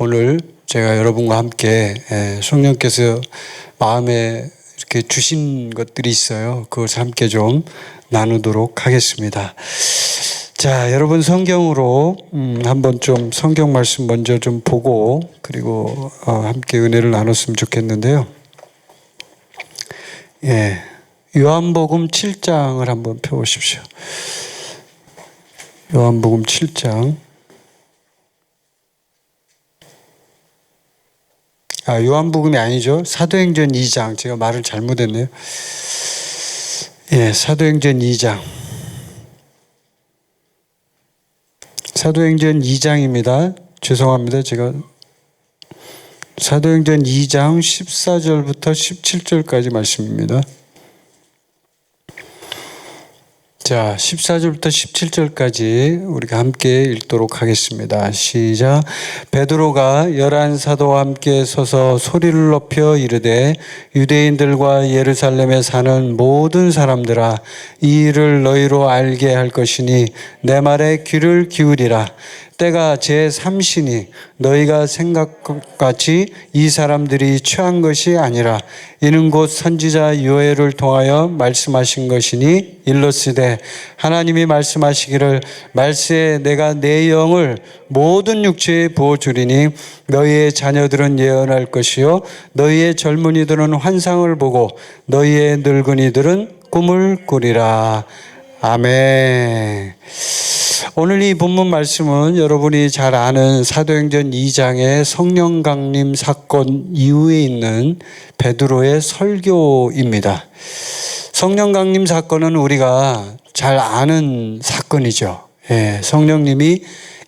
오늘 제가 여러분과 함께 성령께서 마음에 이렇게 주신 것들이 있어요. 그것을 함께 좀 나누도록 하겠습니다. 자, 여러분 성경으로 한번 좀 성경 말씀 먼저 좀 보고 그리고 함께 은혜를 나눴으면 좋겠는데요. 요한복음 7장을 한번 펴보십시오. 요한복음 7장. 요한복음이 아니죠. 사도행전 2장. 제가 말을 잘못했네요. 사도행전 2장. 사도행전 2장입니다. 죄송합니다. 제가 사도행전 2장 14절부터 17절까지 말씀입니다. 자, 14절부터 17절까지 우리가 함께 읽도록 하겠습니다. 시작. 베드로가 11 사도와 함께 서서 소리를 높여 이르되 유대인들과 예루살렘에 사는 모든 사람들아, 이 일을 너희로 알게 할 것이니 내 말에 귀를 기울이라. 때가 제3시니 너희가 생각같이 이 사람들이 취한 것이 아니라 이는 곧 선지자 요엘을 통하여 말씀하신 것이니 일러스되 하나님이 말씀하시기를 말세에 내가 내 영을 모든 육체에 부어주리니 너희의 자녀들은 예언할 것이요 너희의 젊은이들은 환상을 보고 너희의 늙은이들은 꿈을 꾸리라. 아멘. 오늘 이 본문 말씀은 여러분이 잘 아는 사도행전 2장의 성령 강림 사건 이후에 있는 베드로의 설교입니다. 성령 강림 사건은 우리가 잘 아는 사건이죠. 성령님이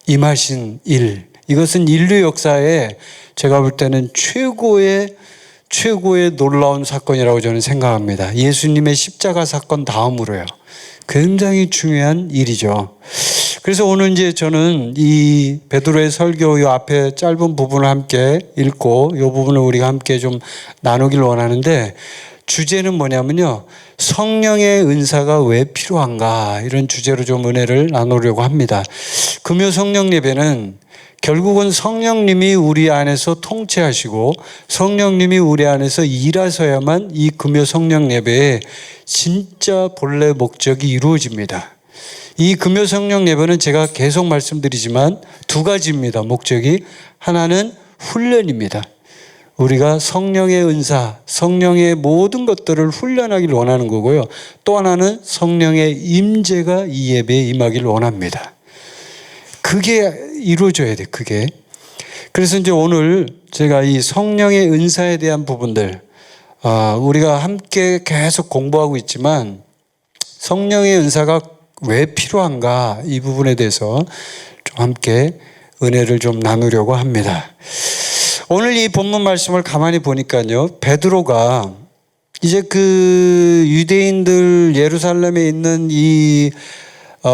임하신 일. 이것은 인류 역사에 제가 볼 때는 최고의 놀라운 사건이라고 저는 생각합니다. 예수님의 십자가 사건 다음으로요. 굉장히 중요한 일이죠. 그래서 오늘 이제 저는 이 베드로의 설교 요 앞에 짧은 부분을 함께 읽고 요 부분을 우리가 함께 좀 나누길 원하는데, 주제는 뭐냐면요, 성령의 은사가 왜 필요한가, 이런 주제로 좀 은혜를 나누려고 합니다. 금요 성령 예배는 결국은 성령님이 우리 안에서 통치하시고 성령님이 우리 안에서 일하셔야만 이 금요 성령 예배의 진짜 본래 목적이 이루어집니다. 이 금요 성령 예배는 제가 계속 말씀드리지만 두 가지입니다. 목적이 하나는 훈련입니다. 우리가 성령의 은사, 성령의 모든 것들을 훈련하길 원하는 거고요. 또 하나는 성령의 임재가 이 예배에 임하길 원합니다. 그게 이루어져야 돼, 그게. 그래서 이제 오늘 제가 이 성령의 은사에 대한 부분들, 우리가 함께 계속 공부하고 있지만 성령의 은사가 왜 필요한가, 이 부분에 대해서 좀 함께 은혜를 좀 나누려고 합니다. 오늘 이 본문 말씀을 가만히 보니까요, 베드로가 이제 그 유대인들 예루살렘에 있는 이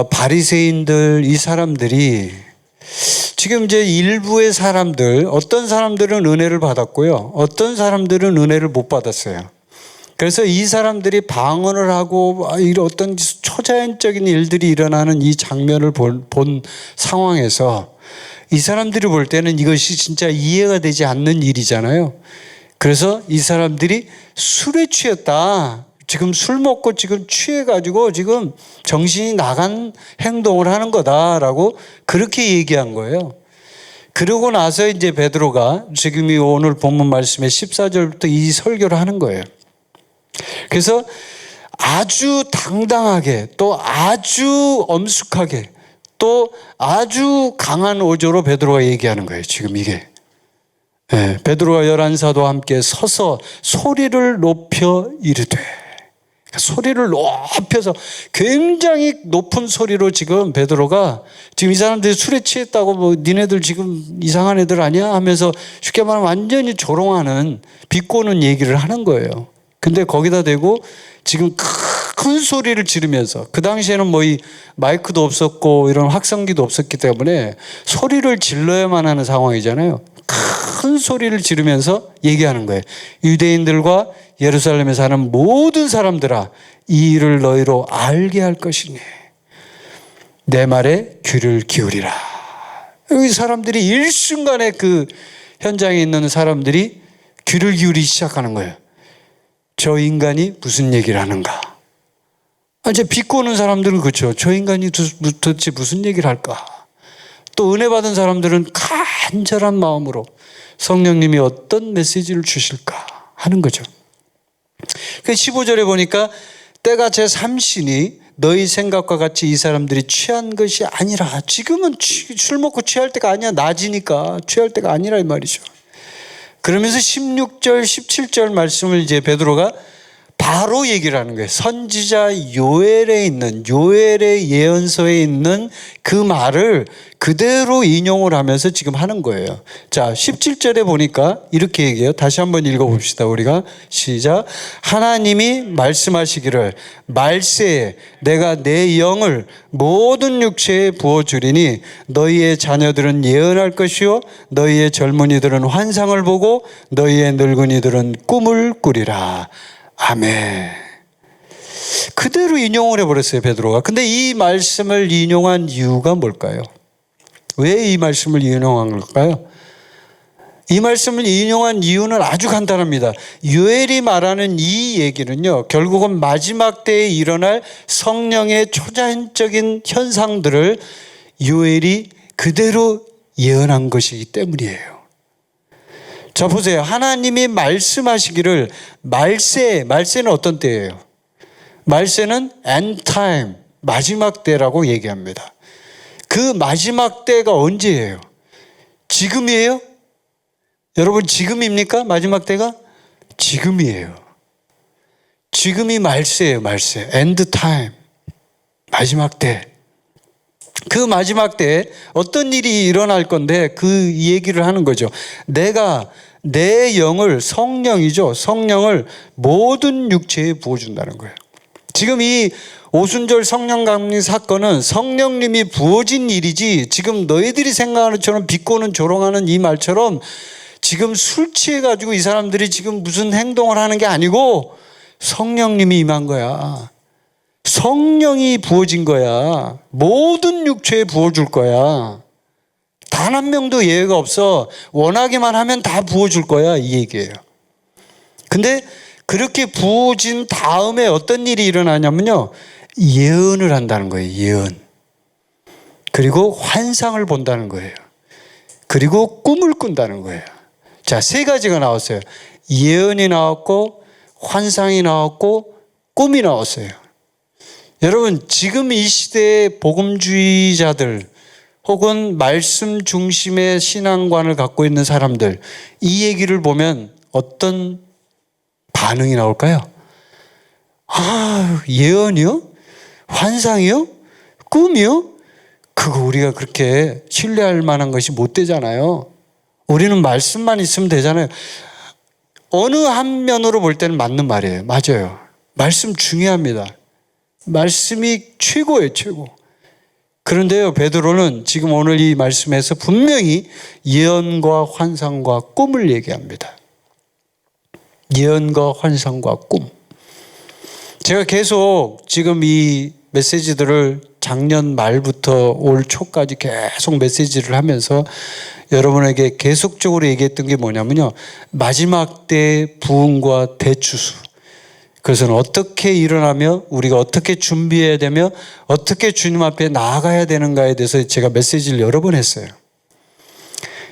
바리새인들, 이 사람들이 지금 이제 일부의 사람들, 어떤 사람들은 은혜를 받았고요, 어떤 사람들은 은혜를 못 받았어요. 그래서 이 사람들이 방언을 하고 어떤 초자연적인 일들이 일어나는 이 장면을 본 상황에서 이 사람들이 볼 때는 이것이 진짜 이해가 되지 않는 일이잖아요. 그래서 이 사람들이 술에 취했다, 지금 술 먹고 지금 취해가지고 지금 정신이 나간 행동을 하는 거다라고 그렇게 얘기한 거예요. 그러고 나서 이제 베드로가 지금 이 오늘 본문 말씀의 14절부터 이 설교를 하는 거예요. 그래서 아주 당당하게, 또 아주 엄숙하게, 또 아주 강한 어조로 베드로가 얘기하는 거예요. 지금 이게. 베드로가 11 사도와 함께 서서 소리를 높여 이르되, 소리를 높여서 굉장히 높은 소리로 지금 베드로가 지금 이 사람들이 술에 취했다고 뭐 니네들 지금 이상한 애들 아니야 하면서 쉽게 말하면 완전히 조롱하는, 비꼬는 얘기를 하는 거예요. 근데 거기다 대고 지금 큰 소리를 지르면서, 그 당시에는 뭐 이 마이크도 없었고 이런 확성기도 없었기 때문에 소리를 질러야만 하는 상황이잖아요. 큰 소리를 지르면서 얘기하는 거예요. 유대인들과 예루살렘에 사는 모든 사람들아, 이 일을 너희로 알게 할 것이니 내 말에 귀를 기울이라. 여기 사람들이 일순간에 그 현장에 있는 사람들이 귀를 기울이기 시작하는 거예요. 저 인간이 무슨 얘기를 하는가. 이제 비꼬는 사람들은 그렇죠. 저 인간이 도대체 무슨 얘기를 할까. 또 은혜 받은 사람들은 간절한 마음으로 성령님이 어떤 메시지를 주실까 하는 거죠. 그 15절에 보니까 때가 제3시니 너희 생각과 같이 이 사람들이 취한 것이 아니라. 지금은 술 먹고 취할 때가 아니야. 낮이니까 취할 때가 아니라 이 말이죠. 그러면서 16절 17절 말씀을 이제 베드로가 바로 얘기를 하는 거예요. 선지자 요엘에 있는, 요엘의 예언서에 있는 그 말을 그대로 인용을 하면서 지금 하는 거예요. 자, 17절에 보니까 이렇게 얘기해요. 다시 한번 읽어봅시다. 우리가 시작. 하나님이 말씀하시기를 말세에 내가 내 영을 모든 육체에 부어주리니 너희의 자녀들은 예언할 것이요 너희의 젊은이들은 환상을 보고 너희의 늙은이들은 꿈을 꾸리라. 아멘. 그대로 인용을 해버렸어요, 베드로가. 근데 이 말씀을 인용한 이유가 뭘까요? 왜 이 말씀을 인용한 걸까요? 이 말씀을 인용한 이유는 아주 간단합니다. 요엘이 말하는 이 얘기는요, 결국은 마지막 때에 일어날 성령의 초자연적인 현상들을 요엘이 그대로 예언한 것이기 때문이에요. 자, 보세요. 하나님이 말씀하시기를 말세는 어떤 때예요? 말세는 end time, 마지막 때라고 얘기합니다. 그 마지막 때가 언제예요? 지금이에요? 여러분, 지금입니까? 마지막 때가? 지금이에요. 지금이 말세예요, 말세. end time, 마지막 때. 그 마지막 때에 어떤 일이 일어날 건데 그 얘기를 하는 거죠. 내가 내 영을, 성령이죠. 성령을 모든 육체에 부어준다는 거예요. 지금 이 오순절 성령 강림 사건은 성령님이 부어진 일이지 지금 너희들이 생각하는 것처럼 비꼬는 조롱하는 이 말처럼 지금 술 취해가지고 이 사람들이 지금 무슨 행동을 하는 게 아니고 성령님이 임한 거야. 성령이 부어진 거야. 모든 육체에 부어줄 거야. 단 한 명도 예외가 없어. 원하기만 하면 다 부어줄 거야. 이 얘기예요. 근데 그렇게 부어진 다음에 어떤 일이 일어나냐면요. 예언을 한다는 거예요. 예언. 그리고 환상을 본다는 거예요. 그리고 꿈을 꾼다는 거예요. 자, 세 가지가 나왔어요. 예언이 나왔고 환상이 나왔고 꿈이 나왔어요. 여러분, 지금 이 시대의 복음주의자들 혹은 말씀 중심의 신앙관을 갖고 있는 사람들, 이 얘기를 보면 어떤 반응이 나올까요? 예언이요? 환상이요? 꿈이요? 그거 우리가 그렇게 신뢰할 만한 것이 못 되잖아요. 우리는 말씀만 있으면 되잖아요. 어느 한 면으로 볼 때는 맞는 말이에요. 맞아요. 말씀 중요합니다. 말씀이 최고예요, 최고. 그런데요, 베드로는 지금 오늘 이 말씀에서 분명히 예언과 환상과 꿈을 얘기합니다. 예언과 환상과 꿈. 제가 계속 지금 이 메시지들을 작년 말부터 올 초까지 계속 메시지를 하면서 여러분에게 계속적으로 얘기했던 게 뭐냐면요. 마지막 때 부흥과 대추수. 그것은 어떻게 일어나며 우리가 어떻게 준비해야 되며 어떻게 주님 앞에 나아가야 되는가에 대해서 제가 메시지를 여러 번 했어요.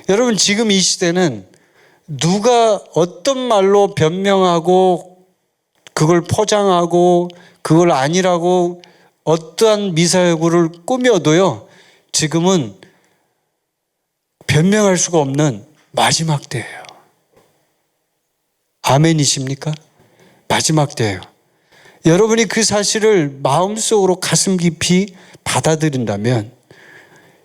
여러분, 지금 이 시대는 누가 어떤 말로 변명하고 그걸 포장하고 그걸 아니라고 어떠한 미사여구를 꾸며도요, 지금은 변명할 수가 없는 마지막 때예요. 아멘이십니까? 마지막 때예요. 여러분이 그 사실을 마음속으로 가슴 깊이 받아들인다면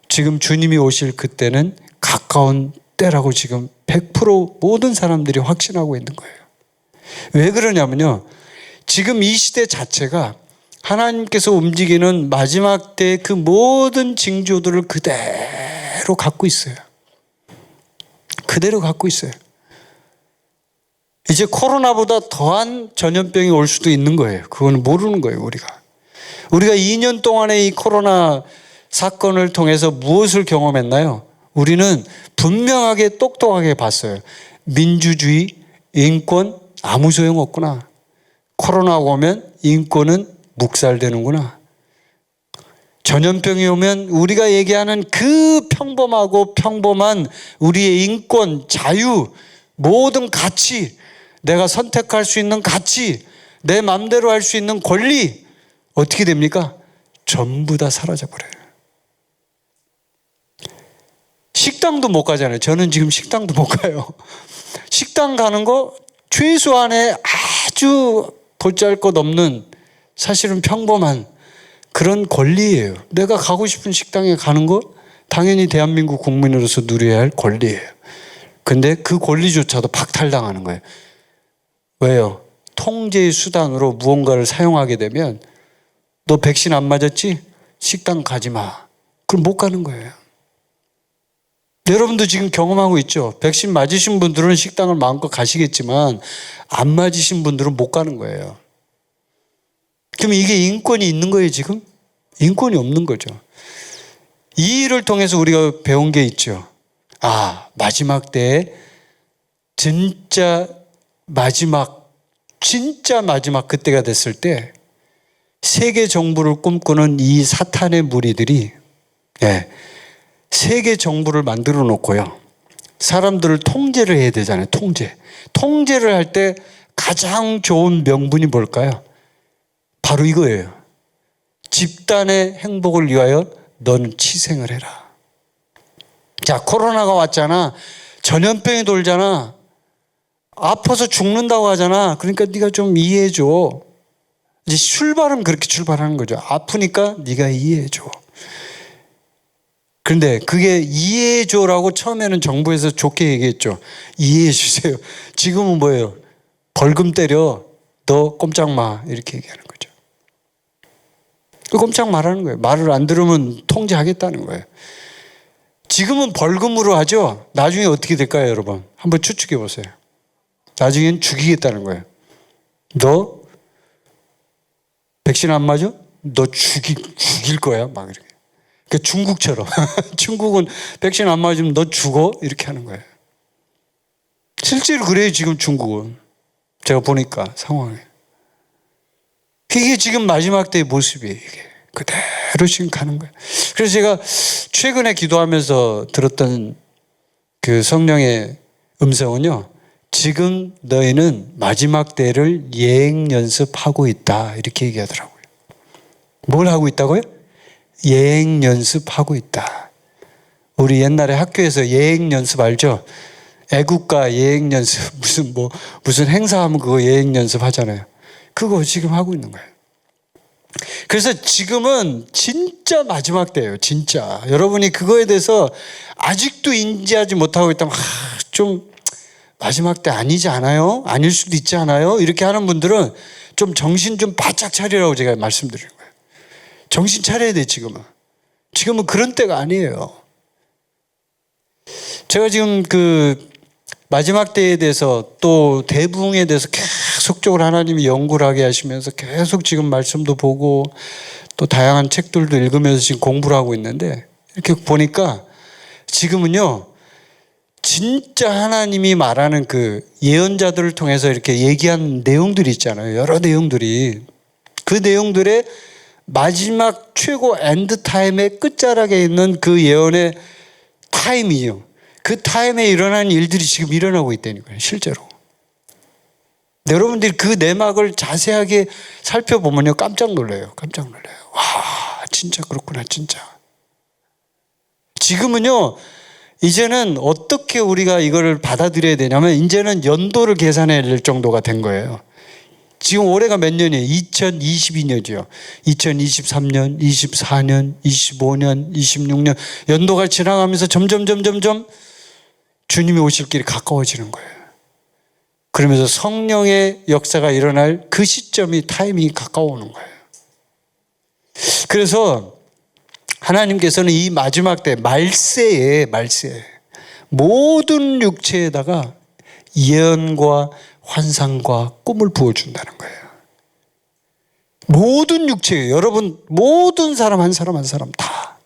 지금 주님이 오실 그때는 가까운 때라고 지금 100% 모든 사람들이 확신하고 있는 거예요. 왜 그러냐면요. 지금 이 시대 자체가 하나님께서 움직이는 마지막 때의 그 모든 징조들을 그대로 갖고 있어요. 그대로 갖고 있어요. 이제 코로나보다 더한 전염병이 올 수도 있는 거예요. 그건 모르는 거예요, 우리가. 우리가 2년 동안의 이 코로나 사건을 통해서 무엇을 경험했나요? 우리는 분명하게 똑똑하게 봤어요. 민주주의, 인권 아무 소용없구나. 코로나가 오면 인권은 묵살되는구나. 전염병이 오면 우리가 얘기하는 그 평범하고 평범한 우리의 인권, 자유, 모든 가치, 내가 선택할 수 있는 가치, 내 마음대로 할 수 있는 권리 어떻게 됩니까? 전부 다 사라져버려요. 식당도 못 가잖아요. 저는 지금 식당도 못 가요. 식당 가는 거 최소한의 아주 보잘것없는 사실은 평범한 그런 권리예요. 내가 가고 싶은 식당에 가는 거 당연히 대한민국 국민으로서 누려야 할 권리예요. 근데 그 권리조차도 박탈당하는 거예요. 왜요? 통제의 수단으로 무언가를 사용하게 되면 너 백신 안 맞았지? 식당 가지 마. 그럼 못 가는 거예요. 여러분도 지금 경험하고 있죠? 백신 맞으신 분들은 식당을 마음껏 가시겠지만 안 맞으신 분들은 못 가는 거예요. 그럼 이게 인권이 있는 거예요, 지금? 인권이 없는 거죠. 이 일을 통해서 우리가 배운 게 있죠. 아, 마지막 때에 진짜 마지막 그때가 됐을 때 세계 정부를 꿈꾸는 이 사탄의 무리들이 세계 정부를 만들어 놓고요. 사람들을 통제를 해야 되잖아요. 통제를 할 때 가장 좋은 명분이 뭘까요? 바로 이거예요. 집단의 행복을 위하여 너는 치생을 해라. 자, 코로나가 왔잖아. 전염병이 돌잖아. 아파서 죽는다고 하잖아. 그러니까 네가 좀 이해해줘. 이제 출발은 그렇게 출발하는 거죠. 아프니까 네가 이해해줘. 그런데 그게 이해해줘라고 처음에는 정부에서 좋게 얘기했죠. 이해해주세요. 지금은 뭐예요? 벌금 때려. 너 꼼짝 마. 이렇게 얘기하는 거죠. 꼼짝 말하는 거예요. 말을 안 들으면 통제하겠다는 거예요. 지금은 벌금으로 하죠. 나중에 어떻게 될까요, 여러분? 한번 추측해 보세요. 나중엔 죽이겠다는 거예요. 너 백신 안 맞아? 너 죽일 거야. 막 이렇게. 그러니까 중국처럼. 중국은 백신 안 맞으면 너 죽어? 이렇게 하는 거예요. 실제로 그래요, 지금 중국은. 제가 보니까 상황이. 이게 지금 마지막 때의 모습이에요, 이게. 그대로 지금 가는 거예요. 그래서 제가 최근에 기도하면서 들었던 그 성령의 음성은요, 지금 너희는 마지막 때를 예행 연습하고 있다. 이렇게 얘기하더라고요. 뭘 하고 있다고요? 예행 연습하고 있다. 우리 옛날에 학교에서 예행 연습 알죠? 애국가 예행 연습, 무슨 행사하면 그거 예행 연습 하잖아요. 그거 지금 하고 있는 거예요. 그래서 지금은 진짜 마지막 때예요. 진짜. 여러분이 그거에 대해서 아직도 인지하지 못하고 있다면 좀 마지막 때 아니지 않아요? 아닐 수도 있지 않아요? 이렇게 하는 분들은 좀 정신 좀 바짝 차리라고 제가 말씀드리는 거예요. 정신 차려야 돼, 지금은. 지금은 그런 때가 아니에요. 제가 지금 그 마지막 때에 대해서 또 대부흥에 대해서 계속적으로 하나님이 연구를 하게 하시면서 계속 지금 말씀도 보고 또 다양한 책들도 읽으면서 지금 공부를 하고 있는데 이렇게 보니까 지금은요, 진짜 하나님이 말하는 그 예언자들을 통해서 이렇게 얘기한 내용들이 있잖아요. 여러 내용들이. 그 내용들의 마지막 최고 엔드 타임의 끝자락에 있는 그 예언의 타임이요. 그 타임에 일어나는 일들이 지금 일어나고 있다니까요. 실제로. 여러분들이 그 내막을 자세하게 살펴보면요, 깜짝 놀라요. 깜짝 놀라요. 와, 진짜 그렇구나, 진짜. 지금은요, 이제는 어떻게 우리가 이걸 받아들여야 되냐면 이제는 연도를 계산해야 될 정도가 된 거예요. 지금 올해가 몇 년이에요? 2022년이죠. 2023년, 24년, 25년, 26년 연도가 지나가면서 점점 주님이 오실 길이 가까워지는 거예요. 그러면서 성령의 역사가 일어날 그 시점이 타이밍이 가까워오는 거예요. 그래서 하나님께서는 이 마지막 때 말세에 모든 육체에다가 예언과 환상과 꿈을 부어준다는 거예요. 모든 육체에 여러분 모든 사람 한 사람 다.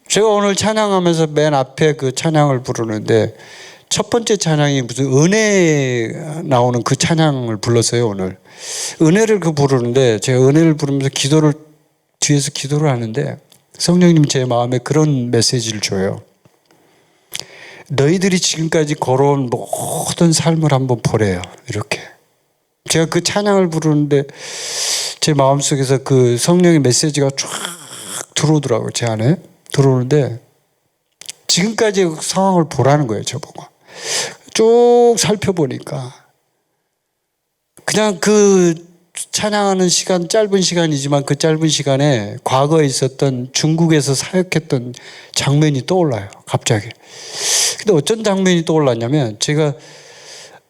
제가 오늘 찬양하면서 맨 앞에 그 찬양을 부르는데 첫 번째 찬양이 무슨 은혜 나오는 그 찬양을 불렀어요, 오늘. 은혜를 부르는데 제가 은혜를 부르면서 뒤에서 기도를 하는데 성령님 제 마음에 그런 메시지를 줘요. 너희들이 지금까지 걸어온 모든 삶을 한번 보래요. 이렇게. 제가 그 찬양을 부르는데 제 마음속에서 그 성령의 메시지가 쫙 들어오더라고요. 제 안에. 들어오는데 지금까지 상황을 보라는 거예요. 저보고. 쭉 살펴보니까 그냥 그 찬양하는 시간 짧은 시간이지만 그 짧은 시간에 과거에 있었던 중국에서 사역했던 장면이 떠올라요. 갑자기. 근데 어쩐 장면이 떠올랐냐면 제가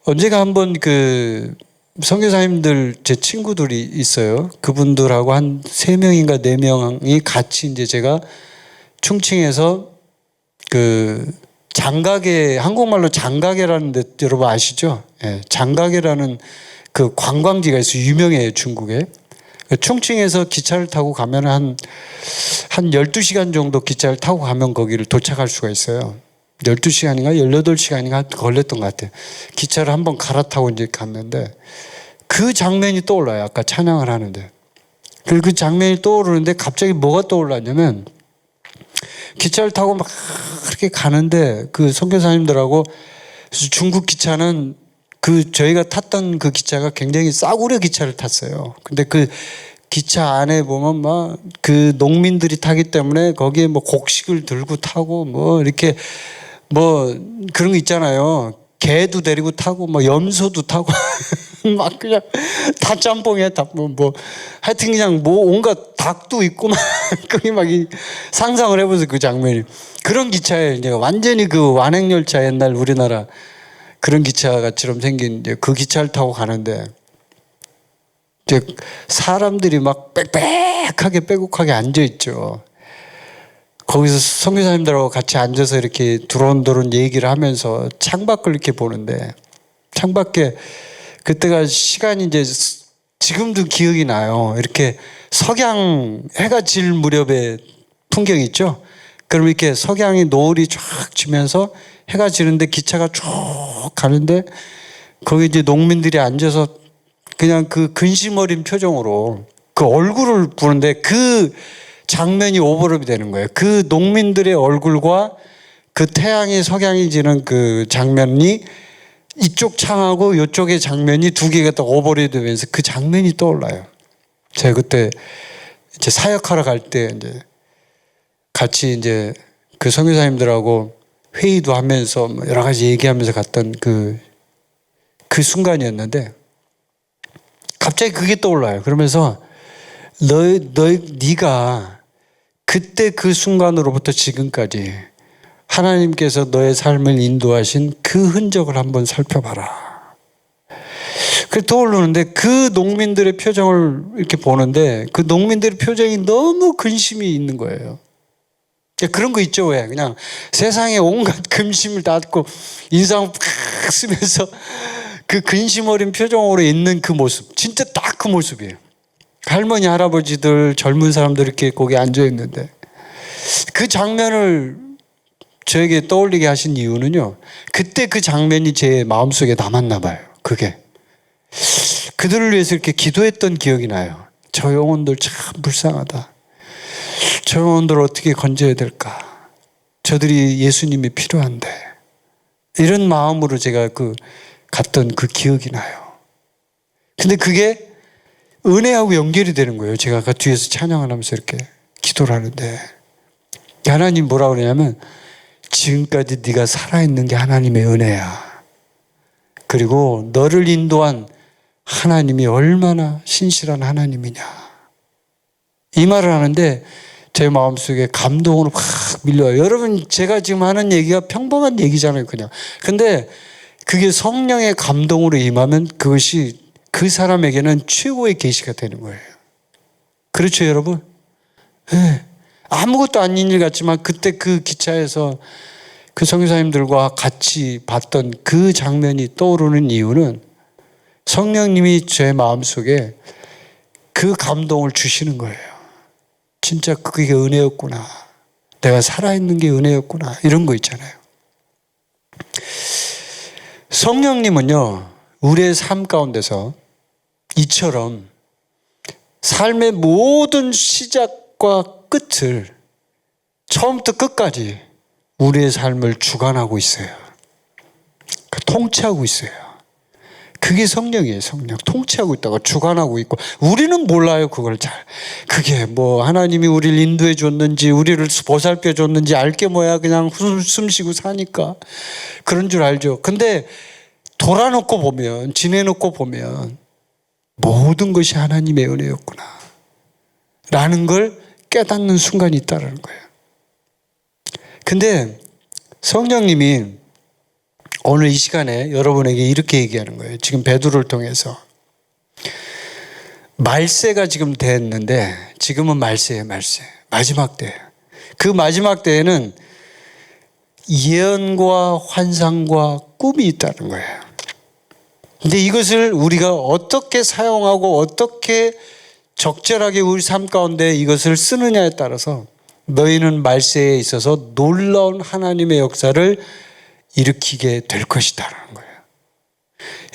언제가 한번 그 선교사님들 제 친구들이 있어요. 그분들하고 한 3명인가 4명이 같이 이제 제가 충칭에서 그 장가게, 한국말로 장가게라는 데 여러분 아시죠? 예, 장가게라는 그 관광지가 있어요. 유명해요, 중국에. 충칭에서 기차를 타고 가면 한 12시간 정도 기차를 타고 가면 거기를 도착할 수가 있어요. 12시간인가 18시간인가 걸렸던 것 같아요. 기차를 한번 갈아타고 이제 갔는데 그 장면이 떠올라요. 아까 찬양을 하는데. 그 장면이 떠오르는데 갑자기 뭐가 떠올랐냐면 기차를 타고 막 그렇게 가는데 그 선교사님들하고 중국 기차는 그 저희가 탔던 그 기차가 굉장히 싸구려 기차를 탔어요. 근데 그 기차 안에 보면 막 그 농민들이 타기 때문에 거기에 뭐 곡식을 들고 타고 뭐 이렇게 뭐 그런 거 있잖아요. 개도 데리고 타고 뭐 염소도 타고 막 그냥 다 짬뽕이야. 다 뭐 하여튼 그냥 뭐 온갖 닭도 있고 막 그게 막 상상을 해보세요. 그 장면이. 그런 기차에 이제 완전히 그 완행열차 옛날 우리나라 그런 기차처럼 생긴 이제 그 기차를 타고 가는데 이제 사람들이 막 빽빽하게 빼곡하게 앉아 있죠. 거기서 선교사님들하고 같이 앉아서 이렇게 두런두런 얘기를 하면서 창밖을 이렇게 보는데 창밖에 그때가 시간이 이제 지금도 기억이 나요. 이렇게 석양 해가 질 무렵의 풍경이 있죠. 그럼 이렇게 석양이 노을이 쫙 지면서 해가 지는데 기차가 쭉 가는데 거기 이제 농민들이 앉아서 그냥 그 근심 어린 표정으로 그 얼굴을 보는데 그 장면이 오버랩이 되는 거예요. 그 농민들의 얼굴과 그 태양이 석양이 지는 그 장면이 이쪽 창하고 이쪽의 장면이 두 개가 딱 오버랩이 되면서 그 장면이 떠올라요. 제가 그때 이제 사역하러 갈 때 이제 같이 이제 그 선교사님들하고 회의도 하면서 여러 가지 얘기하면서 갔던 그 순간이었는데 갑자기 그게 떠올라요. 그러면서 네가 그때 그 순간으로부터 지금까지 하나님께서 너의 삶을 인도하신 그 흔적을 한번 살펴봐라. 그 떠오르는데 그 농민들의 표정을 이렇게 보는데 그 농민들의 표정이 너무 근심이 있는 거예요. 그런 거 있죠, 왜? 그냥 세상에 온갖 근심을 닫고 인상을 팍 쓰면서 그 근심 어린 표정으로 있는 그 모습. 진짜 딱 그 모습이에요. 할머니, 할아버지들, 젊은 사람들 이렇게 거기 앉아 있는데 그 장면을 저에게 떠올리게 하신 이유는요. 그때 그 장면이 제 마음속에 남았나 봐요. 그게. 그들을 위해서 이렇게 기도했던 기억이 나요. 저 영혼들 참 불쌍하다. 저 영혼들을 어떻게 건져야 될까? 저들이 예수님이 필요한데. 이런 마음으로 제가 갔던 그 기억이 나요. 근데 그게 은혜하고 연결이 되는 거예요. 제가 그 뒤에서 찬양을 하면서 이렇게 기도를 하는데 하나님 뭐라 그러냐면 지금까지 네가 살아있는 게 하나님의 은혜야. 그리고 너를 인도한 하나님이 얼마나 신실한 하나님이냐. 이 말을 하는데 제 마음속에 감동으로 확 밀려와요. 여러분 제가 지금 하는 얘기가 평범한 얘기잖아요. 그냥. 근데 그게 성령의 감동으로 임하면 그것이 그 사람에게는 최고의 계시가 되는 거예요. 그렇죠, 여러분? 네. 아무것도 아닌 일 같지만 그때 그 기차에서 그 선교사님들과 같이 봤던 그 장면이 떠오르는 이유는 성령님이 제 마음속에 그 감동을 주시는 거예요. 진짜 그게 은혜였구나. 내가 살아있는 게 은혜였구나. 이런 거 있잖아요. 성령님은요, 우리의 삶 가운데서 이처럼 삶의 모든 시작과 끝을 처음부터 끝까지 우리의 삶을 주관하고 있어요. 통치하고 있어요. 그게 성령이에요. 성령. 통치하고 있다고, 주관하고 있고. 우리는 몰라요, 그걸 잘. 그게 뭐 하나님이 우리를 인도해 줬는지, 우리를 보살펴 줬는지 알게 뭐야. 그냥 숨 쉬고 사니까 그런 줄 알죠. 근데 돌아놓고 보면, 지내놓고 보면 모든 것이 하나님의 은혜였구나 라는 걸 깨닫는 순간이 있다는 거예요. 근데 성령님이 오늘 이 시간에 여러분에게 이렇게 얘기하는 거예요. 지금 베드로를 통해서. 말세가 지금 됐는데, 지금은 말세예요, 말세. 마지막 때. 그 마지막 때에는 예언과 환상과 꿈이 있다는 거예요. 근데 이것을 우리가 어떻게 사용하고 어떻게 적절하게 우리 삶 가운데 이것을 쓰느냐에 따라서 너희는 말세에 있어서 놀라운 하나님의 역사를 일으키게 될 것이다라는 거예요.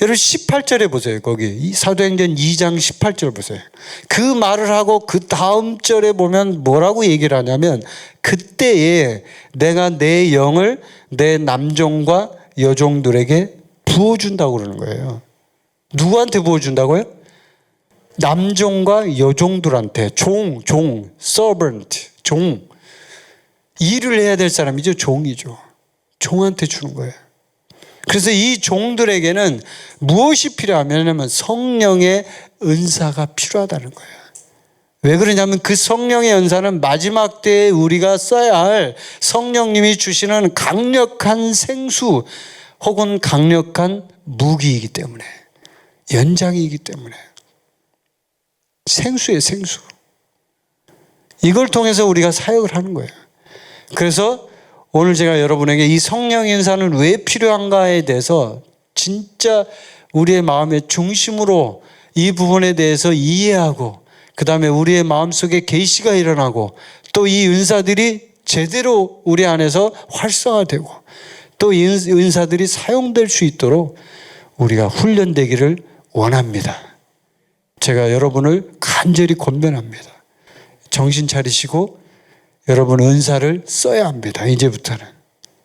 여러분 18절에 보세요. 거기 사도행전 2장 18절 보세요. 그 말을 하고 그 다음 절에 보면 뭐라고 얘기를 하냐면 그때에 내가 내 영을 내 남종과 여종들에게 부어준다고 그러는 거예요. 누구한테 부어준다고요? 남종과 여종들한테. 종, servant, 종. 일을 해야 될 사람이죠. 종이죠. 종한테 주는 거예요. 그래서 이 종들에게는 무엇이 필요하냐면 성령의 은사가 필요하다는 거예요. 왜 그러냐면 그 성령의 은사는 마지막 때에 우리가 써야 할 성령님이 주시는 강력한 생수 혹은 강력한 무기이기 때문에, 연장이기 때문에. 생수예요, 생수. 이걸 통해서 우리가 사역을 하는 거예요. 그래서 오늘 제가 여러분에게 이 성령의 은사는 왜 필요한가에 대해서 진짜 우리의 마음의 중심으로 이 부분에 대해서 이해하고, 그 다음에 우리의 마음속에 계시가 일어나고, 또 이 은사들이 제대로 우리 안에서 활성화되고, 또 이 은사들이 사용될 수 있도록 우리가 훈련되기를 원합니다. 제가 여러분을 간절히 권면합니다. 정신 차리시고 여러분 은사를 써야 합니다. 이제부터는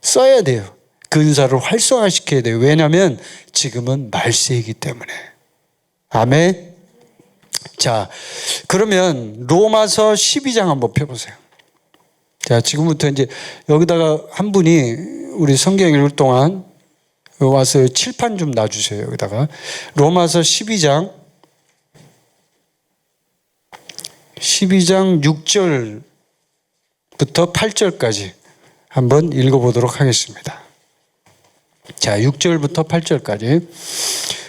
써야 돼요. 그 은사를 활성화시켜야 돼요. 왜냐하면 지금은 말세이기 때문에. 아멘. 자, 그러면 로마서 12장 한번 펴보세요. 자, 지금부터 이제 여기다가 한 분이 우리 성경 읽을 동안 와서 칠판 좀 놔주세요. 여기다가 로마서 12장 6절부터 8절까지 한번 읽어보도록 하겠습니다. 자, 6절부터 8절까지.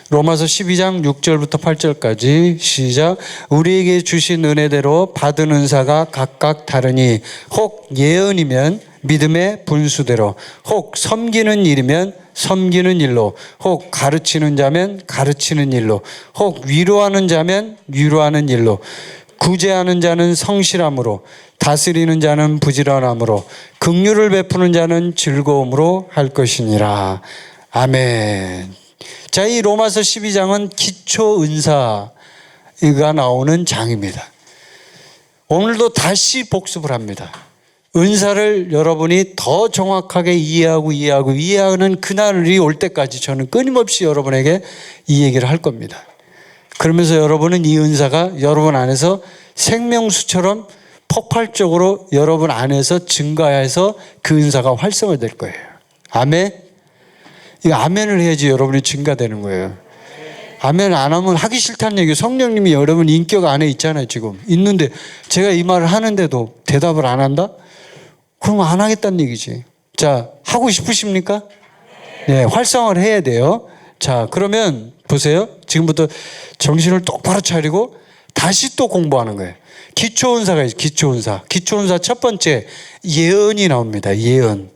로마서 12장 6절부터 8절까지 시작. 우리에게 주신 은혜대로 받은 은사가 각각 다르니 혹 예언이면 믿음의 분수대로, 혹 섬기는 일이면 섬기는 일로, 혹 가르치는 자면 가르치는 일로, 혹 위로하는 자면 위로하는 일로, 구제하는 자는 성실함으로, 다스리는 자는 부지런함으로, 긍휼을 베푸는 자는 즐거움으로 할 것이니라. 아멘. 자, 이 로마서 12장은 기초 은사가 나오는 장입니다. 오늘도 다시 복습을 합니다. 은사를 여러분이 더 정확하게 이해하는 그날이 올 때까지 저는 끊임없이 여러분에게 이 얘기를 할 겁니다. 그러면서 여러분은 이 은사가 여러분 안에서 생명수처럼 폭발적으로 여러분 안에서 증가해서 그 은사가 활성화될 거예요. 아멘. 이거 아멘을 해야지 여러분이 증가되는 거예요. 아멘 안 하면 하기 싫다는 얘기예요. 성령님이 여러분 인격 안에 있잖아요. 지금 있는데 제가 이 말을 하는데도 대답을 안 한다? 그럼 안 하겠다는 얘기지. 자, 하고 싶으십니까? 네, 활성화를 해야 돼요. 자, 그러면 보세요. 지금부터 정신을 똑바로 차리고 다시 또 공부하는 거예요. 기초은사가 있어요. 기초은사. 기초은사 첫 번째 예언이 나옵니다. 예언.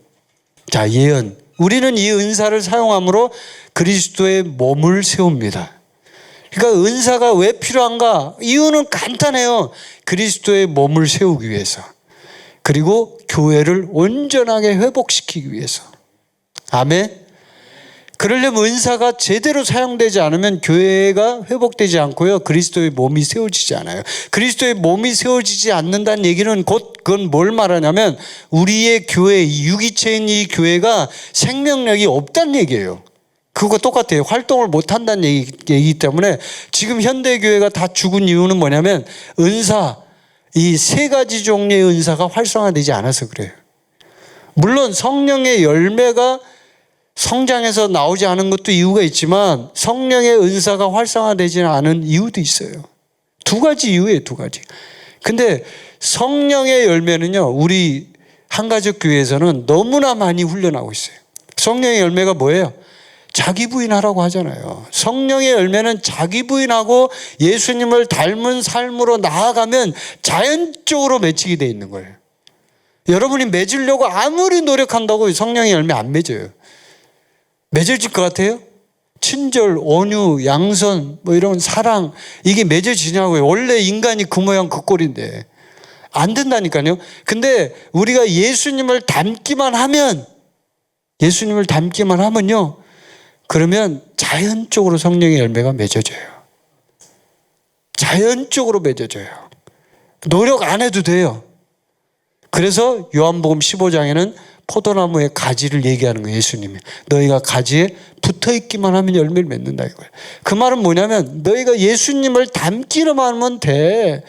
자, 예언. 우리는 이 은사를 사용함으로 그리스도의 몸을 세웁니다. 그러니까 은사가 왜 필요한가? 이유는 간단해요. 그리스도의 몸을 세우기 위해서. 그리고 교회를 온전하게 회복시키기 위해서. 아멘. 그러려면 은사가 제대로 사용되지 않으면 교회가 회복되지 않고요, 그리스도의 몸이 세워지지 않아요. 그리스도의 몸이 세워지지 않는다는 얘기는 곧 그건 뭘 말하냐면 우리의 교회, 유기체인 이 교회가 생명력이 없다는 얘기예요. 그거 똑같아요. 활동을 못한다는 얘기이기 때문에 지금 현대교회가 다 죽은 이유는 뭐냐면 은사, 이 세 가지 종류의 은사가 활성화되지 않아서 그래요. 물론 성령의 열매가 성장해서 나오지 않은 것도 이유가 있지만 성령의 은사가 활성화되지는 않은 이유도 있어요. 두 가지 이유예요, 두 가지. 근데 성령의 열매는요, 우리 한가족 교회에서는 너무나 많이 훈련하고 있어요. 성령의 열매가 뭐예요? 자기 부인하라고 하잖아요. 성령의 열매는 자기 부인하고 예수님을 닮은 삶으로 나아가면 자연적으로 맺히게 돼 있는 거예요. 여러분이 맺으려고 아무리 노력한다고 성령의 열매 안 맺어요. 맺어질 것 같아요? 친절, 온유, 양선, 뭐 이런 사랑, 이게 맺어지냐고요. 원래 인간이 그 모양 그 꼴인데 안 된다니까요. 근데 우리가 예수님을 닮기만 하면요, 그러면 자연적으로 성령의 열매가 맺어져요. 자연적으로 맺어져요. 노력 안 해도 돼요. 그래서 요한복음 15장에는 포도나무의 가지를 얘기하는 거예요, 예수님이. 너희가 가지에 붙어있기만 하면 열매를 맺는다 이거예요. 그 말은 뭐냐면 너희가 예수님을 닮기만 하면 돼.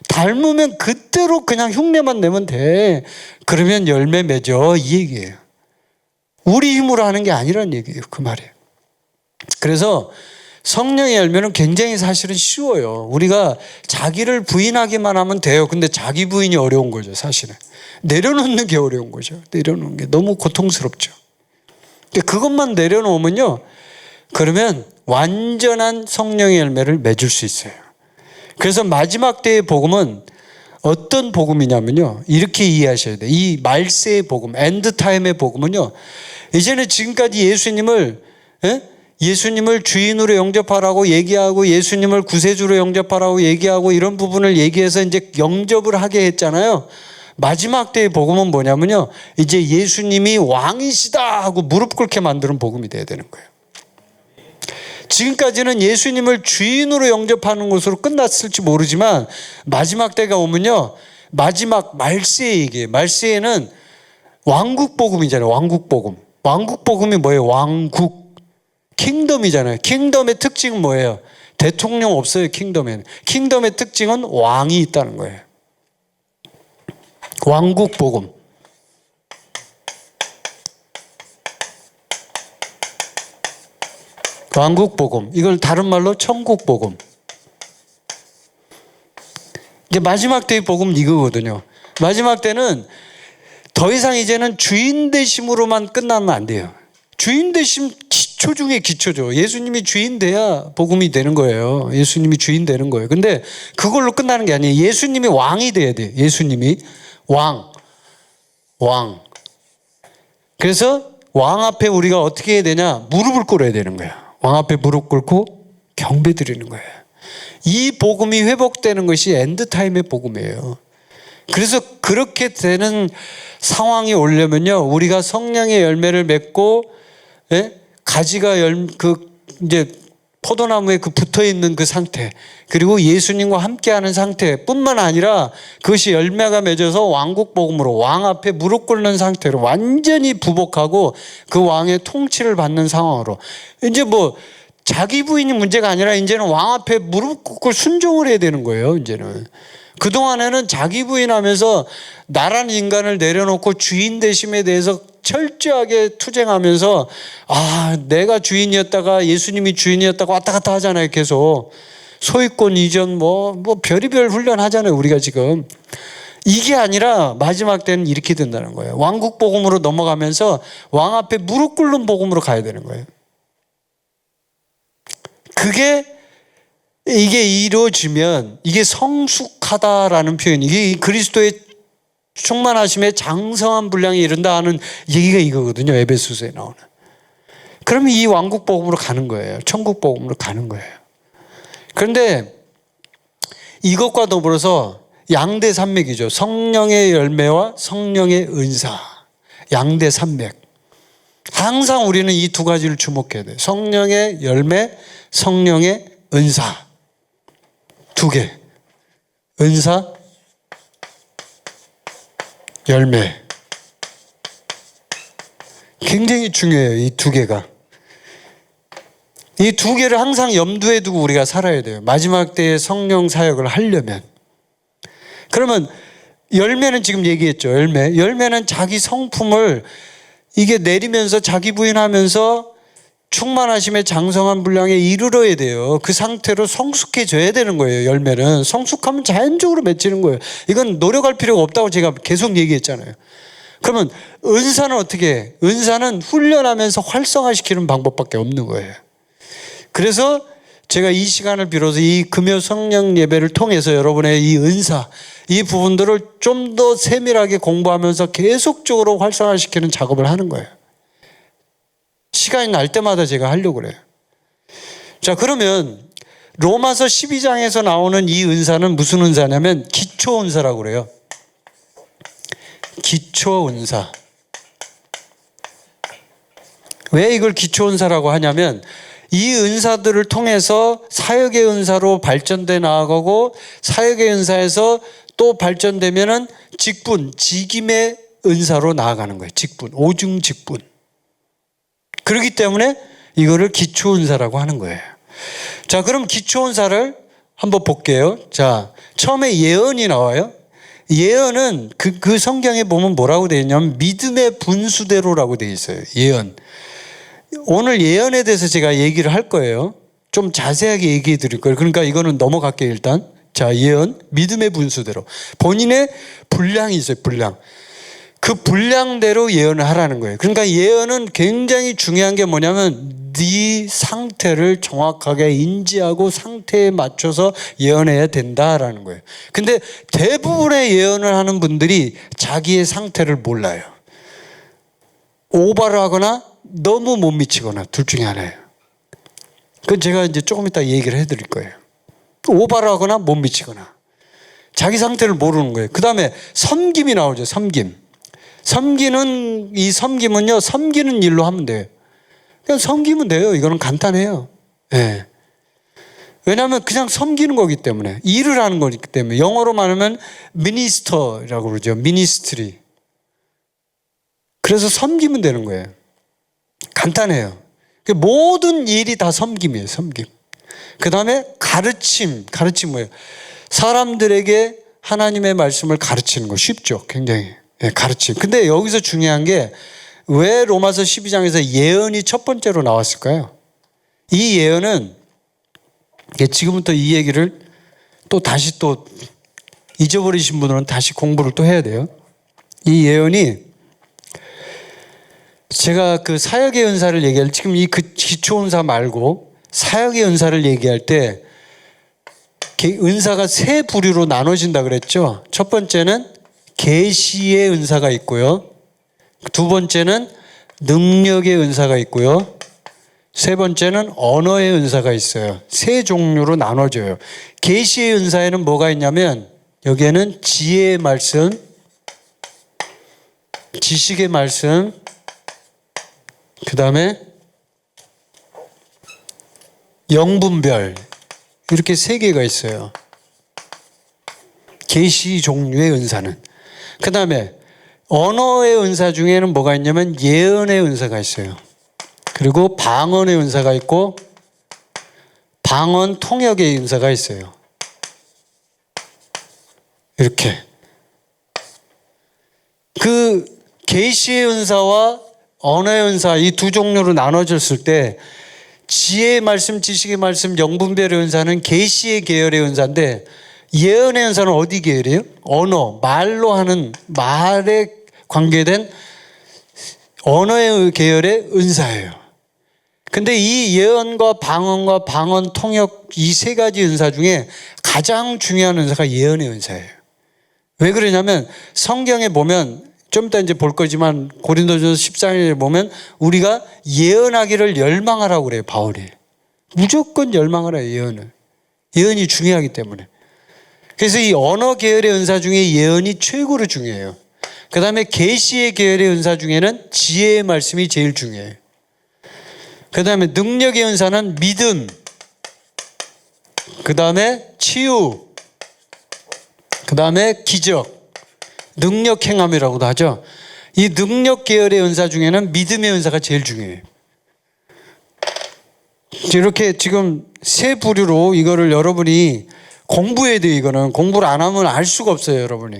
닮으면 그대로 그냥 흉내만 내면 돼. 그러면 열매 맺어, 이 얘기예요. 우리 힘으로 하는 게 아니란 얘기예요, 그 말이에요. 그래서 성령의 열매는 굉장히 사실은 쉬워요. 우리가 자기를 부인하기만 하면 돼요. 근데 자기 부인이 어려운 거죠, 사실은. 내려놓는 게 어려운 거죠. 내려놓는 게 너무 고통스럽죠. 그것만 내려놓으면요, 그러면 완전한 성령의 열매를 맺을 수 있어요. 그래서 마지막 때의 복음은 어떤 복음이냐면요, 이렇게 이해하셔야 돼요. 이 말세의 복음, 엔드타임의 복음은요, 이제는 지금까지 예수님을 주인으로 영접하라고 얘기하고 예수님을 구세주로 영접하라고 얘기하고 이런 부분을 얘기해서 이제 영접을 하게 했잖아요. 마지막 때의 복음은 뭐냐면요, 이제 예수님이 왕이시다 하고 무릎 꿇게 만드는 복음이 돼야 되는 거예요. 지금까지는 예수님을 주인으로 영접하는 것으로 끝났을지 모르지만 마지막 때가 오면요, 마지막 말세의 얘기예요. 말세에는 왕국 복음이잖아요. 왕국 복음. 왕국 복음이 뭐예요? 왕국. 킹덤이잖아요. 킹덤의 특징은 뭐예요? 대통령 없어요, 킹덤에는. 킹덤의 특징은 왕이 있다는 거예요. 왕국 복음. 왕국 복음. 이걸 다른 말로 천국 복음. 이제 마지막 때의 복음은 이거거든요. 마지막 때는 더 이상 이제는 주인 되심으로만 끝나면 안 돼요. 주인 되심 기초 중에 기초죠. 예수님이 주인 돼야 복음이 되는 거예요. 예수님이 주인 되는 거예요. 근데 그걸로 끝나는 게 아니에요. 예수님이 왕이 돼야 돼요. 예수님이 왕. 그래서 왕 앞에 우리가 어떻게 해야 되냐? 무릎을 꿇어야 되는 거야. 왕 앞에 무릎 꿇고 경배 드리는 거예요. 이 복음이 회복되는 것이 엔드타임의 복음이에요. 그래서 그렇게 되는 상황이 오려면요, 우리가 성령의 열매를 맺고, 가지가 이제 포도나무에 붙어 있는 그 상태, 그리고 예수님과 함께하는 상태뿐만 아니라 그것이 열매가 맺어서 왕국 복음으로 왕 앞에 무릎 꿇는 상태로 완전히 부복하고 그 왕의 통치를 받는 상황으로, 이제 뭐 자기 부인이 문제가 아니라 이제는 왕 앞에 무릎 꿇고 순종을 해야 되는 거예요. 이제는 그동안에는 자기 부인하면서 나라는 인간을 내려놓고 주인 되심에 대해서 철저하게 투쟁하면서, 내가 주인이었다가 예수님이 주인이었다가 왔다 갔다 하잖아요. 계속 소유권 이전 뭐 별의별 훈련 하잖아요, 우리가 지금. 이게 아니라 마지막 때는 이렇게 된다는 거예요. 왕국 복음으로 넘어가면서 왕 앞에 무릎 꿇는 복음으로 가야 되는 거예요. 이게 이루어지면 이게 성숙하다라는 표현, 이게 그리스도의 충만하심에 장성한 분량에 이른다 하는 얘기가 이거거든요. 에베소서에 나오는. 그러면 이 왕국 복음으로 가는 거예요. 천국 복음으로 가는 거예요. 그런데 이것과 더불어서 양대 산맥이죠. 성령의 열매와 성령의 은사. 양대 산맥. 항상 우리는 이 두 가지를 주목해야 돼요. 성령의 열매, 성령의 은사. 두 개. 은사, 열매. 굉장히 중요해요. 이 두 개가. 이 두 개를 항상 염두에 두고 우리가 살아야 돼요. 마지막 때에 성령 사역을 하려면. 그러면 열매는 지금 얘기했죠. 열매는 자기 성품을 이게 내리면서 자기 부인하면서 충만하심에 장성한 분량에 이르러야 돼요. 그 상태로 성숙해져야 되는 거예요. 열매는. 성숙하면 자연적으로 맺히는 거예요. 이건 노력할 필요가 없다고 제가 계속 얘기했잖아요. 그러면 은사는 어떻게 해? 은사는 훈련하면서 활성화시키는 방법밖에 없는 거예요. 그래서 제가 이 시간을 빌어서 이 금요 성령 예배를 통해서 여러분의 이 은사, 이 부분들을 좀 더 세밀하게 공부하면서 계속적으로 활성화시키는 작업을 하는 거예요. 시간이 날 때마다 제가 하려고 그래요. 자, 그러면 로마서 12장에서 나오는 이 은사는 무슨 은사냐면 기초 은사라고 그래요. 기초 은사. 왜 이걸 기초 은사라고 하냐면 이 은사들을 통해서 사역의 은사로 발전돼 나아가고 사역의 은사에서 또 발전되면은 직분, 직임의 은사로 나아가는 거예요. 직분, 오중 직분. 그렇기 때문에 이거를 기초 은사라고 하는 거예요. 자, 그럼 기초 은사를 한번 볼게요. 자, 처음에 예언이 나와요. 예언은 그 성경에 보면 뭐라고 되어 있냐면 믿음의 분수대로라고 되어 있어요. 예언. 오늘 예언에 대해서 제가 얘기를 할 거예요. 좀 자세하게 얘기해 드릴 거예요. 그러니까 이거는 넘어갈게요, 일단. 자, 예언, 믿음의 분수대로. 본인의 분량이 있어요, 분량. 그 분량대로 예언을 하라는 거예요. 그러니까 예언은 굉장히 중요한 게 뭐냐면 네 상태를 정확하게 인지하고 상태에 맞춰서 예언해야 된다라는 거예요. 근데 대부분의 예언을 하는 분들이 자기의 상태를 몰라요. 오바를 하거나 너무 못 미치거나 둘 중에 하나예요. 그건 제가 이제 조금 이따 얘기를 해드릴 거예요. 오바를 하거나 못 미치거나 자기 상태를 모르는 거예요. 그 다음에 섬김이 나오죠. 섬김. 섬김은요, 섬기는 일로 하면 돼요. 그냥 섬기면 돼요. 이거는 간단해요. 네. 왜냐하면 그냥 섬기는 거기 때문에, 일을 하는 거기 때문에. 영어로 말하면 미니스터라고 그러죠. 미니스트리. 그래서 섬기면 되는 거예요. 간단해요. 모든 일이 다 섬김이에요. 섬김. 그 다음에 가르침 뭐예요? 사람들에게 하나님의 말씀을 가르치는 거 쉽죠. 굉장히. 네, 가르침. 근데 여기서 중요한 게 왜 로마서 12장에서 예언이 첫 번째로 나왔을까요? 이 예언은 지금부터 이 얘기를 또 다시 또 잊어버리신 분들은 다시 공부를 또 해야 돼요. 이 예언이 제가 그 사역의 은사를 얘기할 지금 이 기초 은사 말고 사역의 은사를 얘기할 때 은사가 세 부류로 나눠진다 그랬죠. 첫 번째는 계시의 은사가 있고요. 두 번째는 능력의 은사가 있고요. 세 번째는 언어의 은사가 있어요. 세 종류로 나눠져요. 계시의 은사에는 뭐가 있냐면 여기에는 지혜의 말씀, 지식의 말씀, 그 다음에 영분별 이렇게 세 개가 있어요. 계시 종류의 은사는. 그 다음에 언어의 은사 중에는 뭐가 있냐면 예언의 은사가 있어요. 그리고 방언의 은사가 있고 방언 통역의 은사가 있어요. 이렇게. 그 계시의 은사와 언어의 은사 이 두 종류로 나눠졌을 때 지혜의 말씀, 지식의 말씀, 영분별의 은사는 계시의 계열의 은사인데 예언의 은사는 어디 계열이에요? 언어, 말로 하는 말에 관계된 언어의 계열의 은사예요. 근데 이 예언과 방언 통역 이 세 가지 은사 중에 가장 중요한 은사가 예언의 은사예요. 왜 그러냐면 성경에 보면 좀 이따 이제 볼 거지만 고린도전서 14장에 보면 우리가 예언하기를 열망하라고 그래요. 바울이. 무조건 열망하라 예언을. 예언이 중요하기 때문에. 그래서 이 언어 계열의 은사 중에 예언이 최고로 중요해요. 그 다음에 계시의 계열의 은사 중에는 지혜의 말씀이 제일 중요해요. 그 다음에 능력의 은사는 믿음, 그 다음에 치유, 그 다음에 기적, 능력 행함이라고도 하죠. 이 능력 계열의 은사 중에는 믿음의 은사가 제일 중요해요. 이렇게 지금 세 부류로 이거를 여러분이 공부해야 돼요. 이거는 공부를 안 하면 알 수가 없어요, 여러분이.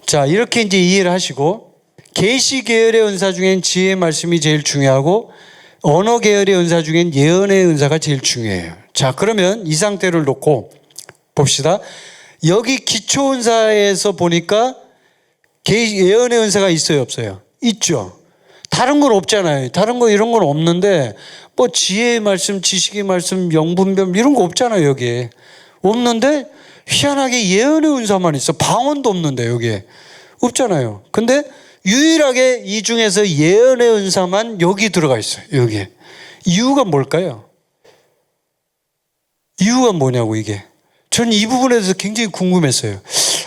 자, 이렇게 이제 이해를 하시고, 계시 계열의 은사 중엔 지혜의 말씀이 제일 중요하고, 언어 계열의 은사 중엔 예언의 은사가 제일 중요해요. 자, 그러면 이 상태를 놓고 봅시다. 여기 기초 은사에서 보니까 예언의 은사가 있어요, 없어요? 있죠. 다른 건 없잖아요. 다른 거 이런 건 없는데 뭐 지혜의 말씀, 지식의 말씀, 영분별 이런 거 없잖아요, 여기에. 없는데 희한하게 예언의 은사만 있어. 방언도 없는데 여기에. 없잖아요. 근데 유일하게 이 중에서 예언의 은사만 여기 들어가 있어요. 여기에. 이유가 뭘까요? 이유가 뭐냐고 이게. 저는 이 부분에 대해서 굉장히 궁금했어요.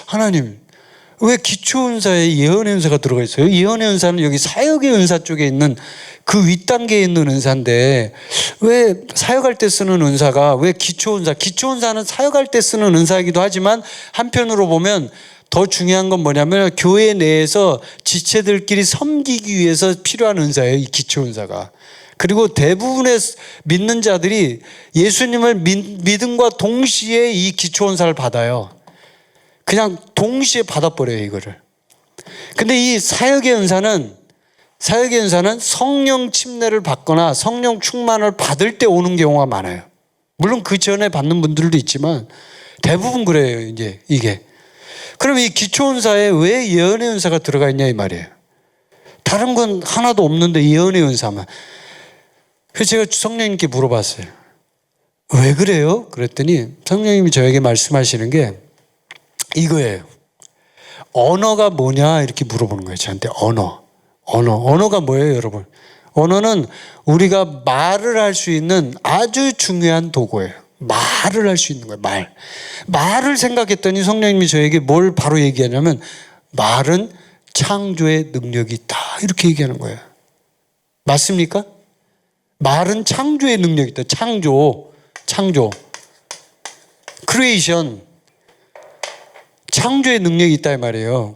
하나님, 왜 기초 은사에 예언의 은사가 들어가 있어요? 예언의 은사는 여기 사역의 은사 쪽에 있는 그 윗단계에 있는 은사인데 왜 사역할 때 쓰는 은사가 왜 기초 은사? 기초 은사는 사역할 때 쓰는 은사이기도 하지만 한편으로 보면 더 중요한 건 뭐냐면 교회 내에서 지체들끼리 섬기기 위해서 필요한 은사예요. 이 기초 은사가. 그리고 대부분의 믿는 자들이 예수님을 믿음과 동시에 이 기초 은사를 받아요. 그냥 동시에 받아버려요, 이거를. 근데 이 사역의 은사는 성령 침례를 받거나 성령 충만을 받을 때 오는 경우가 많아요. 물론 그 전에 받는 분들도 있지만 대부분 그래요, 이제 이게. 그럼 이 기초 은사에 왜 예언의 은사가 들어가 있냐 이 말이에요. 다른 건 하나도 없는데 예언의 은사만. 그래서 제가 성령님께 물어봤어요. 왜 그래요? 그랬더니 성령님이 저에게 말씀하시는 게 이거예요. 언어가 뭐냐 이렇게 물어보는 거예요. 저한테 언어가 뭐예요, 여러분? 언어는 우리가 말을 할 수 있는 아주 중요한 도구예요. 말을 할 수 있는 거예요. 말을 생각했더니 성령님이 저에게 뭘 바로 얘기하냐면 말은 창조의 능력이 있다 이렇게 얘기하는 거예요. 맞습니까? 말은 창조의 능력이 있다. 창조 크리에이션 창조의 능력이 있다 이 말이에요.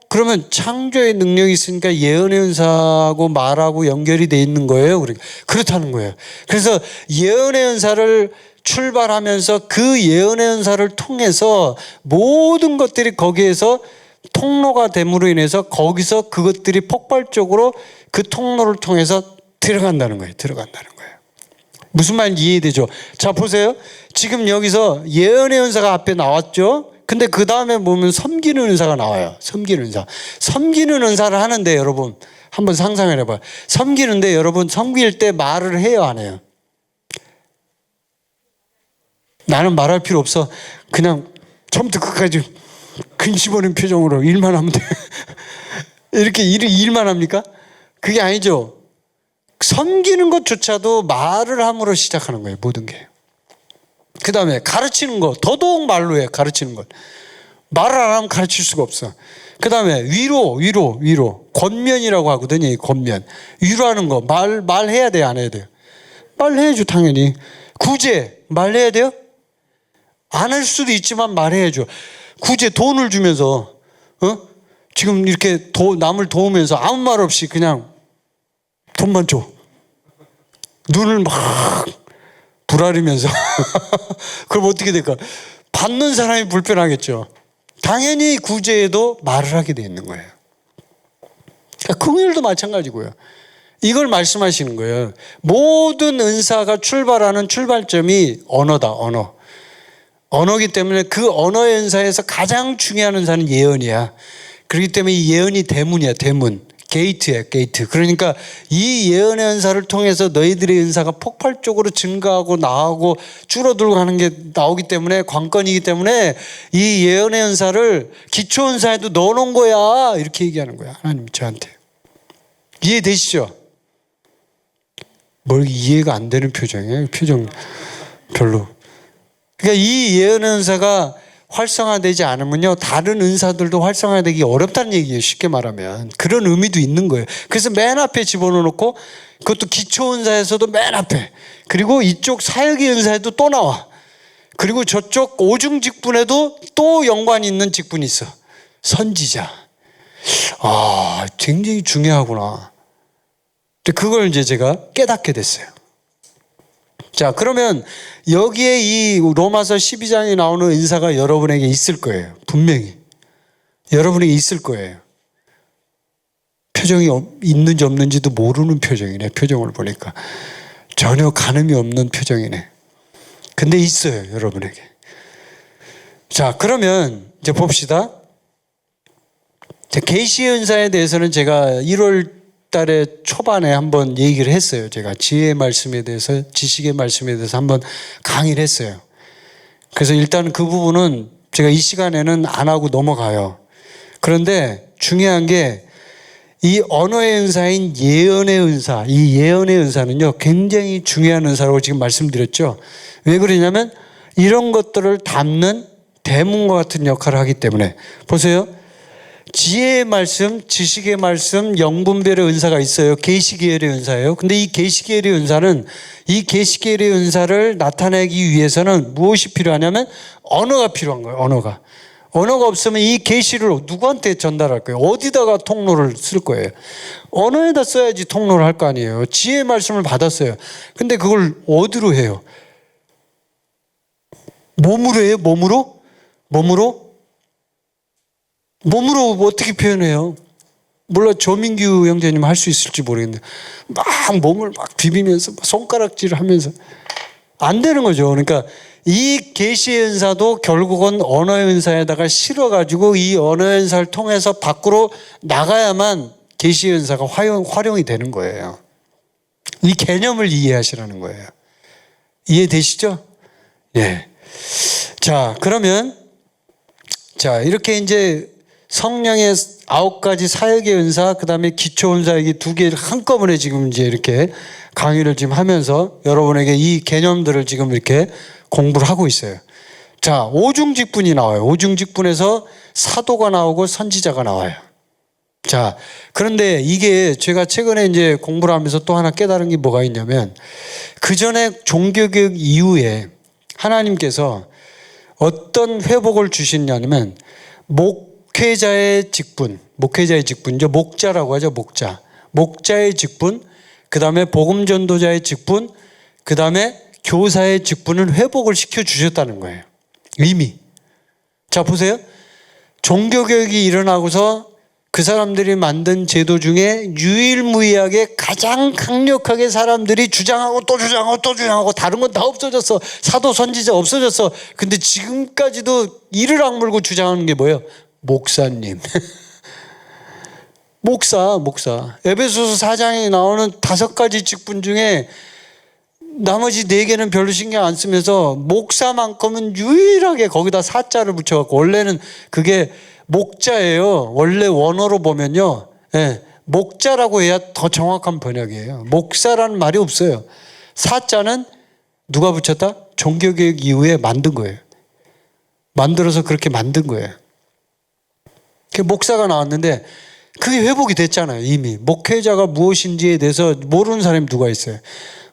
그러면 창조의 능력이 있으니까 예언의 은사하고 말하고 연결이 돼 있는 거예요. 그렇다는 거예요. 그래서 예언의 은사를 출발하면서 그 예언의 은사를 통해서 모든 것들이 거기에서 통로가 됨으로 인해서 거기서 그것들이 폭발적으로 그 통로를 통해서 들어간다는 거예요. 무슨 말인지 이해되죠? 자, 보세요. 지금 여기서 예언의 은사가 앞에 나왔죠? 근데 그 다음에 보면 섬기는 은사가 나와요. 섬기는 은사를 하는데 여러분 한번 상상을 해봐요. 섬기는데 여러분 섬길 때 말을 해요, 안 해요? 나는 말할 필요 없어. 그냥 처음부터 끝까지 근심하는 표정으로 일만 하면 돼. 이렇게 일만 합니까? 그게 아니죠. 섬기는 것조차도 말을 함으로 시작하는 거예요. 모든 게. 그 다음에 가르치는 거 더더욱 말로 해요. 가르치는 것. 말을 안 하면 가르칠 수가 없어. 그 다음에 위로 권면이라고 하거든요. 권면. 위로하는 거 말해야 돼요, 안 해야 돼요? 말해야죠, 당연히. 구제 말해야 돼요? 안 할 수도 있지만 말해야죠. 구제 돈을 주면서 지금 이렇게 남을 도우면서 아무 말 없이 그냥 돈만 줘. 눈을 막 부라리면서 그럼 어떻게 될까? 받는 사람이 불편하겠죠. 당연히 구제에도 말을 하게 돼 있는 거예요. 그러니까 긍휼도 마찬가지고요. 이걸 말씀하시는 거예요. 모든 은사가 출발하는 출발점이 언어다. 언어기 때문에 그 언어의 은사에서 가장 중요한 은사는 예언이야. 그렇기 때문에 이 예언이 대문이야. 대문. 게이트야, 게이트. 그러니까 이 예언의 은사를 통해서 너희들의 은사가 폭발적으로 증가하고 나오고 줄어들고 하는 게 나오기 때문에 관건이기 때문에 이 예언의 은사를 기초 은사에도 넣어놓은 거야. 이렇게 얘기하는 거야. 하나님 저한테. 이해되시죠? 뭘 이해가 안 되는 표정이에요. 표정 별로. 그러니까 이 예언의 은사가 활성화되지 않으면요, 다른 은사들도 활성화되기 어렵다는 얘기예요. 쉽게 말하면. 그런 의미도 있는 거예요. 그래서 맨 앞에 집어넣고, 그것도 기초 은사에서도 맨 앞에, 그리고 이쪽 사역의 은사에도 또 나와. 그리고 저쪽 오중 직분에도 또 연관이 있는 직분이 있어. 선지자. 아, 굉장히 중요하구나. 그걸 이제 제가 깨닫게 됐어요. 자, 그러면 여기에 이 로마서 12장에 나오는 은사가 여러분에게 있을 거예요. 분명히. 여러분에게 있을 거예요. 표정이 있는지 없는지도 모르는 표정이네. 표정을 보니까. 전혀 가늠이 없는 표정이네. 근데 있어요. 여러분에게. 자, 그러면 이제 봅시다. 계시의 은사에 대해서는 제가 1월 달에 초반에 한번 얘기를 했어요. 제가 지혜의 말씀에 대해서, 지식의 말씀에 대해서 한번 강의를 했어요. 그래서 일단 그 부분은 제가 이 시간에는 안 하고 넘어가요. 그런데 중요한 게 이 언어의 은사인 예언의 은사, 이 예언의 은사는요, 굉장히 중요한 은사라고 지금 말씀드렸죠. 왜 그러냐면 이런 것들을 담는 대문과 같은 역할을 하기 때문에. 보세요. 지혜의 말씀, 지식의 말씀, 영분별의 은사가 있어요. 계시계열의 은사예요. 근데 이 계시계열의 은사는, 이 계시계열의 은사를 나타내기 위해서는 무엇이 필요하냐면 언어가 필요한 거예요. 언어가 없으면 이 계시를 누구한테 전달할 거예요? 어디다가 통로를 쓸 거예요? 언어에다 써야지 통로를 할 거 아니에요. 지혜의 말씀을 받았어요. 근데 그걸 어디로 해요? 몸으로 해요? 몸으로 어떻게 표현해요? 몰라, 조민규 형제님 할 수 있을지 모르겠는데 막 몸을 막 비비면서 손가락질을 하면서 안 되는 거죠. 그러니까 이 계시의 은사도 결국은 언어의 은사에다가 실어가지고 이 언어의 은사를 통해서 밖으로 나가야만 계시의 은사가 활용이 되는 거예요. 이 개념을 이해하시라는 거예요. 이해되시죠? 예. 자, 그러면 이렇게 이제 성령의 9가지 사역의 은사, 그 다음에 기초 은사의 2개를 한꺼번에 지금 이제 이렇게 강의를 지금 하면서 여러분에게 이 개념들을 지금 이렇게 공부를 하고 있어요. 자, 오중직분이 나와요. 오중직분에서 사도가 나오고 선지자가 나와요. 자, 그런데 이게 제가 최근에 이제 공부를 하면서 또 하나 깨달은 게 뭐가 있냐면, 그 전에 종교개혁 이후에 하나님께서 어떤 회복을 주시냐면, 목회자의 직분이죠. 목자라고 하죠. 목자의 직분, 그 다음에 복음전도자의 직분, 그 다음에 교사의 직분을 회복을 시켜주셨다는 거예요. 이미. 자, 보세요. 종교개혁이 일어나고서 그 사람들이 만든 제도 중에 유일무이하게 가장 강력하게 사람들이 주장하고 또 주장하고 다른 건 다 없어졌어. 사도 선지자 없어졌어. 근데 지금까지도 이를 악물고 주장하는 게 뭐예요? 목사님. 목사. 에베소서 4장에 나오는 5가지 직분 중에 나머지 4개는 별로 신경 안 쓰면서 목사만큼은 유일하게 거기다 사자를 붙여갖고, 원래는 그게 목자예요. 원래 원어로 보면요. 예, 목자라고 해야 더 정확한 번역이에요. 목사라는 말이 없어요. 사자는 누가 붙였다? 종교개혁 이후에 만든 거예요. 만들어서 그렇게 만든 거예요. 목사가 나왔는데 그게 회복이 됐잖아요. 이미. 목회자가 무엇인지에 대해서 모르는 사람이 누가 있어요.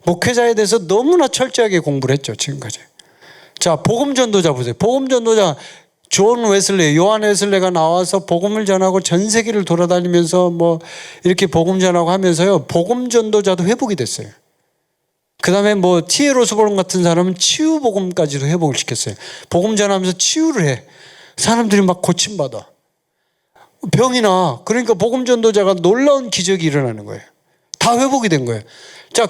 목회자에 대해서 너무나 철저하게 공부를 했죠. 지금까지. 자, 복음전도자 보세요. 복음전도자 요한 웨슬레가 나와서 복음을 전하고 전 세계를 돌아다니면서 뭐 이렇게 복음 전하고 하면서요, 복음전도자도 회복이 됐어요. 그 다음에 뭐 T.L. 오스본 같은 사람은 치유 복음까지도 회복을 시켰어요. 복음 전하면서 치유를 해. 사람들이 막 고침받아. 병이 나. 그러니까 복음전도자가 놀라운 기적이 일어나는 거예요. 다 회복이 된 거예요. 자,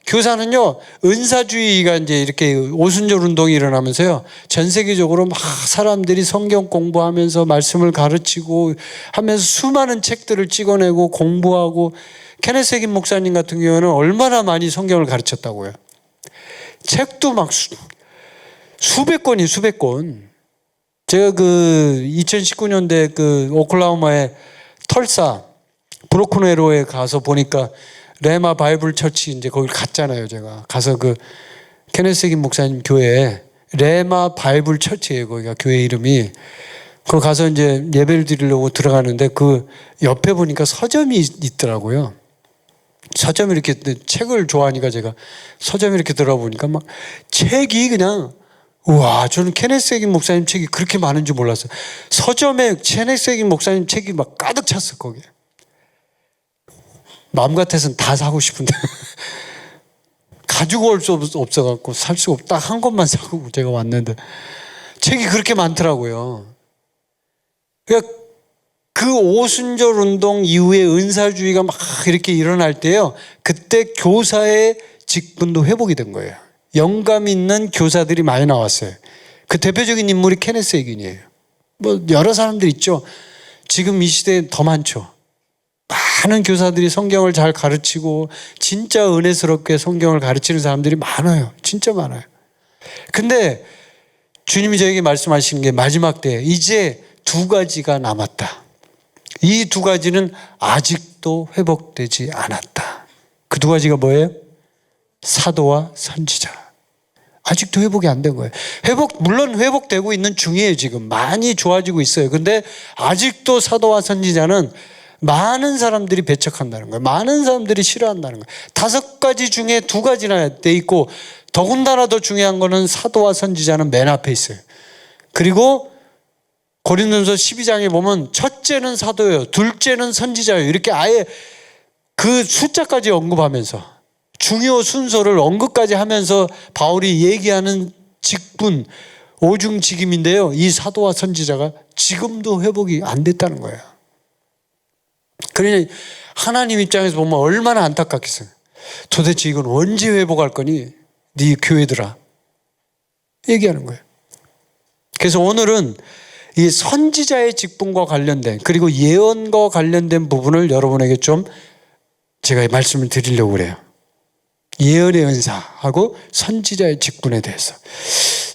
교사는요, 은사주의가 이제 이렇게 오순절 운동이 일어나면서요, 전 세계적으로 막 사람들이 성경 공부하면서 말씀을 가르치고 하면서 수많은 책들을 찍어내고 공부하고, 케네스 해긴 목사님 같은 경우는 얼마나 많이 성경을 가르쳤다고요. 책도 막 수백 권. 제가 그 2019년대 그 오클라호마의 털사 브로큰에로에 가서 보니까 레마 바이블 처치 이제 거길 갔잖아요. 제가 가서 그 케네스 해긴 목사님 교회에 레마 바이블 처치예요. 거기가 교회 이름이. 그 가서 이제 예배를 드리려고 들어가는데 그 옆에 보니까 서점이 있더라고요. 서점 이렇게 책을 좋아하니까 제가 서점 이렇게 들어보니까 막 책이 그냥 우와, 저는 케네스 해긴 목사님 책이 그렇게 많은 줄 몰랐어요. 서점에 케네스 해긴 목사님 책이 막 가득 찼어 거기에. 마음 같아서는 다 사고 싶은데 가지고 올 수 없어갖고 살 수가 없고 딱 한 권만 사고 제가 왔는데 책이 그렇게 많더라고요. 그러니까 그 오순절 운동 이후에 은사주의가 막 이렇게 일어날 때요, 그때 교사의 직분도 회복이 된 거예요. 영감 있는 교사들이 많이 나왔어요. 그 대표적인 인물이 케네스 해긴이에요. 뭐 여러 사람들 있죠. 지금 이 시대에 더 많죠. 많은 교사들이 성경을 잘 가르치고 진짜 은혜스럽게 성경을 가르치는 사람들이 많아요. 진짜 많아요. 근데 주님이 저에게 말씀하시는 게 마지막 때 이제 두 가지가 남았다. 이 두 가지는 아직도 회복되지 않았다. 그 두 가지가 뭐예요? 사도와 선지자. 아직도 회복이 안 된 거예요. 물론 회복되고 있는 중이에요. 지금 많이 좋아지고 있어요. 근데 아직도 사도와 선지자는 많은 사람들이 배척한다는 거예요. 많은 사람들이 싫어한다는 거예요. 5가지 중에 2가지나 돼 있고, 더군다나 더 중요한 거는 사도와 선지자는 맨 앞에 있어요. 그리고 고린도전서 12장에 보면 첫째는 사도예요, 둘째는 선지자예요. 이렇게 아예 그 숫자까지 언급하면서 중요 순서를 언급까지 하면서 바울이 얘기하는 직분, 오중직임인데요, 이 사도와 선지자가 지금도 회복이 안 됐다는 거예요. 그러니 하나님 입장에서 보면 얼마나 안타깝겠어요. 도대체 이건 언제 회복할 거니? 네 교회들아. 얘기하는 거예요. 그래서 오늘은 이 선지자의 직분과 관련된, 그리고 예언과 관련된 부분을 여러분에게 좀 제가 말씀을 드리려고 그래요. 예언의 은사하고 선지자의 직분에 대해서.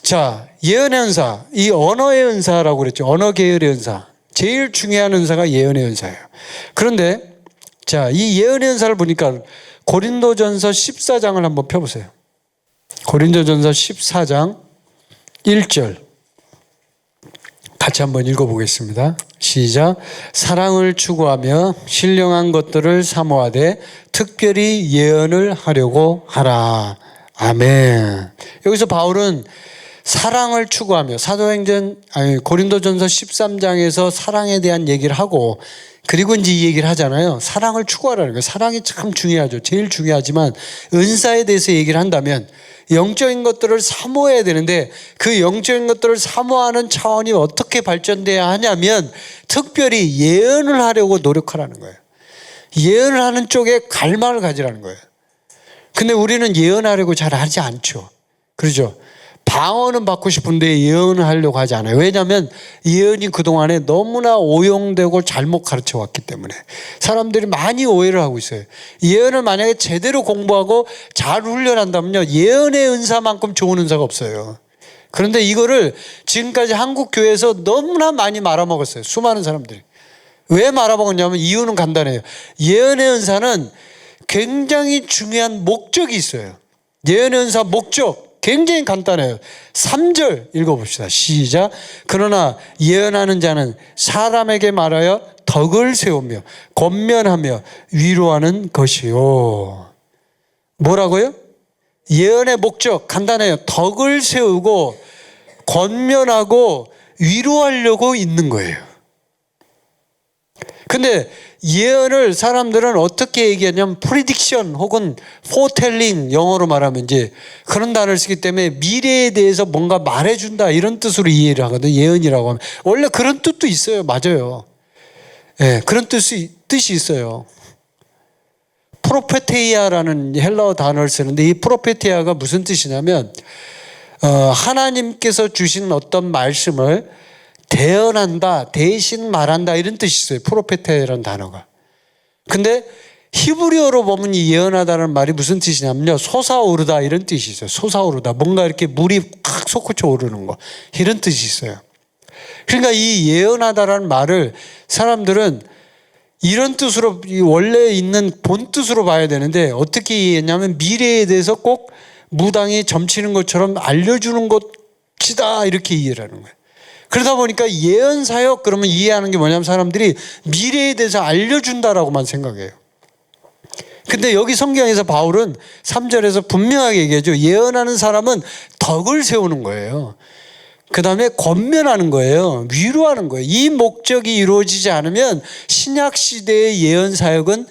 자, 예언의 은사, 이 언어의 은사라고 그랬죠. 언어 계열의 은사. 제일 중요한 은사가 예언의 은사예요. 그런데 자, 이 예언의 은사를 보니까 고린도전서 14장을 한번 펴보세요. 고린도전서 14장 1절 같이 한번 읽어보겠습니다. 시작. 사랑을 추구하며 신령한 것들을 사모하되 특별히 예언을 하려고 하라. 아멘. 여기서 바울은 사랑을 추구하며 고린도전서 13장에서 사랑에 대한 얘기를 하고, 그리고 이제 이 얘기를 하잖아요. 사랑을 추구하라는 거예요. 사랑이 참 중요하죠. 제일 중요하지만 은사에 대해서 얘기를 한다면 영적인 것들을 사모해야 되는데, 그 영적인 것들을 사모하는 차원이 어떻게 발전돼야 하냐면 특별히 예언을 하려고 노력하라는 거예요. 예언을 하는 쪽에 갈망을 가지라는 거예요. 근데 우리는 예언하려고 잘 하지 않죠. 그렇죠? 방언은 받고 싶은데 예언을 하려고 하지 않아요. 왜냐하면 예언이 그동안에 너무나 오용되고 잘못 가르쳐 왔기 때문에 사람들이 많이 오해를 하고 있어요. 예언을 만약에 제대로 공부하고 잘 훈련한다면요, 예언의 은사만큼 좋은 은사가 없어요. 그런데 이거를 지금까지 한국 교회에서 너무나 많이 말아먹었어요. 수많은 사람들이. 왜 말아먹었냐면 이유는 간단해요. 예언의 은사는 굉장히 중요한 목적이 있어요. 예언의 은사 목적 굉장히 간단해요. 3절 읽어봅시다. 시작. 그러나 예언하는 자는 사람에게 말하여 덕을 세우며 권면하며 위로하는 것이요. 뭐라고요? 예언의 목적 간단해요. 덕을 세우고 권면하고 위로하려고 있는 거예요. 근데 예언을 사람들은 어떻게 얘기하냐면 프리딕션 혹은 포텔링, 영어로 말하면 이제 그런 단어를 쓰기 때문에 미래에 대해서 뭔가 말해준다 이런 뜻으로 이해를 하거든요. 예언이라고 하면 원래 그런 뜻도 있어요. 맞아요. 네, 그런 뜻이 있어요. 프로페테이아라는 헬라어 단어를 쓰는데 이 프로페테이아가 무슨 뜻이냐면 하나님께서 주신 어떤 말씀을 대언한다, 대신 말한다 이런 뜻이 있어요. 프로페테라는 단어가. 근데 히브리어로 보면 이 예언하다는 말이 무슨 뜻이냐면요, 솟아오르다 이런 뜻이 있어요. 솟아오르다, 뭔가 이렇게 물이 확 솟구쳐 오르는 거 이런 뜻이 있어요. 그러니까 이 예언하다라는 말을 사람들은 이런 뜻으로, 원래 있는 본 뜻으로 봐야 되는데 어떻게 이해했냐면 미래에 대해서 꼭 무당이 점치는 것처럼 알려주는 것 봅시다 이렇게 이해를 하는 거예요. 그러다 보니까 예언 사역 그러면 이해하는 게 뭐냐면 사람들이 미래에 대해서 알려준다라고만 생각해요. 근데 여기 성경에서 바울은 3절에서 분명하게 얘기하죠. 예언하는 사람은 덕을 세우는 거예요. 그 다음에 권면하는 거예요. 위로하는 거예요. 이 목적이 이루어지지 않으면 신약 시대의 예언 사역은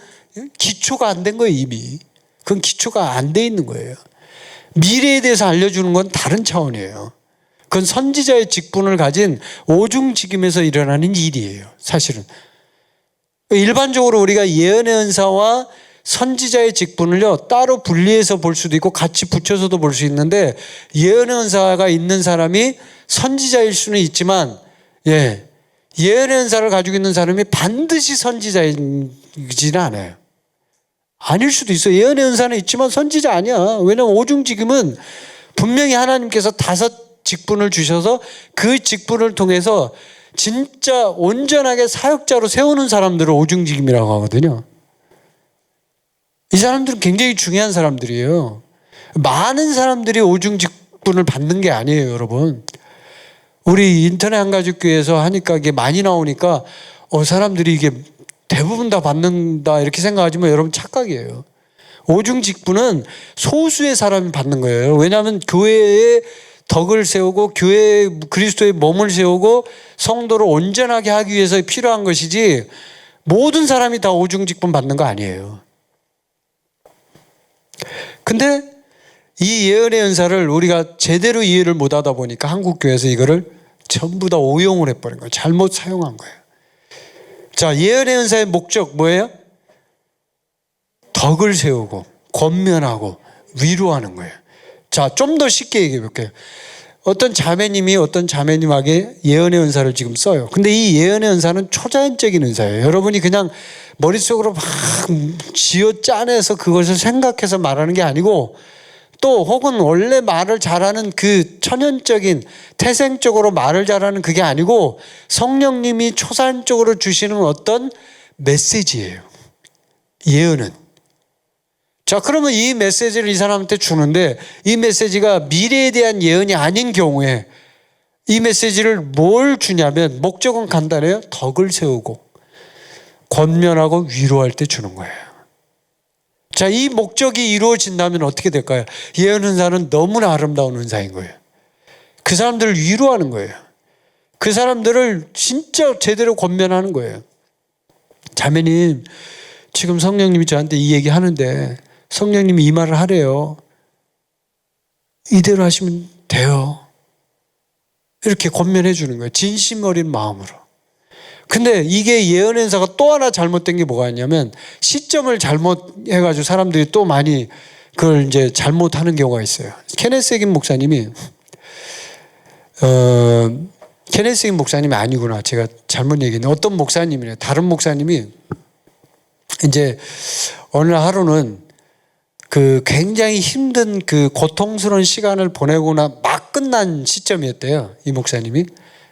기초가 안 된 거예요. 이미. 그건 기초가 안 돼 있는 거예요. 미래에 대해서 알려주는 건 다른 차원이에요. 그건 선지자의 직분을 가진 오중직임에서 일어나는 일이에요. 사실은. 일반적으로 우리가 예언의 은사와 선지자의 직분을요 따로 분리해서 볼 수도 있고 같이 붙여서도 볼 수 있는데, 예언의 은사가 있는 사람이 선지자일 수는 있지만 예언의 은사를 가지고 있는 사람이 반드시 선지자이지는 않아요. 아닐 수도 있어요. 예언의 은사는 있지만 선지자 아니야. 왜냐하면 오중직임은 분명히 하나님께서 5 직분을 주셔서 그 직분을 통해서 진짜 온전하게 사역자로 세우는 사람들을 오중직임이라고 하거든요. 이 사람들은 굉장히 중요한 사람들이에요. 많은 사람들이 오중직분을 받는 게 아니에요, 여러분. 우리 인터넷 한가족교회에서 하니까 이게 많이 나오니까 사람들이 이게 대부분 다 받는다 이렇게 생각하지만 여러분 착각이에요. 오중직분은 소수의 사람이 받는 거예요. 왜냐하면 교회에 덕을 세우고 교회에 그리스도의 몸을 세우고 성도를 온전하게 하기 위해서 필요한 것이지 모든 사람이 다 오중직분 받는 거 아니에요. 근데 이 예언의 은사를 우리가 제대로 이해를 못하다 보니까 한국교회에서 이거를 전부 다 오용을 해버린 거예요. 잘못 사용한 거예요. 자, 예언의 은사의 목적 뭐예요? 덕을 세우고 권면하고 위로하는 거예요. 자, 좀 더 쉽게 얘기해 볼게요. 어떤 자매님이 어떤 자매님에게 예언의 은사를 지금 써요. 근데 이 예언의 은사는 초자연적인 은사예요. 여러분이 그냥 머릿속으로 막 지어 짜내서 그것을 생각해서 말하는 게 아니고, 또 혹은 원래 말을 잘하는 그 천연적인 태생적으로 말을 잘하는 그게 아니고 성령님이 초산적으로 주시는 어떤 메시지예요. 예언은. 자, 그러면 이 메시지를 이 사람한테 주는데 이 메시지가 미래에 대한 예언이 아닌 경우에 이 메시지를 뭘 주냐면 목적은 간단해요. 덕을 세우고 권면하고 위로할 때 주는 거예요. 자, 이 목적이 이루어진다면 어떻게 될까요? 예언 은사는 너무나 아름다운 은사인 거예요. 그 사람들을 위로하는 거예요. 그 사람들을 진짜 제대로 권면하는 거예요. 자매님, 지금 성령님이 저한테 이 얘기 하는데 성령님이 이 말을 하래요. 이대로 하시면 돼요. 이렇게 권면해 주는 거예요. 진심 어린 마음으로. 근데 이게 예언의 은사가 또 하나 잘못된 게 뭐가 있냐면 시점을 잘못해가지고 사람들이 또 많이 그걸 이제 잘못하는 경우가 있어요. 케네스 해긴 목사님이 케네스 해긴 목사님이 아니구나. 제가 잘못 얘기했네. 어떤 목사님이래. 다른 목사님이 이제 어느 날 하루는 그 굉장히 힘든 그 고통스러운 시간을 보내고나 막 끝난 시점이었대요. 이 목사님이.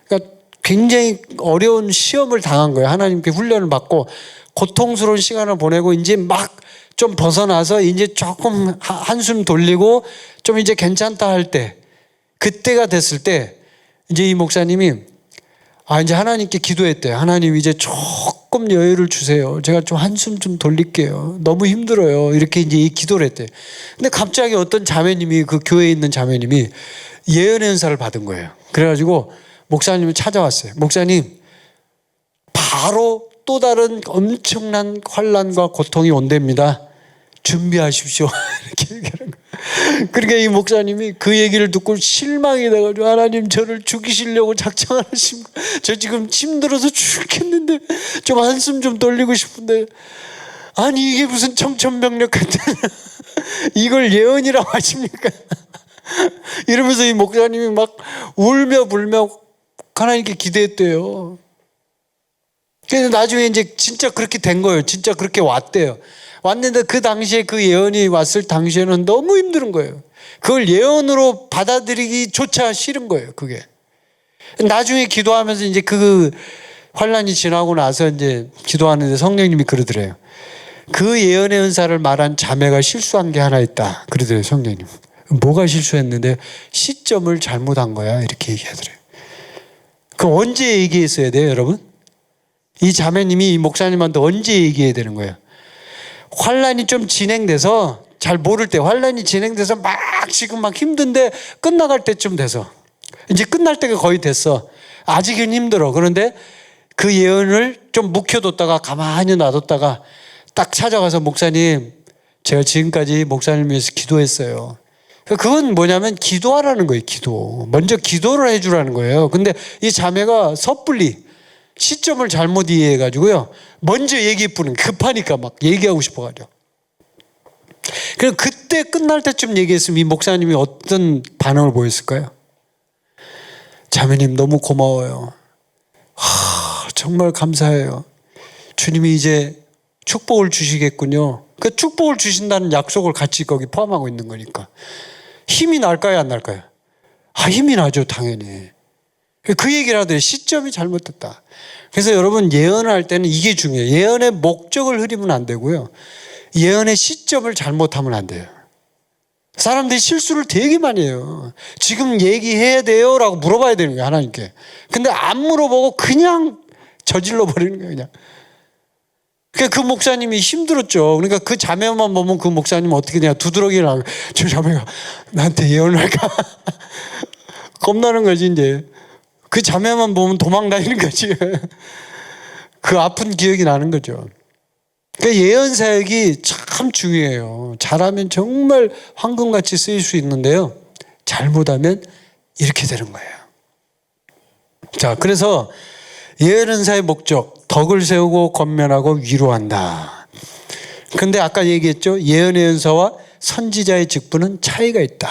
그러니까 굉장히 어려운 시험을 당한 거예요. 하나님께 훈련을 받고 고통스러운 시간을 보내고 이제 막 좀 벗어나서 이제 조금 한숨 돌리고 좀 이제 괜찮다 할 때, 그때가 됐을 때 이제 이 목사님이 이제 하나님께 기도했대요. 하나님 이제 조금 여유를 주세요. 제가 좀 한숨 좀 돌릴게요. 너무 힘들어요. 이렇게 이제 기도를 했대요. 근데 갑자기 어떤 자매님이 그 교회에 있는 자매님이 예언의 은사를 받은 거예요. 그래가지고 목사님을 찾아왔어요. 목사님, 바로 또 다른 엄청난 환난과 고통이 온답니다. 준비하십시오. 이렇게 얘기하는 거예요. 그러니까 이 목사님이 그 얘기를 듣고 실망이 돼가지고 하나님 저를 죽이시려고 작정하신 거. 저 지금 힘들어서 죽겠는데 좀 한숨 좀 돌리고 싶은데 아니 이게 무슨 청천벽력 같은 이걸 예언이라고 하십니까? 이러면서 이 목사님이 막 울며 불며 하나님께 기도했대요. 그래서 나중에 이제 진짜 그렇게 된 거예요. 진짜 그렇게 왔대요. 왔는데 그 당시에 그 예언이 왔을 당시에는 너무 힘든 거예요. 그걸 예언으로 받아들이기조차 싫은 거예요. 그게. 나중에 기도하면서 이제 그 환란이 지나고 나서 이제 기도하는데 성령님이 그러더래요. 그 예언의 은사를 말한 자매가 실수한 게 하나 있다. 그러더래요, 성령님. 뭐가 실수했는데 시점을 잘못한 거야 이렇게 얘기하더래요. 그 언제 얘기했어야 돼요 여러분? 이 자매님이 이 목사님한테 언제 얘기해야 되는 거예요? 환란이 좀 진행돼서 잘 모를 때, 환란이 진행돼서 막 지금 막 힘든데 끝나갈 때쯤 돼서 이제 끝날 때가 거의 됐어. 아직은 힘들어. 그런데 그 예언을 좀 묵혀뒀다가 가만히 놔뒀다가 딱 찾아가서 목사님 제가 지금까지 목사님 위해서 기도했어요. 그건 뭐냐면 기도하라는 거예요. 기도. 먼저 기도를 해주라는 거예요. 근데 이 자매가 섣불리 시점을 잘못 이해해가지고요. 먼저 얘기해 뿌는 급하니까 막 얘기하고 싶어가지고. 그럼 그때 끝날 때쯤 얘기했으면 이 목사님이 어떤 반응을 보였을까요? 자매님 너무 고마워요. 정말 감사해요. 주님이 이제 축복을 주시겠군요. 그 축복을 주신다는 약속을 같이 거기 포함하고 있는 거니까. 힘이 날까요, 안 날까요? 힘이 나죠, 당연히. 그 얘기를 하더니 시점이 잘못됐다. 그래서 여러분 예언할 때는 이게 중요해요. 예언의 목적을 흐리면 안 되고요. 예언의 시점을 잘못하면 안 돼요. 사람들이 실수를 되게 많이 해요. 지금 얘기해야 돼요? 라고 물어봐야 되는 거예요, 하나님께. 근데 안 물어보고 그냥 저질러 버리는 거예요, 그냥. 그러니까 그 목사님이 힘들었죠. 그러니까 그 자매만 보면 그 목사님은 어떻게 그냥 두드러기를 하고 저 자매가 나한테 예언을 할까? 겁나는 거지, 이제. 그 자매만 보면 도망 다니는 거지. 그 아픈 기억이 나는 거죠. 그러니까 예언 사역이 참 중요해요. 잘하면 정말 황금같이 쓰일 수 있는데요. 잘못하면 이렇게 되는 거예요. 자, 그래서 예언 은사의 목적, 덕을 세우고 권면하고 위로한다. 근데 아까 얘기했죠. 예언의 은사와 선지자의 직분은 차이가 있다.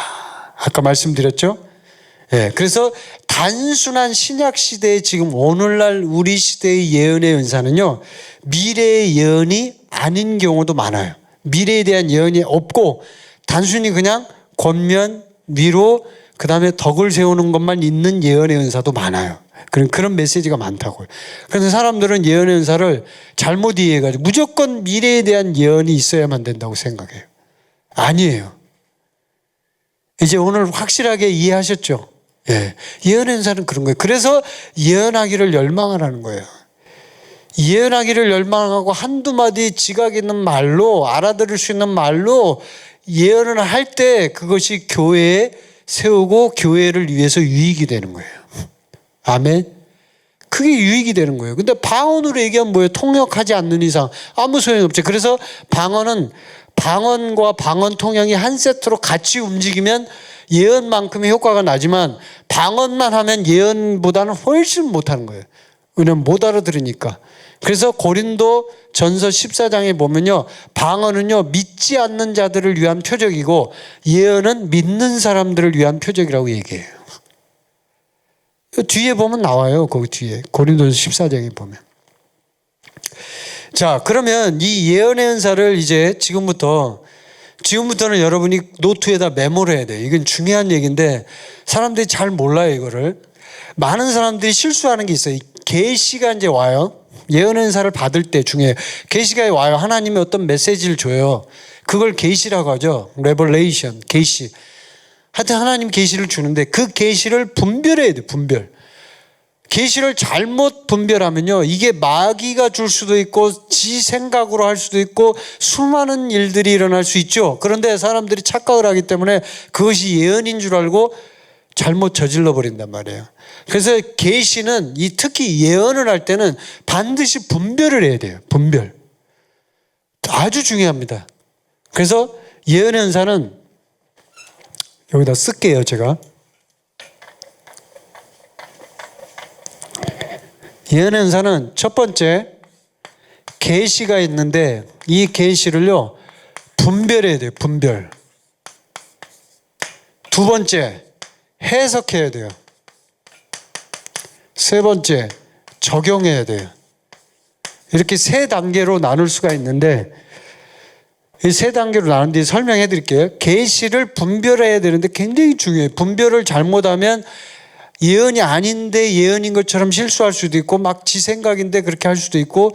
아까 말씀드렸죠. 예, 그래서 단순한 신약 시대에 지금 오늘날 우리 시대의 예언의 은사는요, 미래의 예언이 아닌 경우도 많아요. 미래에 대한 예언이 없고 단순히 그냥 권면, 위로, 그 다음에 덕을 세우는 것만 있는 예언의 은사도 많아요. 그런 메시지가 많다고요. 그래서 사람들은 예언의 은사를 잘못 이해해가지고 무조건 미래에 대한 예언이 있어야만 된다고 생각해요. 아니에요. 이제 오늘 확실하게 이해하셨죠? 예. 예언의 은사는 그런 거예요. 그래서 예언하기를 열망하라는 거예요. 예언하기를 열망하고 한두 마디 지각 있는 말로 알아들을 수 있는 말로 예언을 할 때 그것이 교회에 세우고 교회를 위해서 유익이 되는 거예요. 아멘. 그게 유익이 되는 거예요. 근데 방언으로 얘기하면 뭐예요? 통역하지 않는 이상 아무 소용이 없죠. 그래서 방언은 방언과 방언 통역이 한 세트로 같이 움직이면 예언만큼의 효과가 나지만 방언만 하면 예언보다는 훨씬 못하는 거예요. 왜냐하면 못 알아들으니까. 그래서 고린도 전서 14장에 보면요, 방언은요 믿지 않는 자들을 위한 표적이고 예언은 믿는 사람들을 위한 표적이라고 얘기해요. 뒤에 보면 나와요. 거기 뒤에 고린도서 14장에 보면. 자, 그러면 이 예언의 은사를 이제 지금부터는 여러분이 노트에다 메모를 해야 돼요. 이건 중요한 얘기인데 사람들이 잘 몰라요, 이거를. 많은 사람들이 실수하는 게 있어요. 계시가 이제 와요. 예언의 은사를 받을 때 중에 계시가 와요. 하나님이 어떤 메시지를 줘요. 그걸 계시라고 하죠. 레벌레이션, 계시. 하여튼 하나님 계시를 주는데 그 계시를 분별해야 돼요. 분별. 계시를 잘못 분별하면요, 이게 마귀가 줄 수도 있고 지 생각으로 할 수도 있고 수많은 일들이 일어날 수 있죠. 그런데 사람들이 착각을 하기 때문에 그것이 예언인 줄 알고 잘못 저질러 버린단 말이에요. 그래서 계시는 특히 예언을 할 때는 반드시 분별을 해야 돼요. 분별. 아주 중요합니다. 그래서 예언의 은사는 여기다 쓸게요, 제가. 예언의 은사는 첫 번째 계시가 있는데 이 계시를요 분별해야 돼요. 분별. 두 번째 해석해야 돼요. 세 번째 적용해야 돼요. 이렇게 세 단계로 나눌 수가 있는데 이 세 단계로 나눈 뒤에 설명해 드릴게요. 계시를 분별해야 되는데 굉장히 중요해요. 분별을 잘못하면 예언이 아닌데 예언인 것처럼 실수할 수도 있고 막 지 생각인데 그렇게 할 수도 있고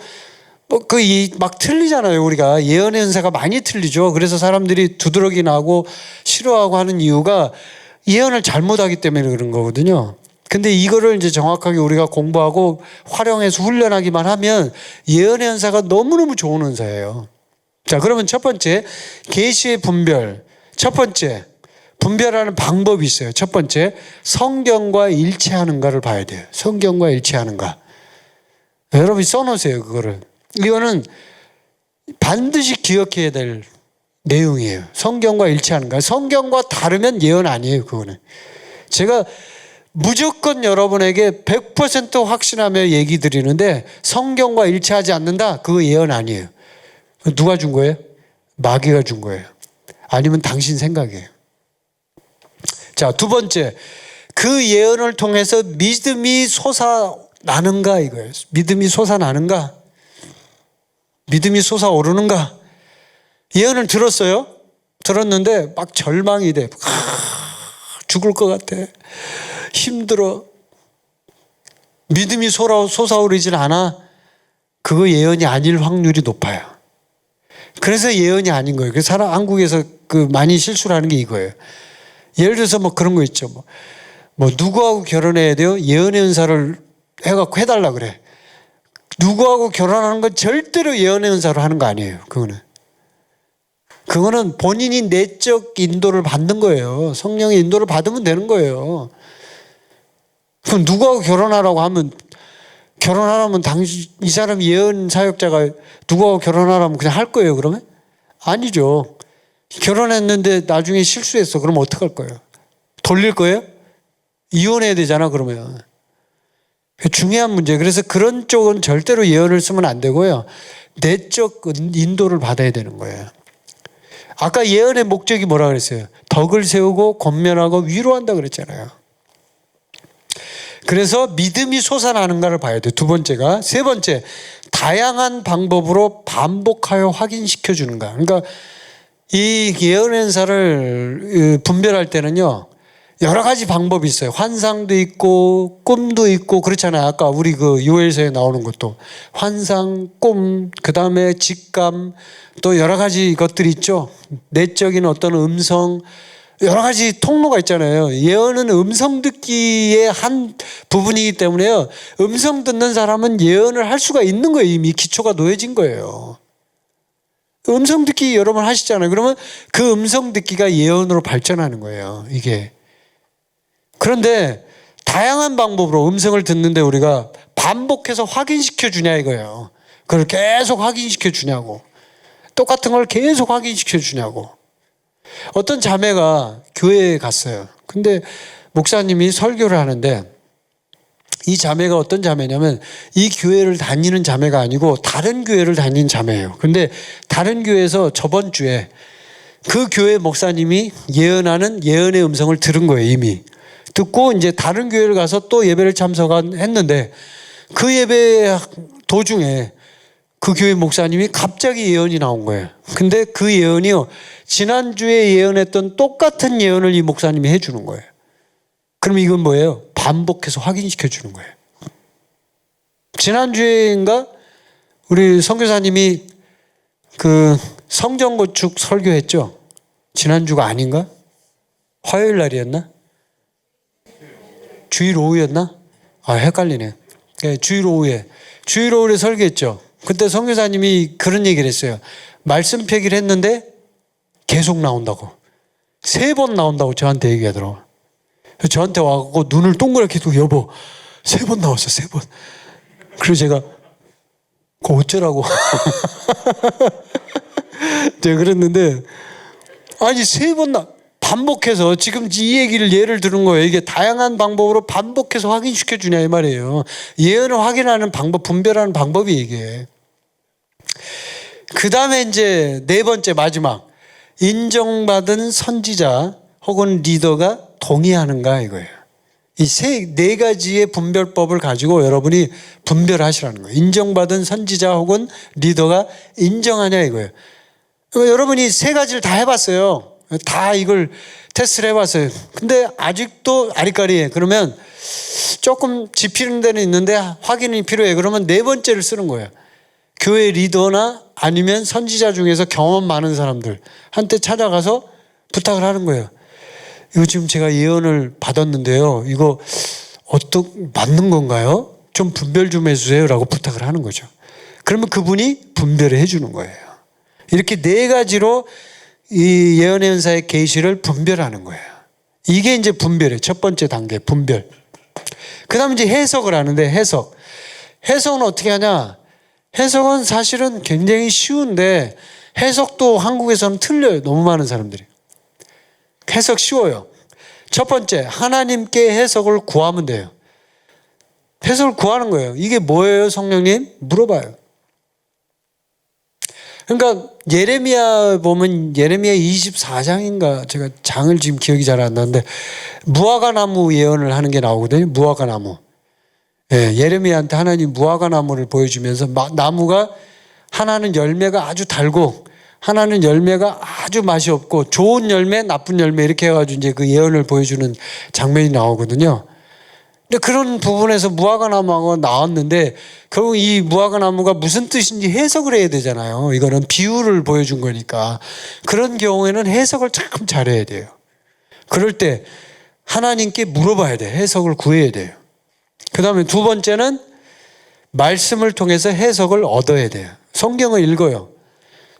막 틀리잖아요. 우리가 예언의 은사가 많이 틀리죠. 그래서 사람들이 두드러기 나고 싫어하고 하는 이유가 예언을 잘못하기 때문에 그런 거거든요. 근데 이거를 이제 정확하게 우리가 공부하고 활용해서 훈련하기만 하면 예언의 은사가 너무너무 좋은 은사예요. 자, 그러면 첫 번째, 계시의 분별. 첫 번째, 분별하는 방법이 있어요. 첫 번째, 성경과 일치하는가를 봐야 돼요. 성경과 일치하는가. 여러분이 써놓으세요, 그거를. 이거는 반드시 기억해야 될 내용이에요. 성경과 일치하는가. 성경과 다르면 예언 아니에요, 그거는. 제가 무조건 여러분에게 100% 확신하며 얘기 드리는데 성경과 일치하지 않는다? 그거 예언 아니에요. 누가 준 거예요? 마귀가 준 거예요. 아니면 당신 생각이에요. 자, 두 번째. 그 예언을 통해서 믿음이 솟아나는가 이거예요. 믿음이 솟아나는가? 믿음이 솟아오르는가? 예언을 들었어요? 들었는데 막 절망이 돼. 죽을 것 같아. 힘들어. 믿음이 솟아오르질 않아. 그거 예언이 아닐 확률이 높아요. 그래서 예언이 아닌 거예요. 그래서 한국에서 많이 실수를 하는 게 이거예요. 예를 들어서 뭐 그런 거 있죠. 뭐 누구하고 결혼해야 돼요? 예언의 은사를 해갖고 해달라 그래. 누구하고 결혼하는 건 절대로 예언의 은사로 하는 거 아니에요. 그거는 본인이 내적 인도를 받는 거예요. 성령의 인도를 받으면 되는 거예요. 그럼 누구하고 결혼하라고 하면 결혼하라면 이 사람 예언 사역자가 누구하고 결혼하라면 그냥 할 거예요, 그러면? 아니죠. 결혼했는데 나중에 실수했어. 그럼 어떡할 거예요? 돌릴 거예요? 이혼해야 되잖아, 그러면. 중요한 문제예요. 그래서 그런 쪽은 절대로 예언을 쓰면 안 되고요. 내적 인도를 받아야 되는 거예요. 아까 예언의 목적이 뭐라 그랬어요? 덕을 세우고 권면하고 위로한다 그랬잖아요. 그래서 믿음이 솟아나는가를 봐야 돼요. 두 번째가. 세 번째, 다양한 방법으로 반복하여 확인시켜 주는가. 그러니까 이 예언의 은사를 분별할 때는요, 여러 가지 방법이 있어요. 환상도 있고 꿈도 있고 그렇잖아요. 아까 우리 요엘서에 나오는 것도 환상, 꿈, 그 다음에 직감, 또 여러 가지 것들이 있죠. 내적인 어떤 음성, 여러 가지 통로가 있잖아요. 예언은 음성 듣기의 한 부분이기 때문에요. 음성 듣는 사람은 예언을 할 수가 있는 거예요. 이미 기초가 놓여진 거예요. 음성 듣기 여러 번 하시잖아요. 그러면 그 음성 듣기가 예언으로 발전하는 거예요. 이게. 그런데 다양한 방법으로 음성을 듣는데 우리가 반복해서 확인시켜 주냐 이거예요. 그걸 계속 확인시켜 주냐고. 똑같은 걸 계속 확인시켜 주냐고. 어떤 자매가 교회에 갔어요. 근데 목사님이 설교를 하는데 이 자매가 어떤 자매냐면 이 교회를 다니는 자매가 아니고 다른 교회를 다니는 자매예요. 근데 다른 교회에서 저번 주에 그 교회 목사님이 예언하는 예언의 음성을 들은 거예요, 이미. 듣고 이제 다른 교회를 가서 또 예배를 참석했는데 그 예배 도중에 그 교회 목사님이 갑자기 예언이 나온 거예요. 근데 그 예언이요, 지난주에 예언했던 똑같은 예언을 이 목사님이 해주는 거예요. 그럼 이건 뭐예요? 반복해서 확인시켜 주는 거예요. 지난주에인가 우리 선교사님이 그 성전건축 설교했죠? 지난주가 아닌가? 화요일 날이었나? 주일 오후였나? 헷갈리네. 네, 주일 오후에 설교했죠. 그때 선교사님이 그런 얘기를 했어요. 말씀 폐기를 했는데 계속 나온다고. 3번 나온다고 저한테 얘기하더라고요. 저한테 와서 눈을 동그랗게 뜨고 여보 3번 나왔어, 3번. 그래서 제가 그거 어쩌라고. 제가 그랬는데 아니 3번 반복해서 지금 이 얘기를 예를 들은 거예요. 이게 다양한 방법으로 반복해서 확인시켜 주냐 이 말이에요. 예언을 확인하는 방법, 분별하는 방법이 이게. 그 다음에 이제 네 번째 마지막, 인정받은 선지자 혹은 리더가 동의하는가 이거예요. 이 네 가지의 분별법을 가지고 여러분이 분별하시라는 거예요. 인정받은 선지자 혹은 리더가 인정하냐 이거예요. 그러니까 여러분이 3가지를 다 해봤어요. 다 이걸 테스트를 해봤어요. 근데 아직도 아리까리해. 그러면 조금 짚히는 데는 있는데 확인이 필요해. 그러면 4번째를 쓰는 거예요. 교회 리더나 아니면 선지자 중에서 경험 많은 사람들한테 찾아가서 부탁을 하는 거예요. 이거 지금 제가 예언을 받았는데요. 이거 맞는 건가요? 좀 분별 좀 해주세요. 라고 부탁을 하는 거죠. 그러면 그분이 분별을 해주는 거예요. 이렇게 네 가지로 이 예언의 은사의 계시를 분별하는 거예요. 이게 이제 분별이에요. 첫 번째 단계, 분별. 그 다음에 이제 해석을 하는데 해석은 어떻게 하냐? 해석은 사실은 굉장히 쉬운데 해석도 한국에서는 틀려요. 너무 많은 사람들이. 해석 쉬워요. 첫 번째, 하나님께 해석을 구하면 돼요. 해석을 구하는 거예요. 이게 뭐예요, 성령님? 물어봐요. 그러니까 예레미야 보면 예레미야 24장인가 제가 장을 지금 기억이 잘 안 나는데 무화과 나무 예언을 하는 게 나오거든요. 무화과 나무. 예, 예레미야한테 하나님 무화과 나무를 보여주면서 나무가 하나는 열매가 아주 달고 하나는 열매가 아주 맛이 없고 좋은 열매, 나쁜 열매 이렇게 해가지고 이제 그 예언을 보여주는 장면이 나오거든요. 근데 그런 부분에서 무화과 나무가 나왔는데 결국 이 무화과 나무가 무슨 뜻인지 해석을 해야 되잖아요. 이거는 비유를 보여준 거니까. 그런 경우에는 해석을 참 잘해야 돼요. 그럴 때 하나님께 물어봐야 돼. 해석을 구해야 돼요. 그 다음에 두 번째는 말씀을 통해서 해석을 얻어야 돼요. 성경을 읽어요.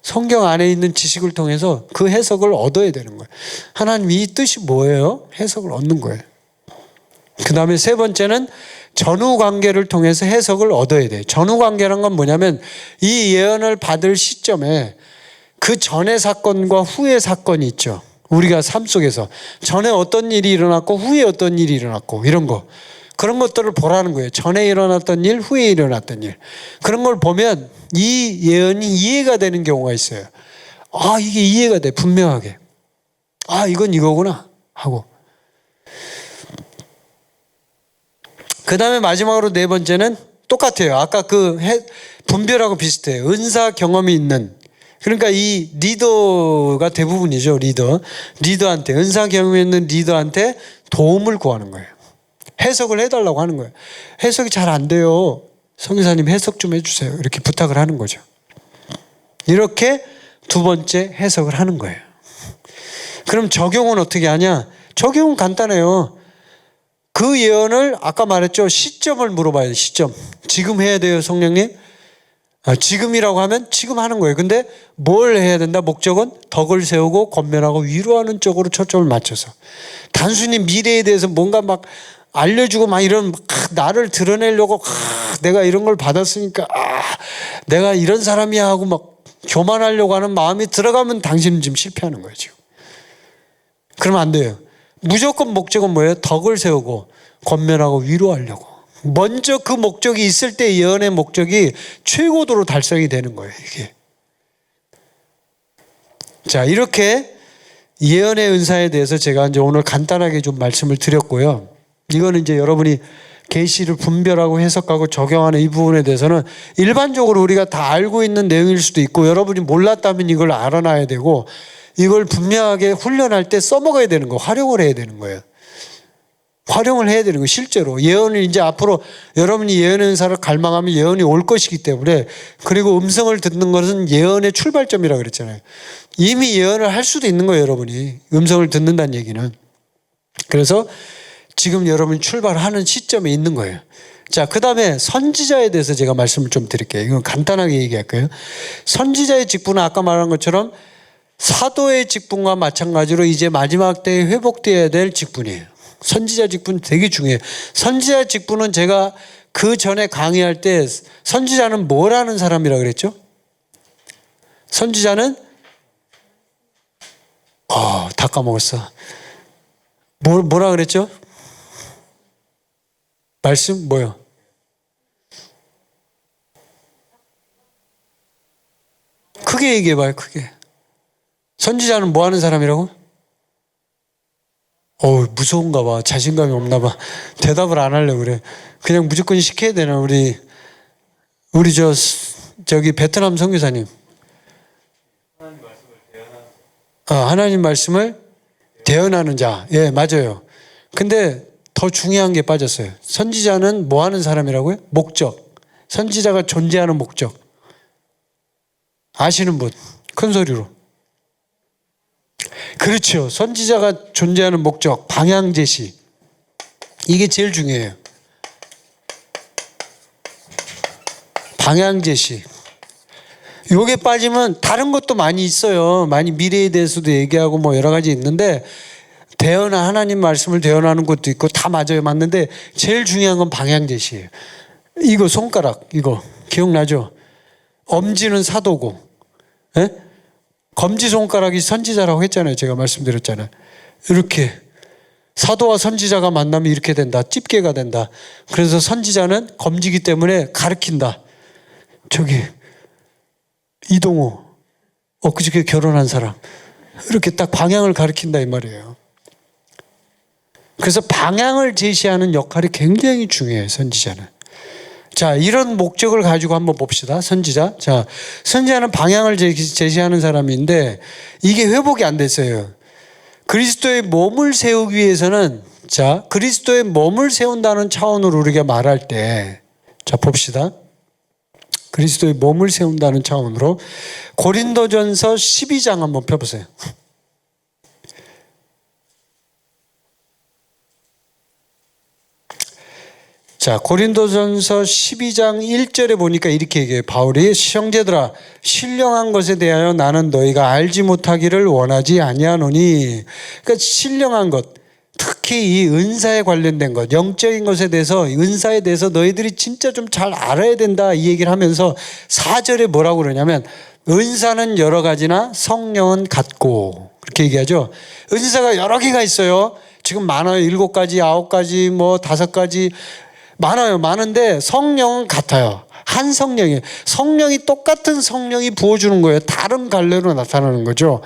성경 안에 있는 지식을 통해서 그 해석을 얻어야 되는 거예요. 하나님 이 뜻이 뭐예요? 해석을 얻는 거예요. 그 다음에 세 번째는 전후 관계를 통해서 해석을 얻어야 돼요. 전후 관계란 건 뭐냐면 이 예언을 받을 시점에 그 전의 사건과 후의 사건이 있죠. 우리가 삶 속에서 전에 어떤 일이 일어났고 후에 어떤 일이 일어났고 이런 거. 그런 것들을 보라는 거예요. 전에 일어났던 일, 후에 일어났던 일. 그런 걸 보면 이 예언이 이해가 되는 경우가 있어요. 아, 이게 이해가 돼. 분명하게. 아, 이건 이거구나 하고. 그 다음에 마지막으로 네 번째는 똑같아요. 아까 분별하고 비슷해요. 은사 경험이 있는. 그러니까 이 리더가 대부분이죠. 리더한테, 은사 경험이 있는 리더한테 도움을 구하는 거예요. 해석을 해달라고 하는 거예요. 해석이 잘 안 돼요. 선교사님 해석 좀 해주세요. 이렇게 부탁을 하는 거죠. 이렇게 두 번째 해석을 하는 거예요. 그럼 적용은 어떻게 하냐? 적용은 간단해요. 그 예언을 아까 말했죠. 시점을 물어봐야 돼요. 시점. 지금 해야 돼요, 성령님? 지금이라고 하면 지금 하는 거예요. 근데 뭘 해야 된다? 목적은 덕을 세우고 권면하고 위로하는 쪽으로 초점을 맞춰서. 단순히 미래에 대해서 뭔가 막 알려주고 막 이런 나를 드러내려고 내가 이런 걸 받았으니까 내가 이런 사람이야 하고 막 교만하려고 하는 마음이 들어가면 당신은 지금 실패하는 거예요, 지금. 그러면 안 돼요. 무조건 목적은 뭐예요? 덕을 세우고 권면하고 위로하려고. 먼저 그 목적이 있을 때 예언의 목적이 최고도로 달성이 되는 거예요, 이게. 자, 이렇게 예언의 은사에 대해서 제가 이제 오늘 간단하게 좀 말씀을 드렸고요. 이거는 이제 여러분이 계시를 분별하고 해석하고 적용하는 이 부분에 대해서는 일반적으로 우리가 다 알고 있는 내용일 수도 있고 여러분이 몰랐다면 이걸 알아놔야 되고 이걸 분명하게 훈련할 때 써먹어야 되는 거, 활용을 해야 되는 거예요. 활용을 해야 되는 거예요. 실제로 예언을 이제 앞으로 여러분이 예언의 은사를 갈망하면 예언이 올 것이기 때문에 그리고 음성을 듣는 것은 예언의 출발점이라고 그랬잖아요. 이미 예언을 할 수도 있는 거예요, 여러분이. 음성을 듣는다는 얘기는. 그래서 지금 여러분이 출발하는 시점에 있는 거예요. 자, 그 다음에 선지자에 대해서 제가 말씀을 좀 드릴게요. 이건 간단하게 얘기할게요. 선지자의 직분은 아까 말한 것처럼 사도의 직분과 마찬가지로 이제 마지막 때에 회복되어야 될 직분이에요. 선지자 직분 되게 중요해요. 선지자 직분은 제가 그 전에 강의할 때 선지자는 뭘 하는 사람이라고 그랬죠? 선지자는 다 까먹었어. 뭐라 그랬죠? 말씀 뭐요? 크게 얘기해봐요. 크게. 선지자는 뭐 하는 사람이라고? 무서운가 봐. 자신감이 없나 봐. 대답을 안 하려고 그래. 그냥 무조건 시켜야 되나 우리 저기 베트남 선교사님. 하나님 말씀을 대언하는 자. 예, 맞아요. 근데 더 중요한 게 빠졌어요. 선지자는 뭐 하는 사람이라고요? 목적. 선지자가 존재하는 목적. 아시는 분? 큰 소리로. 그렇죠. 선지자가 존재하는 목적, 방향 제시. 이게 제일 중요해요. 방향 제시. 요게 빠지면 다른 것도 많이 있어요. 많이 미래에 대해서도 얘기하고 뭐 여러 가지 있는데, 하나님 말씀을 대언하는 것도 있고 다 맞아요. 맞는데 제일 중요한 건 방향 제시예요. 이거 손가락, 이거 기억나죠? 엄지는 사도고, 예? 검지 손가락이 선지자라고 했잖아요. 제가 말씀드렸잖아요. 이렇게 사도와 선지자가 만나면 이렇게 된다. 집게가 된다. 그래서 선지자는 검지기 때문에 가르친다. 저기 이동호 엊그저께 결혼한 사람 이렇게 딱 방향을 가르친다 이 말이에요. 그래서 방향을 제시하는 역할이 굉장히 중요해요. 선지자는. 자, 이런 목적을 가지고 한번 봅시다. 선지자. 자, 선지자는 방향을 제시하는 사람인데 이게 회복이 안 됐어요. 그리스도의 몸을 세우기 위해서는, 자, 그리스도의 몸을 세운다는 차원으로 우리가 말할 때, 자, 봅시다. 그리스도의 몸을 세운다는 차원으로 고린도전서 12장 한번 펴보세요. 자, 고린도전서 12장 1절에 보니까 이렇게 얘기해요. 바울이, 형제들아 신령한 것에 대하여 나는 너희가 알지 못하기를 원하지 아니하노니. 그러니까 신령한 것, 특히 이 은사에 관련된 것, 영적인 것에 대해서, 은사에 대해서 너희들이 진짜 좀 잘 알아야 된다 이 얘기를 하면서 4절에 뭐라고 그러냐면, 은사는 여러 가지나 성령은 같고, 그렇게 얘기하죠. 은사가 여러 개가 있어요. 지금 많아요. 7가지, 9가지, 뭐 5가지 많아요. 많은데 성령은 같아요. 한 성령이에요. 성령이 똑같은 성령이 부어주는 거예요. 다른 갈래로 나타나는 거죠.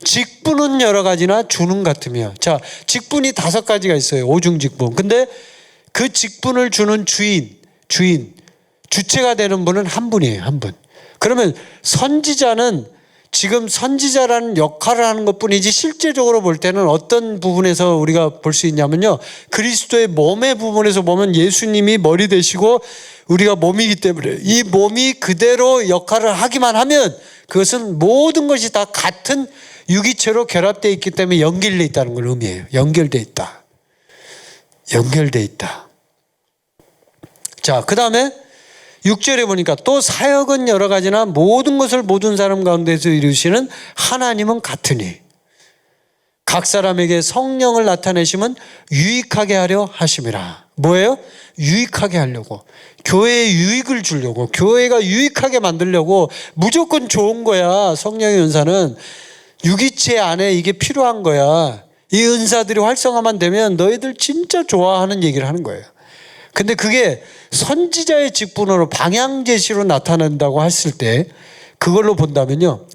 직분은 여러 가지나 주는 같으며. 자, 직분이 5가지가 있어요. 오중직분. 근데 그 직분을 주는 주인, 주체가 되는 분은 한 분이에요. 한 분. 그러면 선지자는 지금 선지자라는 역할을 하는 것뿐이지, 실제적으로 볼 때는 어떤 부분에서 우리가 볼 수 있냐면요, 그리스도의 몸의 부분에서 보면 예수님이 머리 되시고 우리가 몸이기 때문에 이 몸이 그대로 역할을 하기만 하면 그것은 모든 것이 다 같은 유기체로 결합되어 있기 때문에 연결되어 있다는 걸 의미해요. 연결되어 있다. 자, 그 다음에 6절에 보니까 또 사역은 여러 가지나 모든 것을 모든 사람 가운데서 이루시는 하나님은 같으니 각 사람에게 성령을 나타내시면 유익하게 하려 하심이라. 뭐예요? 유익하게 하려고. 교회에 유익을 주려고. 교회가 유익하게 만들려고. 무조건 좋은 거야. 성령의 은사는 유기체 안에 이게 필요한 거야. 이 은사들이 활성화만 되면 너희들 진짜 좋아하는 얘기를 하는 거예요. 근데 그게 선지자의 직분으로 방향 제시로 나타난다고 했을 때, 그걸로 본다면요,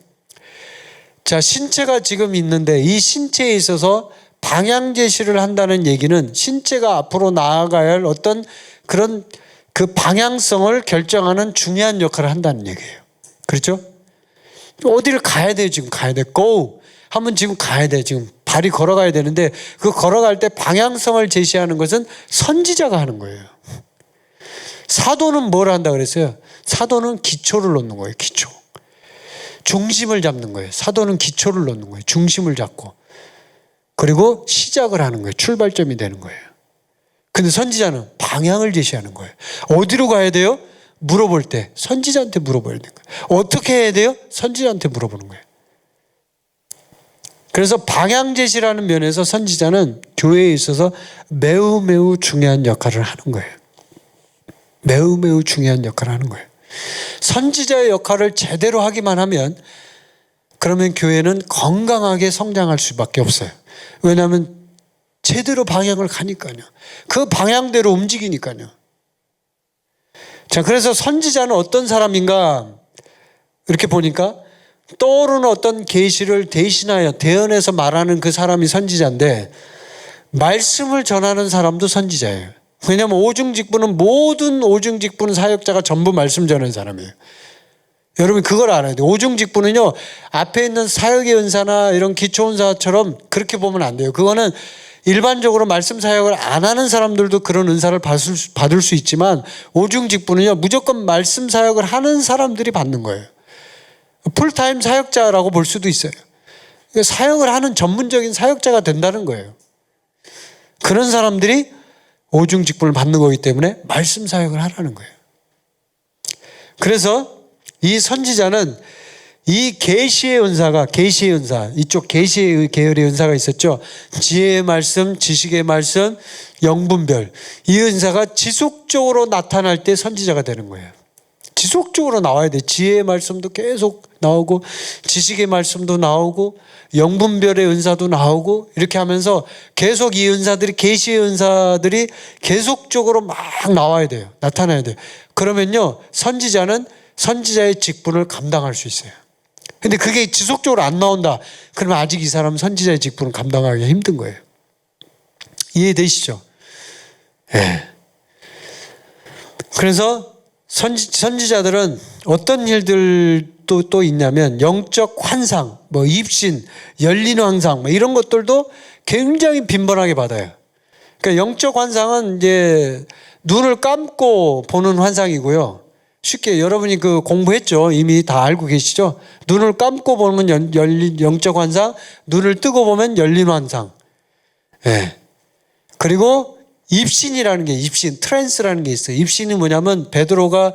자, 신체가 지금 있는데 이 신체에 있어서 방향 제시를 한다는 얘기는 신체가 앞으로 나아가야 할 어떤 그런 그 방향성을 결정하는 중요한 역할을 한다는 얘기예요. 그렇죠? 어디를 가야 돼요. 지금 가야 돼. go 하면 지금 가야 돼. 지금 발이 걸어가야 되는데 그 걸어갈 때 방향성을 제시하는 것은 선지자가 하는 거예요. 사도는 뭘 한다 그랬어요? 사도는 기초를 놓는 거예요. 기초. 중심을 잡는 거예요. 사도는 기초를 놓는 거예요. 중심을 잡고. 그리고 시작을 하는 거예요. 출발점이 되는 거예요. 근데 선지자는 방향을 제시하는 거예요. 어디로 가야 돼요? 물어볼 때 선지자한테 물어봐야 되는 거예요. 어떻게 해야 돼요? 선지자한테 물어보는 거예요. 그래서 방향 제시라는 면에서 선지자는 교회에 있어서 매우 중요한 역할을 하는 거예요. 매우 중요한 역할을 하는 거예요. 선지자의 역할을 제대로 하기만 하면 그러면 교회는 건강하게 성장할 수밖에 없어요. 왜냐하면 제대로 방향을 가니까요. 그 방향대로 움직이니까요. 자, 그래서 선지자는 어떤 사람인가 이렇게 보니까 떠오르는 어떤 계시를 대신하여 대언해서 말하는 그 사람이 선지자인데, 말씀을 전하는 사람도 선지자예요. 왜냐하면 오중직분은 모든 오중직분 사역자가 전부 말씀 전하는 사람이에요. 여러분 그걸 알아야 돼요. 오중직분은요, 앞에 있는 사역의 은사나 이런 기초은사처럼 그렇게 보면 안 돼요. 그거는 일반적으로 말씀 사역을 안 하는 사람들도 그런 은사를 받을 수 있지만, 오중직분은요 무조건 말씀 사역을 하는 사람들이 받는 거예요. 풀타임 사역자라고 볼 수도 있어요. 사역을 하는 전문적인 사역자가 된다는 거예요. 그런 사람들이 오중 직분을 받는 거기 때문에 말씀 사역을 하라는 거예요. 그래서 이 선지자는 이 계시의 은사가, 계시의 은사, 이쪽 계시의 계열의 은사가 있었죠. 지혜의 말씀, 지식의 말씀, 영분별, 이 은사가 지속적으로 나타날 때 선지자가 되는 거예요. 지속적으로 나와야 돼. 지혜의 말씀도 계속 나오고, 지식의 말씀도 나오고, 영분별의 은사도 나오고, 이렇게 하면서 계속 이 은사들이, 계시의 은사들이 계속적으로 막 나와야 돼요. 나타나야 돼요. 그러면요, 선지자는 선지자의 직분을 감당할 수 있어요. 근데 그게 지속적으로 안 나온다. 그러면 아직 이 사람은 선지자의 직분을 감당하기 힘든 거예요. 이해되시죠? 예. 그래서 선지자들은 어떤 일들도 또 있냐면 영적 환상, 뭐 입신, 열린 환상, 뭐 이런 것들도 굉장히 빈번하게 받아요. 그러니까 영적 환상은 이제 눈을 감고 보는 환상이고요. 쉽게 여러분이 그 공부했죠. 이미 다 알고 계시죠. 눈을 감고 보면 열린 영적 환상, 눈을 뜨고 보면 열린 환상. 예. 그리고 입신이라는 게, 입신, 트랜스라는 게 있어요. 입신이 뭐냐면 베드로가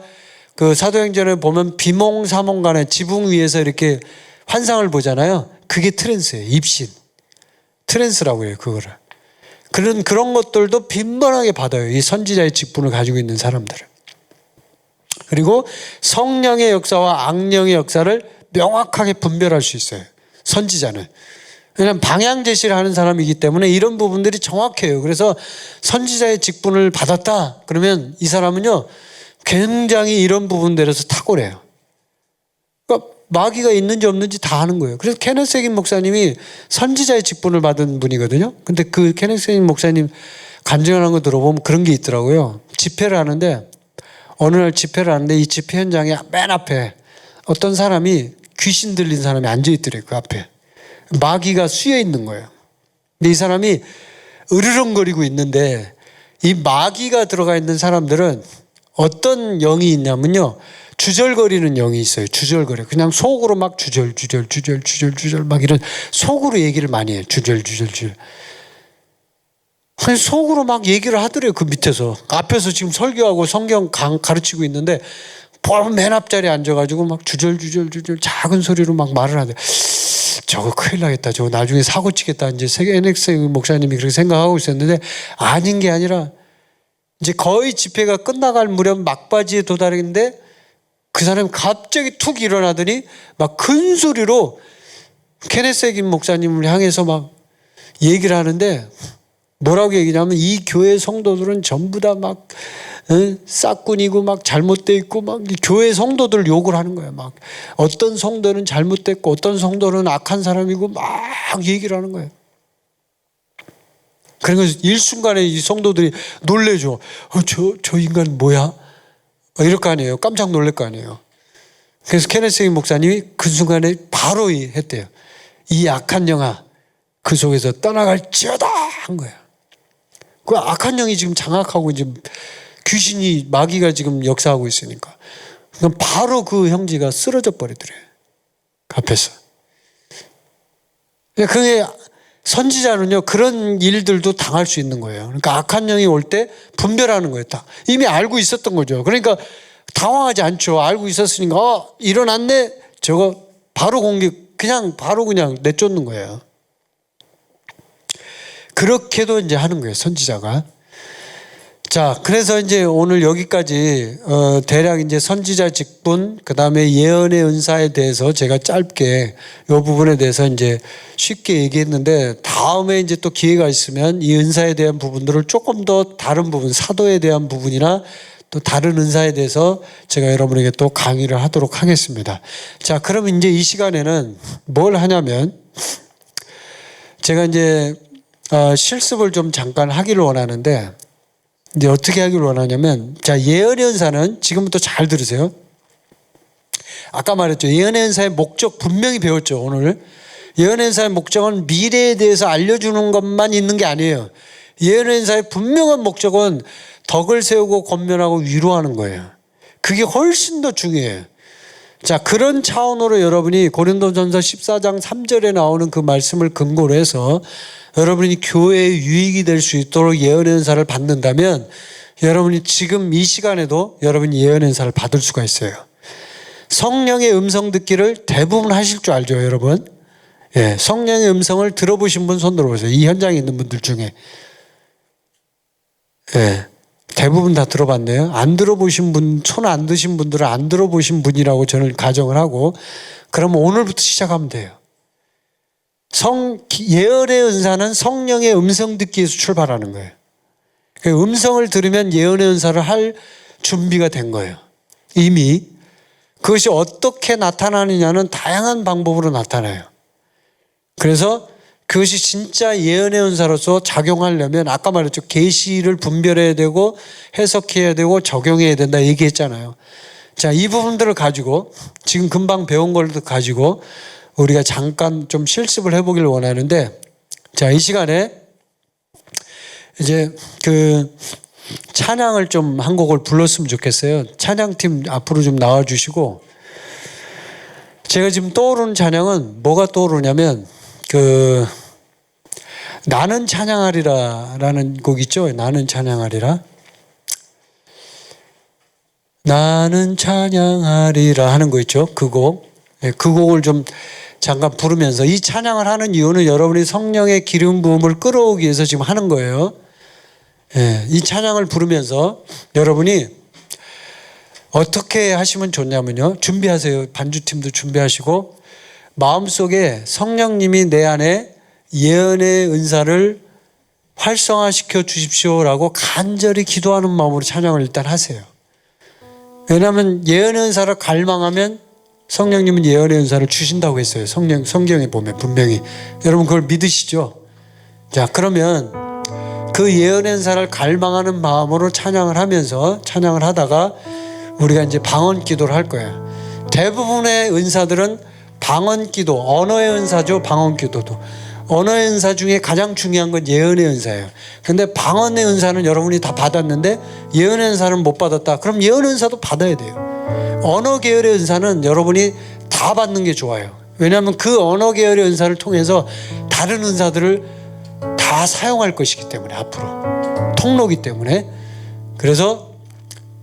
그 사도행전에 보면 비몽사몽간에 지붕 위에서 이렇게 환상을 보잖아요. 그게 트랜스예요. 입신. 트랜스라고 해요. 그거를. 그런 것들도 빈번하게 받아요. 이 선지자의 직분을 가지고 있는 사람들은. 그리고 성령의 역사와 악령의 역사를 명확하게 분별할 수 있어요. 선지자는. 왜냐하면 방향 제시를 하는 사람이기 때문에 이런 부분들이 정확해요. 그래서 선지자의 직분을 받았다. 그러면 이 사람은요, 굉장히 이런 부분들에서 탁월해요. 그러니까 마귀가 있는지 없는지 다 아는 거예요. 그래서 케네스 해긴 목사님이 선지자의 직분을 받은 분이거든요. 근데 그 케네스 해긴 목사님 간증하는 거 들어보면 그런 게 있더라고요. 집회를 하는데, 어느 날 집회를 하는데 이 집회 현장에 맨 앞에 어떤 사람이, 귀신 들린 사람이 앉아있더래요. 그 앞에. 마귀가 수여 있는 거예요. 근데 이 사람이 으르렁거리고 있는데, 이 마귀가 들어가 있는 사람들은 어떤 영이 있냐면요, 주절거리는 영이 있어요. 주절거려. 그냥 속으로 막 주절 막 이런 속으로 얘기를 많이 해요. 주절. 아니, 속으로 막 얘기를 하더래요. 그 밑에서. 앞에서 지금 설교하고 성경 가르치고 있는데, 맨 앞자리에 앉아가지고 막 주절 작은 소리로 막 말을 하더래요. 저거 큰일 나겠다. 저거 나중에 사고 치겠다. 이제 NX 목사님이 그렇게 생각하고 있었는데, 아닌 게 아니라 이제 거의 집회가 끝나갈 무렵 막바지에 도달했는데 그 사람이 갑자기 툭 일어나더니 막 큰 소리로 케네스 해긴 목사님을 향해서 막 얘기를 하는데, 뭐라고 얘기냐면 이 교회 성도들은 전부 다 막 싹군이고 막 잘못돼 있고 막 교회 성도들 욕을 하는 거예요. 막 어떤 성도는 잘못됐고 어떤 성도는 악한 사람이고 막 얘기를 하는 거예요. 그러니까 일순간에 이 성도들이 놀래죠. 저 인간 뭐야? 이럴 거 아니에요. 깜짝 놀랄 거 아니에요. 그래서 케네스 해긴 목사님이 그 순간에 바로 했대요. 이 악한 영아, 그 속에서 떠나갈지어다 한 거예요. 그 악한 영이 지금 장악하고 이제 귀신이, 마귀가 지금 역사하고 있으니까. 그럼 바로 그 형제가 쓰러져 버리더래요. 앞에서. 그게 선지자는요, 그런 일들도 당할 수 있는 거예요. 그러니까 악한 영이 올 때 분별하는 거예요. 다. 이미 알고 있었던 거죠. 그러니까 당황하지 않죠. 알고 있었으니까, 일어났네? 저거 바로 공격, 바로 그냥 내쫓는 거예요. 그렇게도 이제 하는 거예요, 선지자가. 자, 그래서 이제 오늘 여기까지 대략 이제 선지자 직분, 그 다음에 예언의 은사에 대해서 제가 짧게 이 부분에 대해서 이제 쉽게 얘기했는데, 다음에 이제 또 기회가 있으면 이 은사에 대한 부분들을 조금 더 다른 부분, 사도에 대한 부분이나 또 다른 은사에 대해서 제가 여러분에게 또 강의를 하도록 하겠습니다. 자, 그러면 이제 이 시간에는 뭘 하냐면, 제가 이제 실습을 좀 잠깐 하기를 원하는데, 이제 어떻게 하기를 원하냐면, 자, 예언의 은사는 지금부터 잘 들으세요. 아까 말했죠. 예언의 은사의 목적 분명히 배웠죠, 오늘. 예언의 은사의 목적은 미래에 대해서 알려주는 것만 있는 게 아니에요. 예언의 은사의 분명한 목적은 덕을 세우고 권면하고 위로하는 거예요. 그게 훨씬 더 중요해요. 자, 그런 차원으로 여러분이 고린도전서 14장 3절에 나오는 그 말씀을 근거로 해서 여러분이 교회의 유익이 될 수 있도록 예언의 은사를 받는다면 여러분이 지금 이 시간에도 여러분이 예언의 은사를 받을 수가 있어요. 성령의 음성 듣기를 대부분 하실 줄 알죠, 여러분? 예, 성령의 음성을 들어보신 분 손 들어보세요. 이 현장에 있는 분들 중에. 예, 대부분 다 들어봤네요. 안 들어보신 분, 손 안 드신 분들은 안 들어보신 분이라고 저는 가정을 하고, 그러면 오늘부터 시작하면 돼요. 예언의 은사는 성령의 음성 듣기에서 출발하는 거예요. 음성을 들으면 예언의 은사를 할 준비가 된 거예요. 이미. 그것이 어떻게 나타나느냐는 다양한 방법으로 나타나요. 그래서 그것이 진짜 예언의 은사로서 작용하려면 아까 말했죠. 계시를 분별해야 되고 해석해야 되고 적용해야 된다 얘기했잖아요. 자, 이 부분들을 가지고 지금 금방 배운 걸 가지고 우리가 잠깐 좀 실습을 해보길 원하는데, 자, 이 시간에 이제 그 찬양을 좀 한 곡을 불렀으면 좋겠어요. 찬양팀 앞으로 좀 나와주시고, 제가 지금 떠오르는 찬양은 뭐가 떠오르냐면 나는 찬양하리라 라는 곡 있죠. 나는 찬양하리라. 나는 찬양하리라 하는 거 있죠. 그 곡. 그 곡을 좀 잠깐 부르면서, 이 찬양을 하는 이유는 여러분이 성령의 기름 부음을 끌어오기 위해서 지금 하는 거예요. 이 찬양을 부르면서 여러분이 어떻게 하시면 좋냐면요. 준비하세요. 반주팀도 준비하시고, 마음속에 성령님이 내 안에 예언의 은사를 활성화시켜 주십시오라고 간절히 기도하는 마음으로 찬양을 일단 하세요. 왜냐하면 예언의 은사를 갈망하면 성령님은 예언의 은사를 주신다고 했어요. 성경에 보면 분명히. 여러분 그걸 믿으시죠? 자, 그러면 그 예언의 은사를 갈망하는 마음으로 찬양을 하면서 찬양을 하다가 우리가 이제 방언 기도를 할 거예요. 대부분의 은사들은 방언 기도, 언어의 은사죠. 방언 기도도. 언어의 은사 중에 가장 중요한 건 예언의 은사예요. 근데 방언의 은사는 여러분이 다 받았는데 예언의 은사는 못 받았다. 그럼 예언의 은사도 받아야 돼요. 언어 계열의 은사는 여러분이 다 받는 게 좋아요. 왜냐하면 그 언어 계열의 은사를 통해서 다른 은사들을 다 사용할 것이기 때문에, 앞으로 통로기 때문에. 그래서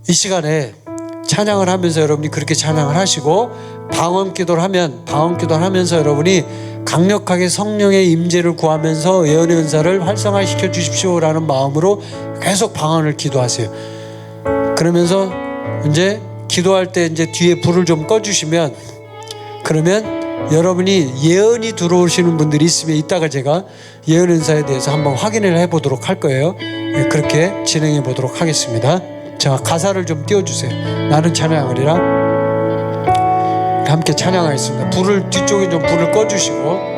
이 시간에 찬양을 하면서 여러분이 그렇게 찬양을 하시고, 방언 기도를 하면서 여러분이 강력하게 성령의 임재를 구하면서 예언의 은사를 활성화시켜 주십시오라는 마음으로 계속 방언을 기도하세요. 그러면서 이제 기도할 때 이제 뒤에 불을 좀 꺼주시면, 그러면 여러분이 예언이 들어오시는 분들이 있으면 이따가 제가 예언 은사에 대해서 한번 확인을 해보도록 할 거예요. 그렇게 진행해 보도록 하겠습니다. 자, 가사를 좀 띄워주세요. 나는 찬양하리라. 함께 찬양하겠습니다. 불을 뒤쪽에 좀 불을 꺼주시고.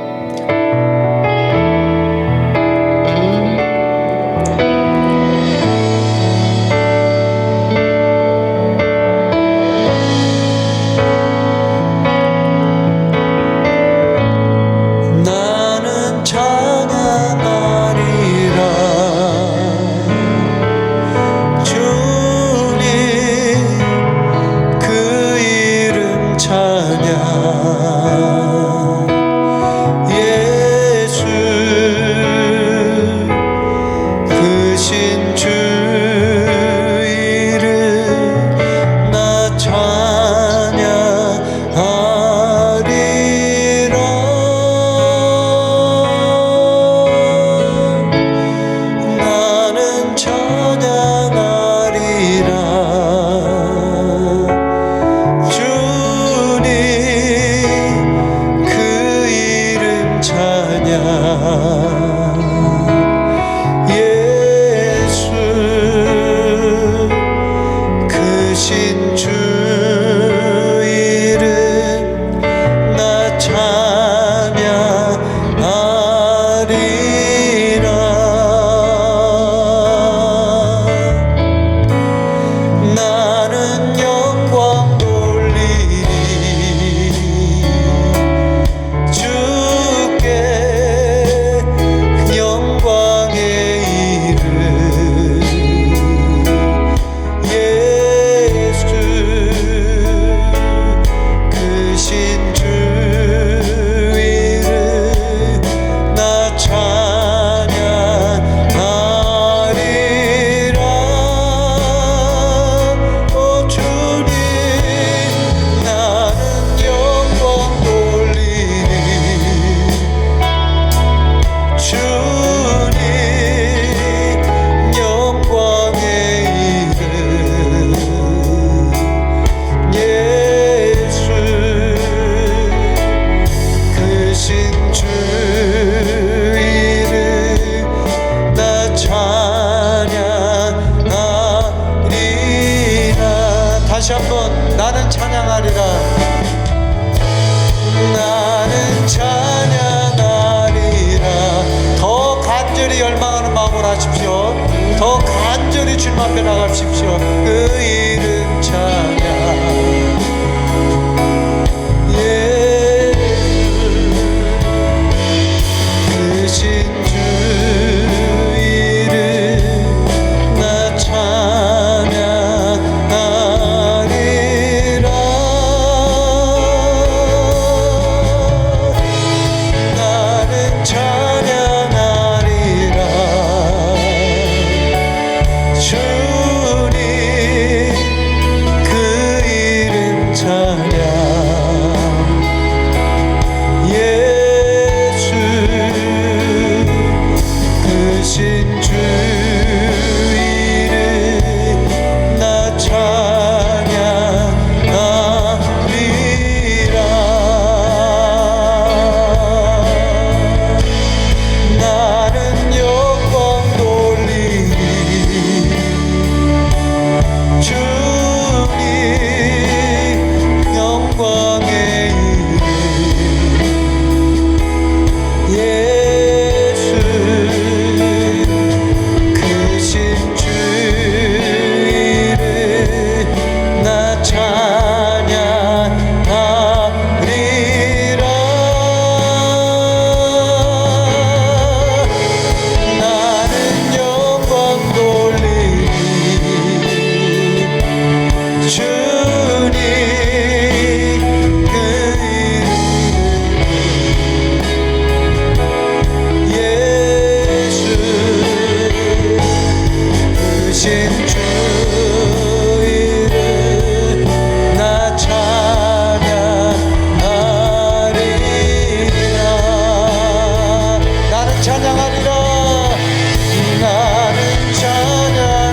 다시 한번 나는 찬양하리라. 나는 찬양하리라. 더 간절히 열망하는 마음으로 하십시오. 더 간절히 주님 앞에 나가십시오. 그 이름 찬양. 크신 주 이름 나 찬양하리라. 나는 찬양하리라. 주님 그 이름 찬양. 크신 주 이름 나 찬양하리라. 나는 영광 돌리리. 주님 영광의 이름 예수. 크신 주 이름 나 찬양하리라. 나는 영광 돌리리. 주님 그 이름 예수. 크신 주 이름 나 찬양하리라. 나는 찬양하리라. 나는 찬양하리라.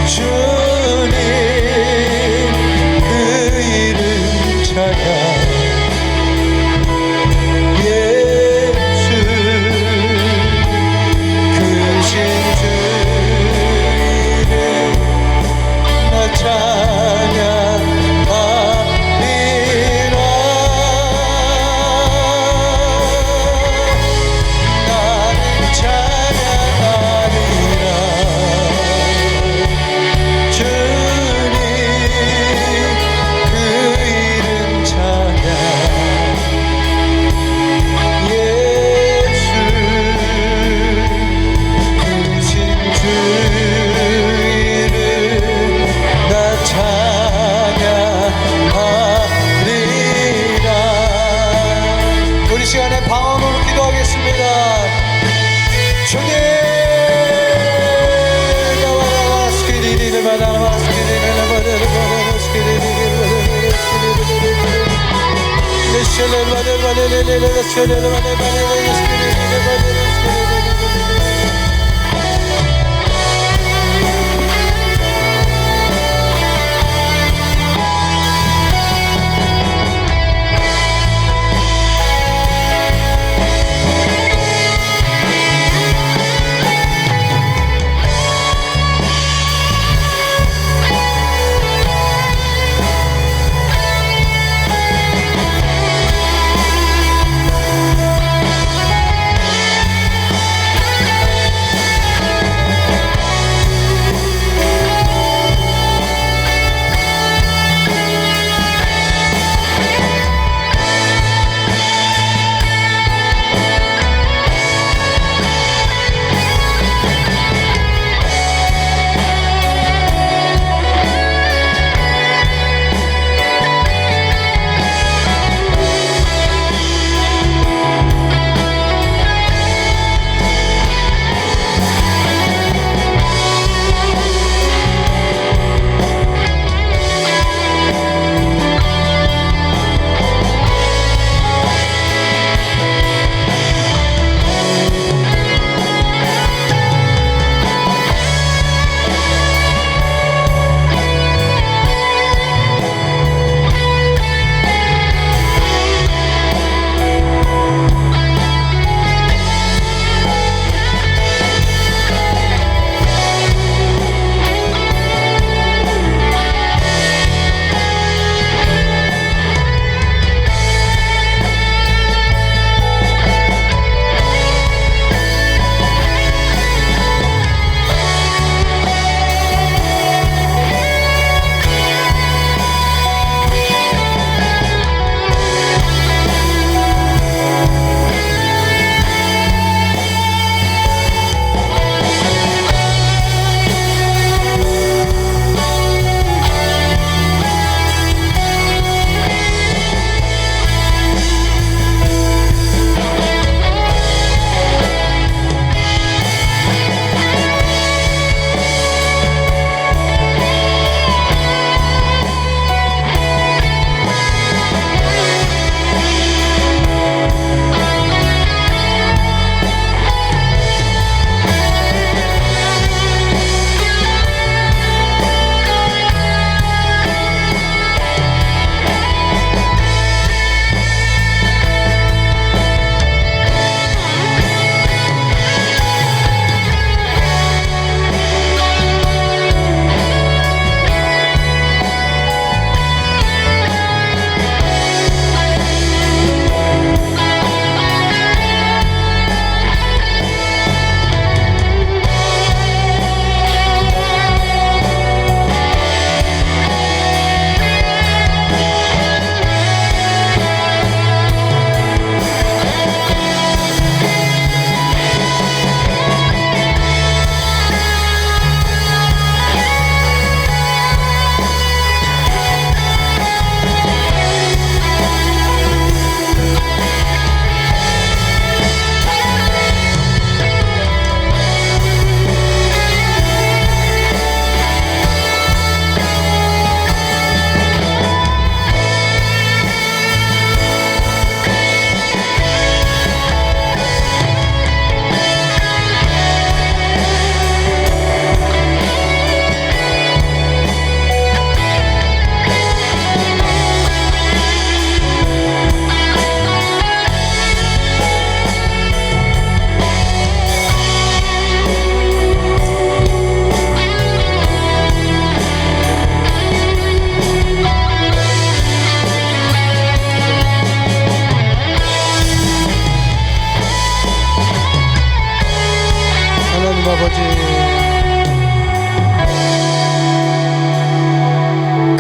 주님 그 이름 찬양. 예수. 크신 주 이름 나 찬양하리라. 나는 찬양하리라. 주님 그 이름 찬양. 예수. 크신 주 이름 나 찬양하리라. 우리 시간에 방언으로 기도하겠습니다. 주님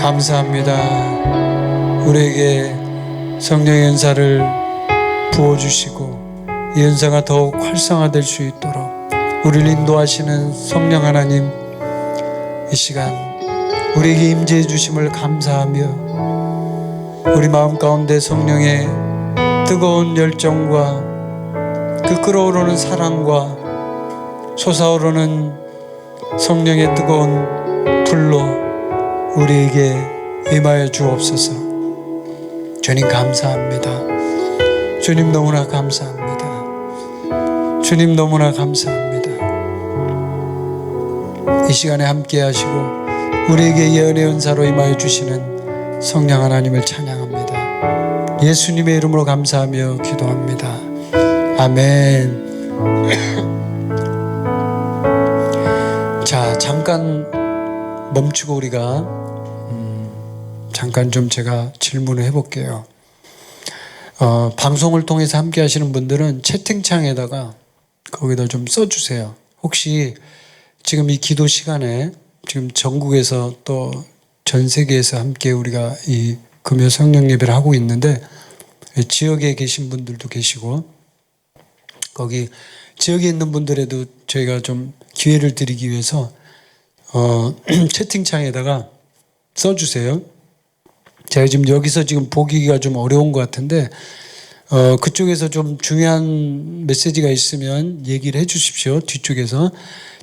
감사합니다. 우리에게 성령의 은사를 부어주시고 이 은사가 더욱 활성화될 수 있도록 우리를 인도하시는 성령 하나님, 이 시간 우리에게 임재해 주심을 감사하며 우리 마음 가운데 성령의 뜨거운 열정과 그 끓어오르는 사랑과 솟아오르는 성령의 뜨거운 불로 우리에게 임하여 주옵소서. 주님 감사합니다. 주님 너무나 감사합니다. 주님 너무나 감사합니다. 이 시간에 함께 하시고 우리에게 예언의 은사로 임하여 주시는 성령 하나님을 찬양합니다. 예수님의 이름으로 감사하며 기도합니다. 아멘. 자, 잠깐 멈추고 우리가 잠깐 좀 제가 질문을 해볼게요. 방송을 통해서 함께 하시는 분들은 채팅창에다가 거기다 좀 써주세요. 혹시 지금 이 기도 시간에 지금 전국에서 또 전 세계에서 함께 우리가 이 금요 성령 예배를 하고 있는데 지역에 계신 분들도 계시고 거기 지역에 있는 분들에도 저희가 좀 기회를 드리기 위해서 채팅창에다가 써주세요. 제가 지금 여기서 지금 보기가 좀 어려운 것 같은데 그쪽에서 좀 중요한 메시지가 있으면 얘기를 해 주십시오. 뒤쪽에서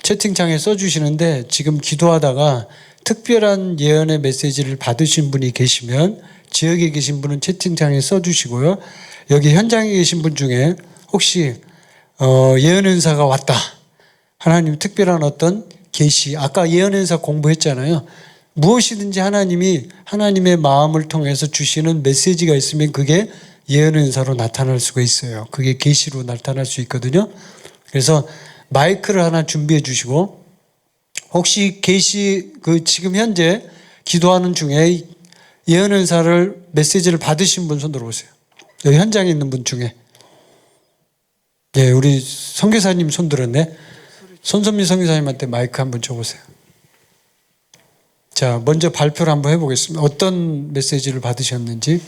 채팅창에 써주시는데 지금 기도하다가 특별한 예언의 메시지를 받으신 분이 계시면 지역에 계신 분은 채팅창에 써주시고요. 여기 현장에 계신 분 중에 혹시 예언 은사가 왔다, 하나님 특별한 어떤 계시, 아까 예언 은사 공부했잖아요. 무엇이든지 하나님이 하나님의 마음을 통해서 주시는 메시지가 있으면 그게 예언 은사로 나타날 수가 있어요. 그게 계시로 나타날 수 있거든요. 그래서 마이크를 하나 준비해 주시고 혹시 계시 지금 현재 기도하는 중에 예언 은사를 메시지를 받으신 분 손 들어보세요. 여기 현장에 있는 분 중에. 예, 우리 선교사님 손 들었네. 손선미 선교사님한테 마이크 한번 줘보세요. 자, 먼저 발표를 한번 해보겠습니다. 어떤 메시지를 받으셨는지.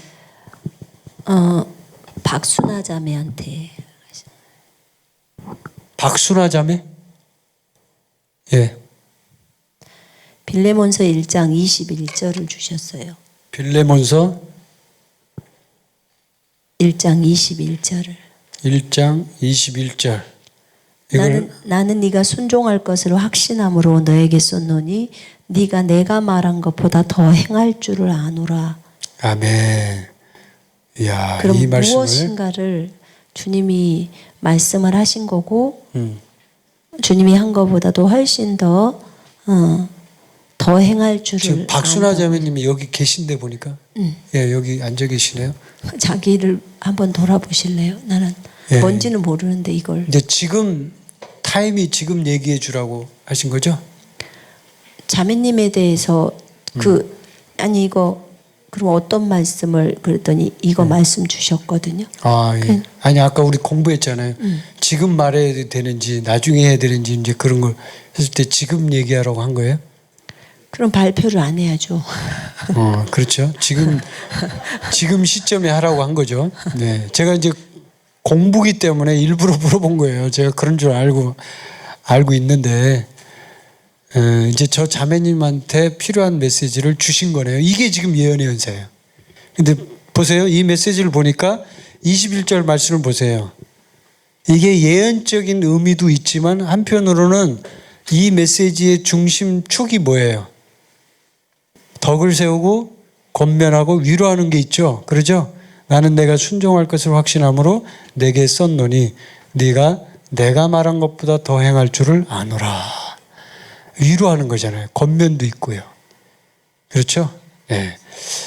박순아 자매한테. 박순아 자매? 예. 빌레몬서 1장 21절을 주셨어요. 빌레몬서 1장 21절을. 1장 21절. 나는 네가 순종할 것을 확신함으로 너에게 썼노니 네가 내가 말한 것보다 더 행할 줄을 아노라. 아멘. 이야, 그럼 이 말씀을 무엇인가를 주님이 말씀을 하신 거고 주님이 한 것보다도 훨씬 더 행할 줄을. 지금 박순아 자매님이 여기 계신데 보니까 예, 여기 앉아 계시네요. 자기를 한번 돌아보실래요? 나는 예. 뭔지는 모르는데 이걸. 근데 지금 타임이 지금 얘기해 주라고 하신 거죠? 자매님에 대해서 아니 이거 그럼 어떤 말씀을 그랬더니 이거 말씀 주셨거든요. 아, 예. 아니 아까 우리 공부했잖아요. 지금 말해야 되는지 나중에 해야 되는지 이제 그런 걸 했을 때 지금 얘기하라고 한 거예요? 그럼 발표를 안 해야죠. 그렇죠. 지금 시점에 하라고 한 거죠. 네, 제가 이제 공부기 때문에 일부러 물어본 거예요. 제가 그런 줄 알고 있는데 이제 저 자매님한테 필요한 메시지를 주신 거네요. 이게 지금 예언의 은사예요. 근데 보세요. 이 메시지를 보니까 21절 말씀을 보세요. 이게 예언적인 의미도 있지만 한편으로는 이 메시지의 중심축이 뭐예요? 덕을 세우고 권면하고 위로하는 게 있죠. 그러죠? 나는 내가 순종할 것을 확신함으로 내게 썼노니 네가 내가 말한 것보다 더 행할 줄을 아노라. 위로하는 거잖아요. 권면도 있고요. 그렇죠? 네.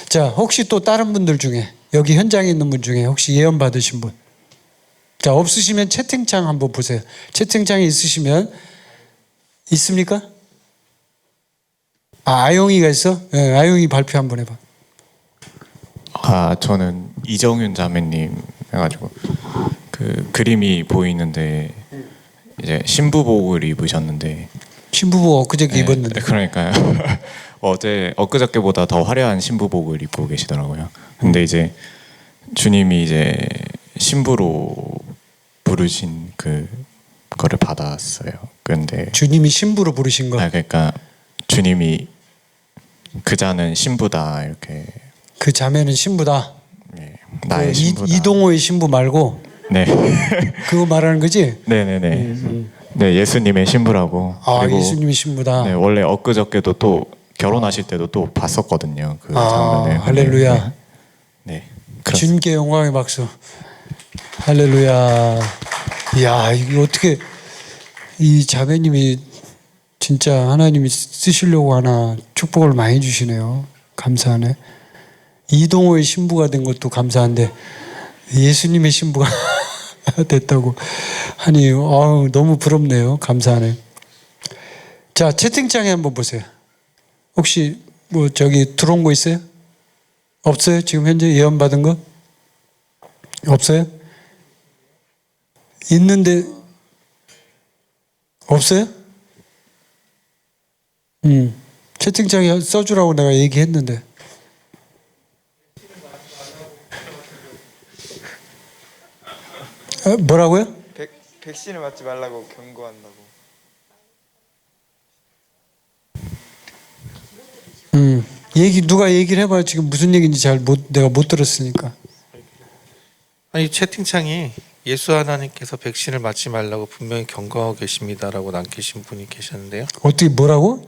자, 혹시 또 다른 분들 중에 여기 현장에 있는 분 중에 혹시 예언 받으신 분? 자, 없으시면 채팅창 한번 보세요. 채팅창에 있으시면 있습니까? 아영이가 있어? 네, 아영이 발표 한번 해봐. 저는 이정윤 자매님 해가지고 그 그림이 보이는데 이제 신부복을 입으셨는데 신부복 엊그저께 입었는데. 그러니까요. 엊그저께보다 더 화려한 신부복을 입고 계시더라고요. 근데 이제 주님이 이제 신부로 부르신 그 거를 받았어요. 근데 주님이 신부로 부르신 거. 그러니까 주님이 그 자는 신부다 이렇게. 그 자매는 신부다. 네, 나의 그 신부다. 이동호의 신부 말고 네. 그거 말하는 거지? 네네네. 네, 예수님의 신부라고. 아, 그리고 예수님이 신부다. 네, 원래 엊그저께도 또 결혼하실 때도 또 봤었거든요. 그 아, 장면을. 할렐루야. 네. 네. 그렇습니다. 주님께 영광의 박수. 할렐루야. 이야, 이게 어떻게 이 자매님이 진짜 하나님이 쓰시려고 하나 축복을 많이 주시네요. 감사하네. 이동호의 신부가 된 것도 감사한데 예수님의 신부가 됐다고 하니 너무 부럽네요. 감사하네. 자, 채팅창에 한번 보세요. 혹시 뭐 저기 들어온 거 있어요? 없어요? 지금 현재 예언 받은 거? 없어요? 있는데 없어요? 채팅창에 써주라고 내가 얘기했는데. 뭐라고요? 백신을 맞지 말라고 경고한다고. 누가 얘기를 해봐요. 지금 무슨 얘기인지 내가 못 들었으니까. 아니 채팅창이 예수 하나님께서 백신을 맞지 말라고 분명히 경고하고 계십니다라고 남기신 분이 계셨는데요. 어떻게 뭐라고?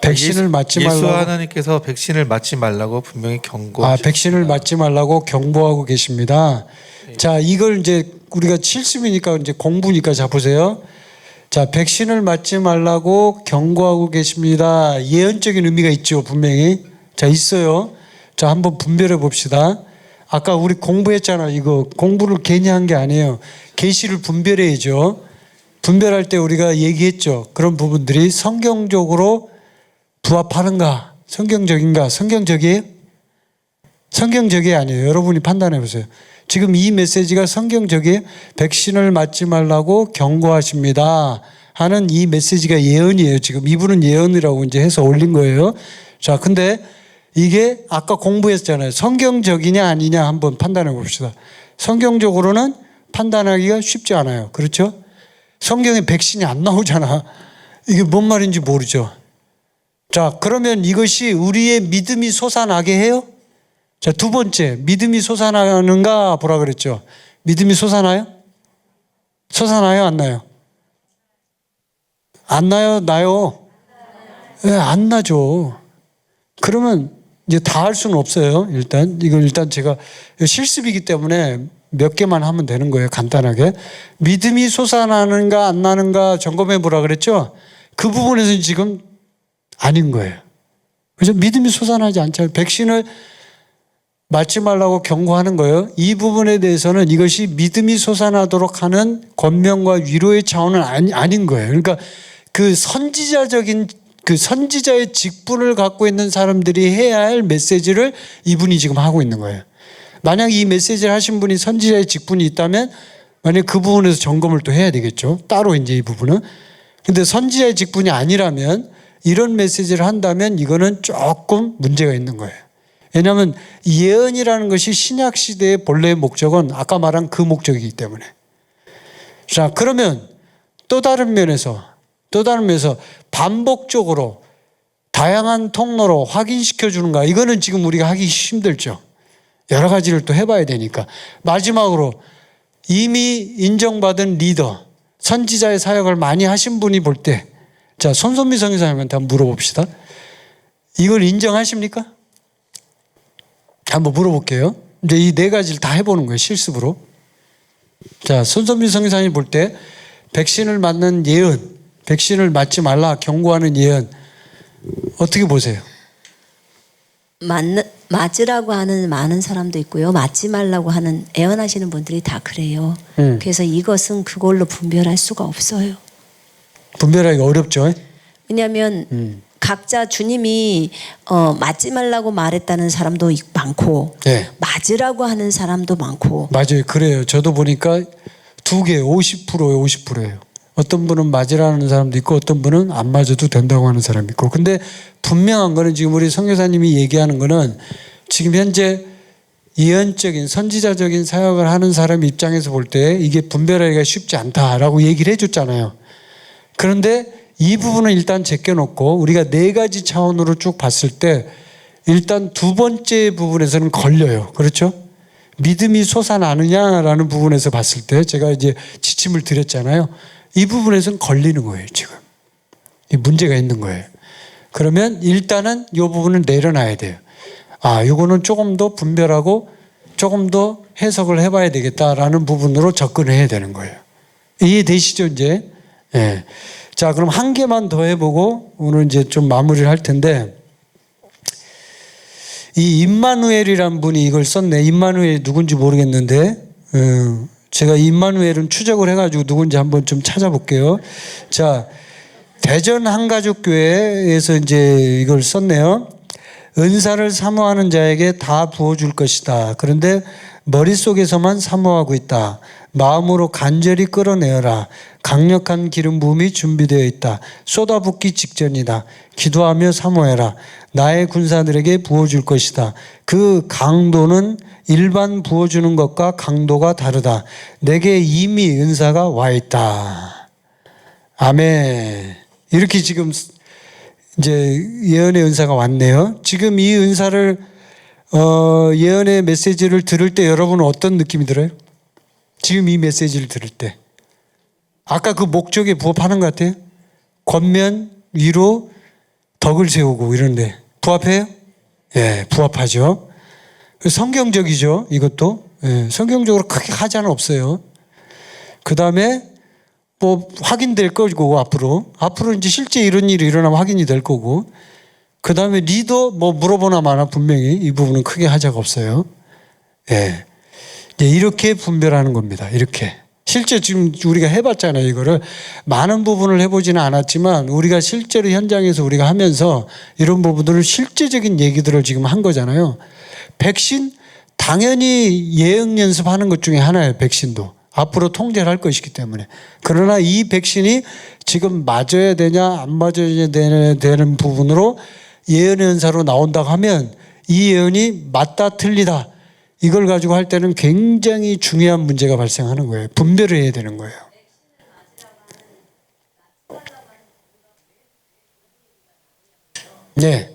백신을 맞지 예수 말라고. 하나님께서 백신을 맞지 말라고 분명히 경고하셨습니다. 백신을 맞지 말라고 경고하고 계십니다. 자, 이걸 이제 우리가 실습이니까 이제 공부니까 자 보세요. 자, 백신을 맞지 말라고 경고하고 계십니다. 예언적인 의미가 있죠, 분명히. 자, 있어요. 자, 한번 분별해 봅시다. 아까 우리 공부했잖아. 이거 공부를 괜히 한 게 아니에요. 계시를 분별해야죠. 분별할 때 우리가 얘기했죠. 그런 부분들이 성경적으로 부합하는가? 성경적인가? 성경적이에요? 성경적이 아니에요. 여러분이 판단해 보세요. 지금 이 메시지가 성경적이에요? 백신을 맞지 말라고 경고하십니다 하는 이 메시지가 예언이에요. 지금 이분은 예언이라고 이제 해서 올린 거예요. 자, 근데 이게 아까 공부했잖아요. 성경적이냐 아니냐 한번 판단해 봅시다. 성경적으로는 판단하기가 쉽지 않아요. 그렇죠? 성경에 백신이 안 나오잖아. 이게 뭔 말인지 모르죠. 자, 그러면 이것이 우리의 믿음이 솟아나게 해요? 자, 두 번째, 믿음이 솟아나는가 보라 그랬죠. 믿음이 솟아나요? 솟아나요? 안 나요? 안 나요? 나요? 네, 안 나죠. 그러면 이제 다 할 수는 없어요. 이건 제가 실습이기 때문에 몇 개만 하면 되는 거예요. 간단하게. 믿음이 솟아나는가 안 나는가 점검해 보라 그랬죠. 그 부분에서는 지금 아닌 거예요. 그래서 믿음이 솟아나지 않잖아요. 백신을 맞지 말라고 경고하는 거예요. 이 부분에 대해서는 이것이 믿음이 솟아나도록 하는 권면과 위로의 차원은 아닌 거예요. 그러니까 그 선지자의 직분을 갖고 있는 사람들이 해야 할 메시지를 이분이 지금 하고 있는 거예요. 만약 이 메시지를 하신 분이 선지자의 직분이 있다면 만약 그 부분에서 점검을 또 해야 되겠죠. 따로 이제 이 부분은. 근데 선지자의 직분이 아니라면 이런 메시지를 한다면 이거는 조금 문제가 있는 거예요. 왜냐하면 예언이라는 것이 신약 시대의 본래의 목적은 아까 말한 그 목적이기 때문에. 자, 그러면 또 다른 면에서 반복적으로 다양한 통로로 확인시켜 주는가? 이거는 지금 우리가 하기 힘들죠. 여러 가지를 또 해봐야 되니까. 마지막으로 이미 인정받은 리더, 선지자의 사역을 많이 하신 분이 볼 때, 자, 손선미 성교사님한테 한번 물어봅시다. 이걸 인정하십니까? 한번 물어볼게요. 이제 이 네 가지를 다 해보는 거예요, 실습으로. 자, 손선미 성교사님 볼 때 백신을 맞는 예언, 백신을 맞지 말라 경고하는 예언 어떻게 보세요? 맞으라고 하는 많은 사람도 있고요. 맞지 말라고 하는 애원하시는 분들이 다 그래요. 그래서 이것은 그걸로 분별할 수가 없어요. 분별하기 어렵죠. 왜냐하면 각자 주님이 맞지 말라고 말했다는 사람도 많고 네. 맞으라고 하는 사람도 많고 맞아요. 그래요. 저도 보니까 두 개 50%예요. 어떤 분은 맞으라는 사람도 있고 어떤 분은 안 맞아도 된다고 하는 사람이 있고. 근데 분명한 거는 지금 우리 선교사님이 얘기하는 거는 지금 현재 예언적인 선지자적인 사역을 하는 사람 입장에서 볼 때 이게 분별하기가 쉽지 않다라고 얘기를 해줬잖아요. 그런데 이 부분은 일단 제껴놓고 우리가 네 가지 차원으로 쭉 봤을 때 일단 두 번째 부분에서는 걸려요. 그렇죠? 믿음이 솟아나느냐라는 부분에서 봤을 때 제가 이제 지침을 드렸잖아요. 이 부분에서는 걸리는 거예요, 지금. 이 문제가 있는 거예요. 그러면 일단은 이 부분을 내려놔야 돼요. 아, 요거는 조금 더 분별하고 조금 더 해석을 해봐야 되겠다라는 부분으로 접근해야 되는 거예요. 이해되시죠, 이제? 예. 자, 그럼 한 개만 더 해보고 오늘 이제 좀 마무리를 할 텐데, 이 임마누엘이란 분이 이걸 썼네. 임마누엘이 누군지 모르겠는데, 제가 임마누엘은 추적을 해가지고 누군지 한번 좀 찾아볼게요. 자, 대전 한가족교회에서 이제 이걸 썼네요. 은사를 사모하는 자에게 다 부어줄 것이다. 그런데 머릿속에서만 사모하고 있다. 마음으로 간절히 끌어내어라. 강력한 기름 부음이 준비되어 있다. 쏟아붓기 직전이다. 기도하며 사모해라. 나의 군사들에게 부어줄 것이다. 그 강도는 일반 부어주는 것과 강도가 다르다. 내게 이미 은사가 와 있다. 아멘. 이렇게 지금 이제 예언의 은사가 왔네요. 지금 이 은사를 예언의 메시지를 들을 때 여러분은 어떤 느낌이 들어요? 지금 이 메시지를 들을 때 아까 그 목적에 부합하는 것 같아요? 권면, 위로, 덕을 세우고 이런데 부합해요? 예, 부합하죠. 성경적이죠. 이것도 예, 성경적으로 크게 하자는 없어요. 그 다음에 뭐 확인될 거고 앞으로 이제 실제 이런 일이 일어나면 확인이 될 거고, 그 다음에 리더 뭐 물어보나 마나 분명히 이 부분은 크게 하자가 없어요. 예, 이렇게 분별하는 겁니다. 이렇게 실제 지금 우리가 해봤잖아요. 이거를 많은 부분을 해보지는 않았지만 우리가 실제로 현장에서 우리가 하면서 이런 부분들을 실제적인 얘기들을 지금 한 거잖아요. 백신 당연히 예응 연습하는 것 중에 하나예요. 백신도 앞으로 통제를 할 것이기 때문에. 그러나 이 백신이 지금 맞아야 되냐 안 맞아야 되는 부분으로 예언의 은사로 나온다고 하면 이 예언이 맞다 틀리다 이걸 가지고 할 때는 굉장히 중요한 문제가 발생하는 거예요. 분별을 해야 되는 거예요. 네.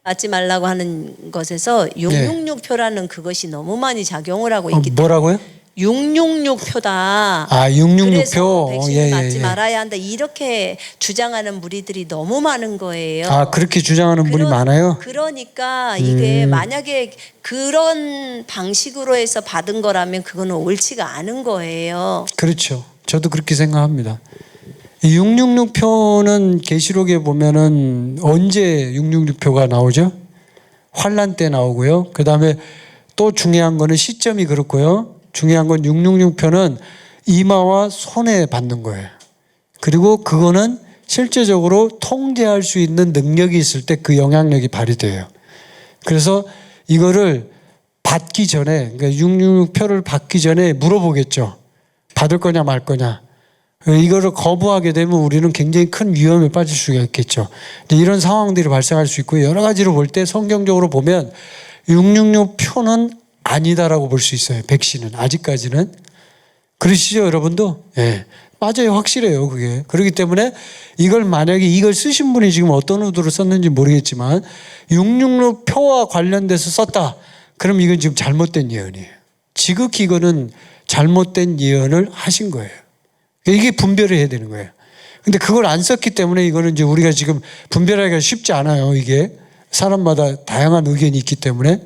맞지 말라고 하는 것에서 666표라는 그것이 너무 많이 작용을 하고 있기 때문에. 뭐라고요? 666표다. 아, 666표. 그래서 백신을 맞지 예. 말아야 한다. 이렇게 주장하는 무리들이 너무 많은 거예요. 아, 그렇게 주장하는 분이 많아요? 그러니까 이게 만약에 그런 방식으로 해서 받은 거라면 그거는 옳지가 않은 거예요. 그렇죠. 저도 그렇게 생각합니다. 666표는 계시록에 보면은 언제 666표가 나오죠? 환란 때 나오고요. 그 다음에 또 중요한 거는 시점이 그렇고요. 중요한 건 666표는 이마와 손에 받는 거예요. 그리고 그거는 실제적으로 통제할 수 있는 능력이 있을 때 그 영향력이 발휘돼요. 그래서 이거를 받기 전에, 그러니까 666표를 받기 전에 물어보겠죠. 받을 거냐 말 거냐. 이거를 거부하게 되면 우리는 굉장히 큰 위험에 빠질 수가 있겠죠. 이런 상황들이 발생할 수 있고 여러 가지로 볼 때 성경적으로 보면 666표는 아니다라고 볼 수 있어요. 백신은 아직까지는. 그러시죠, 여러분도? 예. 맞아요. 확실해요, 그게. 그렇기 때문에 이걸 만약에 이걸 쓰신 분이 지금 어떤 의도로 썼는지 모르겠지만 666표와 관련돼서 썼다. 그럼 이건 지금 잘못된 예언이에요. 지극히 이거는 잘못된 예언을 하신 거예요. 이게 분별을 해야 되는 거예요. 근데 그걸 안 썼기 때문에 이거는 이제 우리가 지금 분별하기가 쉽지 않아요. 이게 사람마다 다양한 의견이 있기 때문에.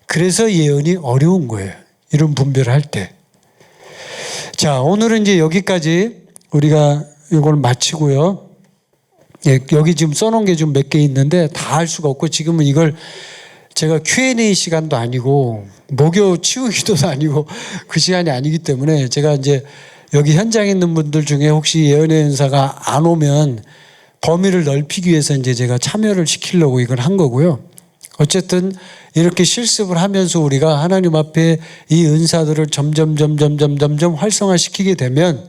그래서 예언이 어려운 거예요. 이런 분별을 할 때. 자, 오늘은 이제 여기까지 우리가 이걸 마치고요. 예, 여기 지금 써놓은 게 좀 몇 개 있는데 다 할 수가 없고 지금은 이걸 제가 Q&A 시간도 아니고 목요 치유 기도도 아니고 그 시간이 아니기 때문에 제가 이제 여기 현장에 있는 분들 중에 혹시 예언의 은사가 안 오면 범위를 넓히기 위해서 이제 제가 참여를 시키려고 이걸 한 거고요. 어쨌든 이렇게 실습을 하면서 우리가 하나님 앞에 이 은사들을 점점 활성화시키게 되면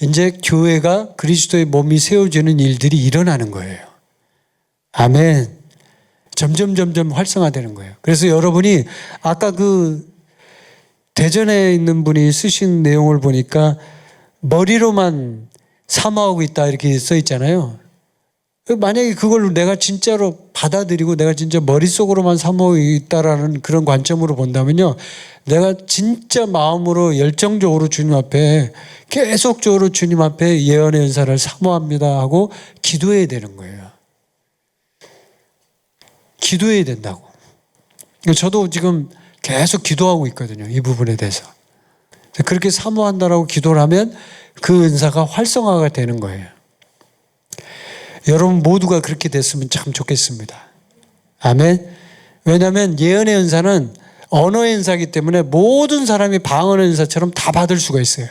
이제 교회가 그리스도의 몸이 세워지는 일들이 일어나는 거예요. 아멘. 점점 활성화되는 거예요. 그래서 여러분이 아까 그 대전에 있는 분이 쓰신 내용을 보니까 머리로만 사모하고 있다 이렇게 써 있잖아요. 만약에 그걸 내가 진짜로 받아들이고 내가 진짜 머릿속으로만 사모하고 있다라는 그런 관점으로 본다면요. 내가 진짜 마음으로 열정적으로 주님 앞에 계속적으로 주님 앞에 예언의 은사를 사모합니다 하고 기도해야 되는 거예요. 기도해야 된다고. 저도 지금 계속 기도하고 있거든요. 이 부분에 대해서. 그렇게 사모한다라고 기도를 하면 그 은사가 활성화가 되는 거예요. 여러분 모두가 그렇게 됐으면 참 좋겠습니다. 아멘. 왜냐하면 예언의 은사는 언어의 은사이기 때문에 모든 사람이 방언의 은사처럼 다 받을 수가 있어요.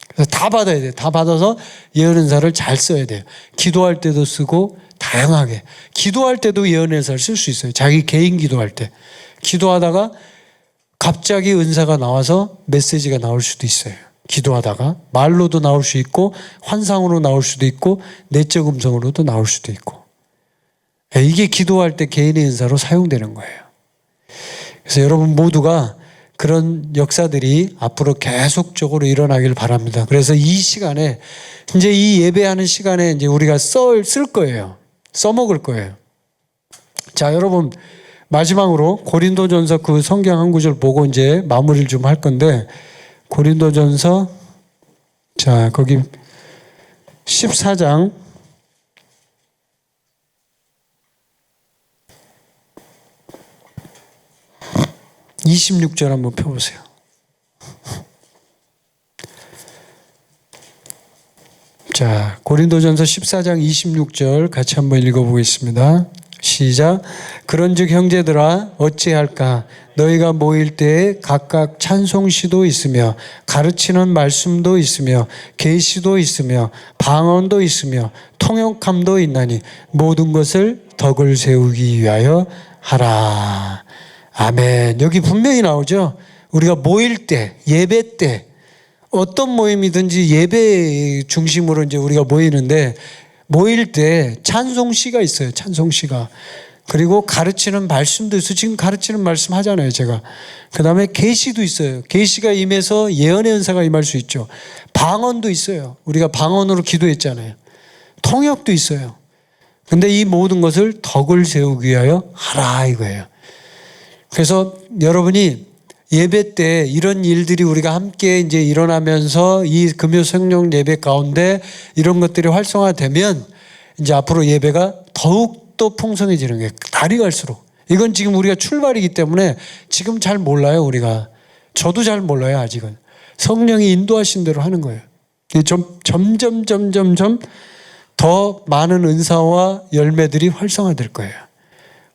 그래서 다 받아야 돼요. 다 받아서 예언 은사를 잘 써야 돼요. 기도할 때도 쓰고 다양하게. 기도할 때도 예언의 은사를 쓸 수 있어요. 자기 개인 기도할 때. 기도하다가 갑자기 은사가 나와서 메시지가 나올 수도 있어요. 기도하다가 말로도 나올 수 있고 환상으로 나올 수도 있고 내적 음성으로도 나올 수도 있고. 이게 기도할 때 개인의 은사로 사용되는 거예요. 그래서 여러분 모두가 그런 역사들이 앞으로 계속적으로 일어나길 바랍니다. 그래서 이 시간에 이제 이 예배하는 시간에 이제 우리가 쓸 거예요. 써먹을 거예요. 자, 여러분 마지막으로 고린도전서 그 성경 한 구절 보고 이제 마무리를 좀 할 건데 고린도전서 자 거기 14장 26절 한번 펴보세요. 자, 고린도전서 14장 26절 같이 한번 읽어보겠습니다. 시작. 그런즉 형제들아 어찌할까 너희가 모일 때에 각각 찬송시도 있으며 가르치는 말씀도 있으며 계시도 있으며 방언도 있으며 통역함도 있나니 모든 것을 덕을 세우기 위하여 하라. 아멘. 여기 분명히 나오죠. 우리가 모일 때, 예배 때 어떤 모임이든지 예배 중심으로 이제 우리가 모이는데 모일 때 찬송시가 있어요. 찬송시가. 그리고 가르치는 말씀도 있어요. 지금 가르치는 말씀 하잖아요. 제가. 그 다음에 계시도 있어요. 계시가 임해서 예언의 은사가 임할 수 있죠. 방언도 있어요. 우리가 방언으로 기도했잖아요. 통역도 있어요. 근데 이 모든 것을 덕을 세우기 위하여 하라 이거예요. 그래서 여러분이 예배 때 이런 일들이 우리가 함께 이제 일어나면서 이 금요 성령 예배 가운데 이런 것들이 활성화되면 이제 앞으로 예배가 더욱더 풍성해지는 거예요. 날이 갈수록. 이건 지금 우리가 출발이기 때문에 지금 잘 몰라요, 우리가. 저도 잘 몰라요, 아직은. 성령이 인도하신 대로 하는 거예요. 점점 더 많은 은사와 열매들이 활성화될 거예요.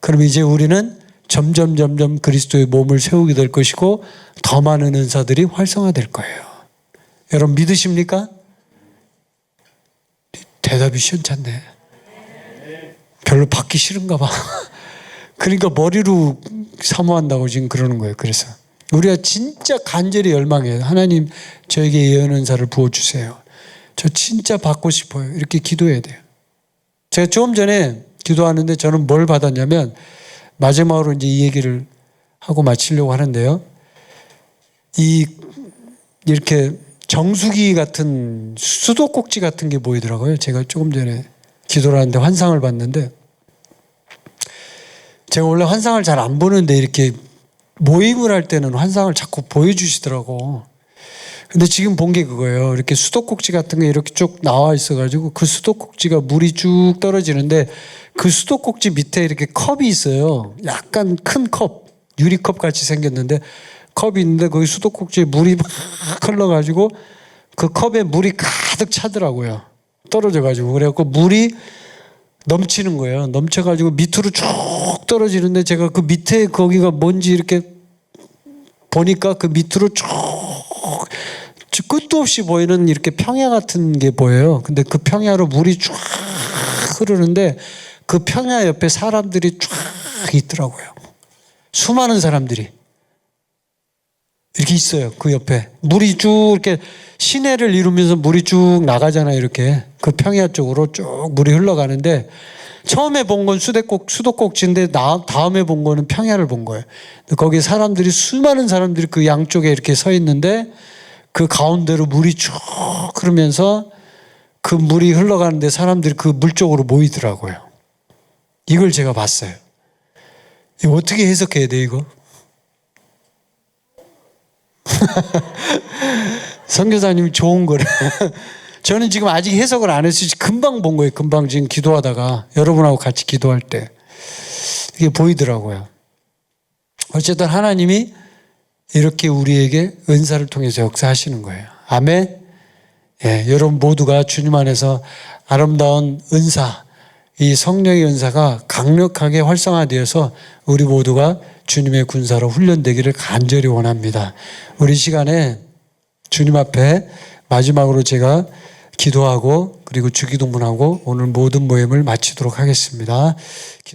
그럼 이제 우리는 점점 그리스도의 몸을 세우게 될 것이고 더 많은 은사들이 활성화될 거예요. 여러분 믿으십니까? 대답이 시원찮네. 별로 받기 싫은가 봐. 그러니까 머리로 사모한다고 지금 그러는 거예요. 그래서 우리가 진짜 간절히 열망해요. 하나님 저에게 예언 은사를 부어주세요. 저 진짜 받고 싶어요. 이렇게 기도해야 돼요. 제가 조금 전에 기도하는데 저는 뭘 받았냐면 마지막으로 이제 이 얘기를 하고 마치려고 하는데요. 이렇게 정수기 같은 수도꼭지 같은 게 보이더라고요. 제가 조금 전에 기도를 하는데 환상을 봤는데 제가 원래 환상을 잘 안 보는데 이렇게 모임을 할 때는 환상을 자꾸 보여주시더라고. 근데 지금 본 게 그거예요. 이렇게 수도꼭지 같은 게 이렇게 쭉 나와 있어가지고 그 수도꼭지가 물이 쭉 떨어지는데 그 수도꼭지 밑에 이렇게 컵이 있어요. 약간 큰 컵, 유리컵 같이 생겼는데 컵이 있는데 거기 수도꼭지에 물이 막 흘러가지고 그 컵에 물이 가득 차더라고요. 떨어져가지고. 그래갖고 물이 넘치는 거예요. 넘쳐가지고 밑으로 쭉 떨어지는데 제가 그 밑에 거기가 뭔지 이렇게 보니까 그 밑으로 쭉 끝도 없이 보이는 이렇게 평야 같은 게 보여요. 근데 그 평야로 물이 쫙 흐르는데 그 평야 옆에 사람들이 쫙 있더라고요. 수많은 사람들이. 이렇게 있어요. 그 옆에 물이 쭉 이렇게 시내를 이루면서 물이 쭉 나가잖아요. 이렇게 그 평야 쪽으로 쭉 물이 흘러가는데 처음에 본 건 수도꼭지인데 다음에 본 거는 평야를 본 거예요. 거기 사람들이 수많은 사람들이 그 양쪽에 이렇게 서 있는데 그 가운데로 물이 쭉 흐르면서 그 물이 흘러가는데 사람들이 그 물 쪽으로 모이더라고요. 이걸 제가 봤어요. 이거 어떻게 해석해야 돼 이거? 선교사님이 좋은 거래. 저는 지금 아직 해석을 안 했어요. 금방 본 거예요. 금방 지금 기도하다가 여러분하고 같이 기도할 때 이게 보이더라고요. 어쨌든 하나님이 이렇게 우리에게 은사를 통해서 역사하시는 거예요. 아멘. 예, 여러분 모두가 주님 안에서 아름다운 은사, 이 성령의 은사가 강력하게 활성화되어서 우리 모두가 주님의 군사로 훈련되기를 간절히 원합니다. 우리 시간에 주님 앞에 마지막으로 제가 기도하고 그리고 주기도문하고 오늘 모든 모임을 마치도록 하겠습니다.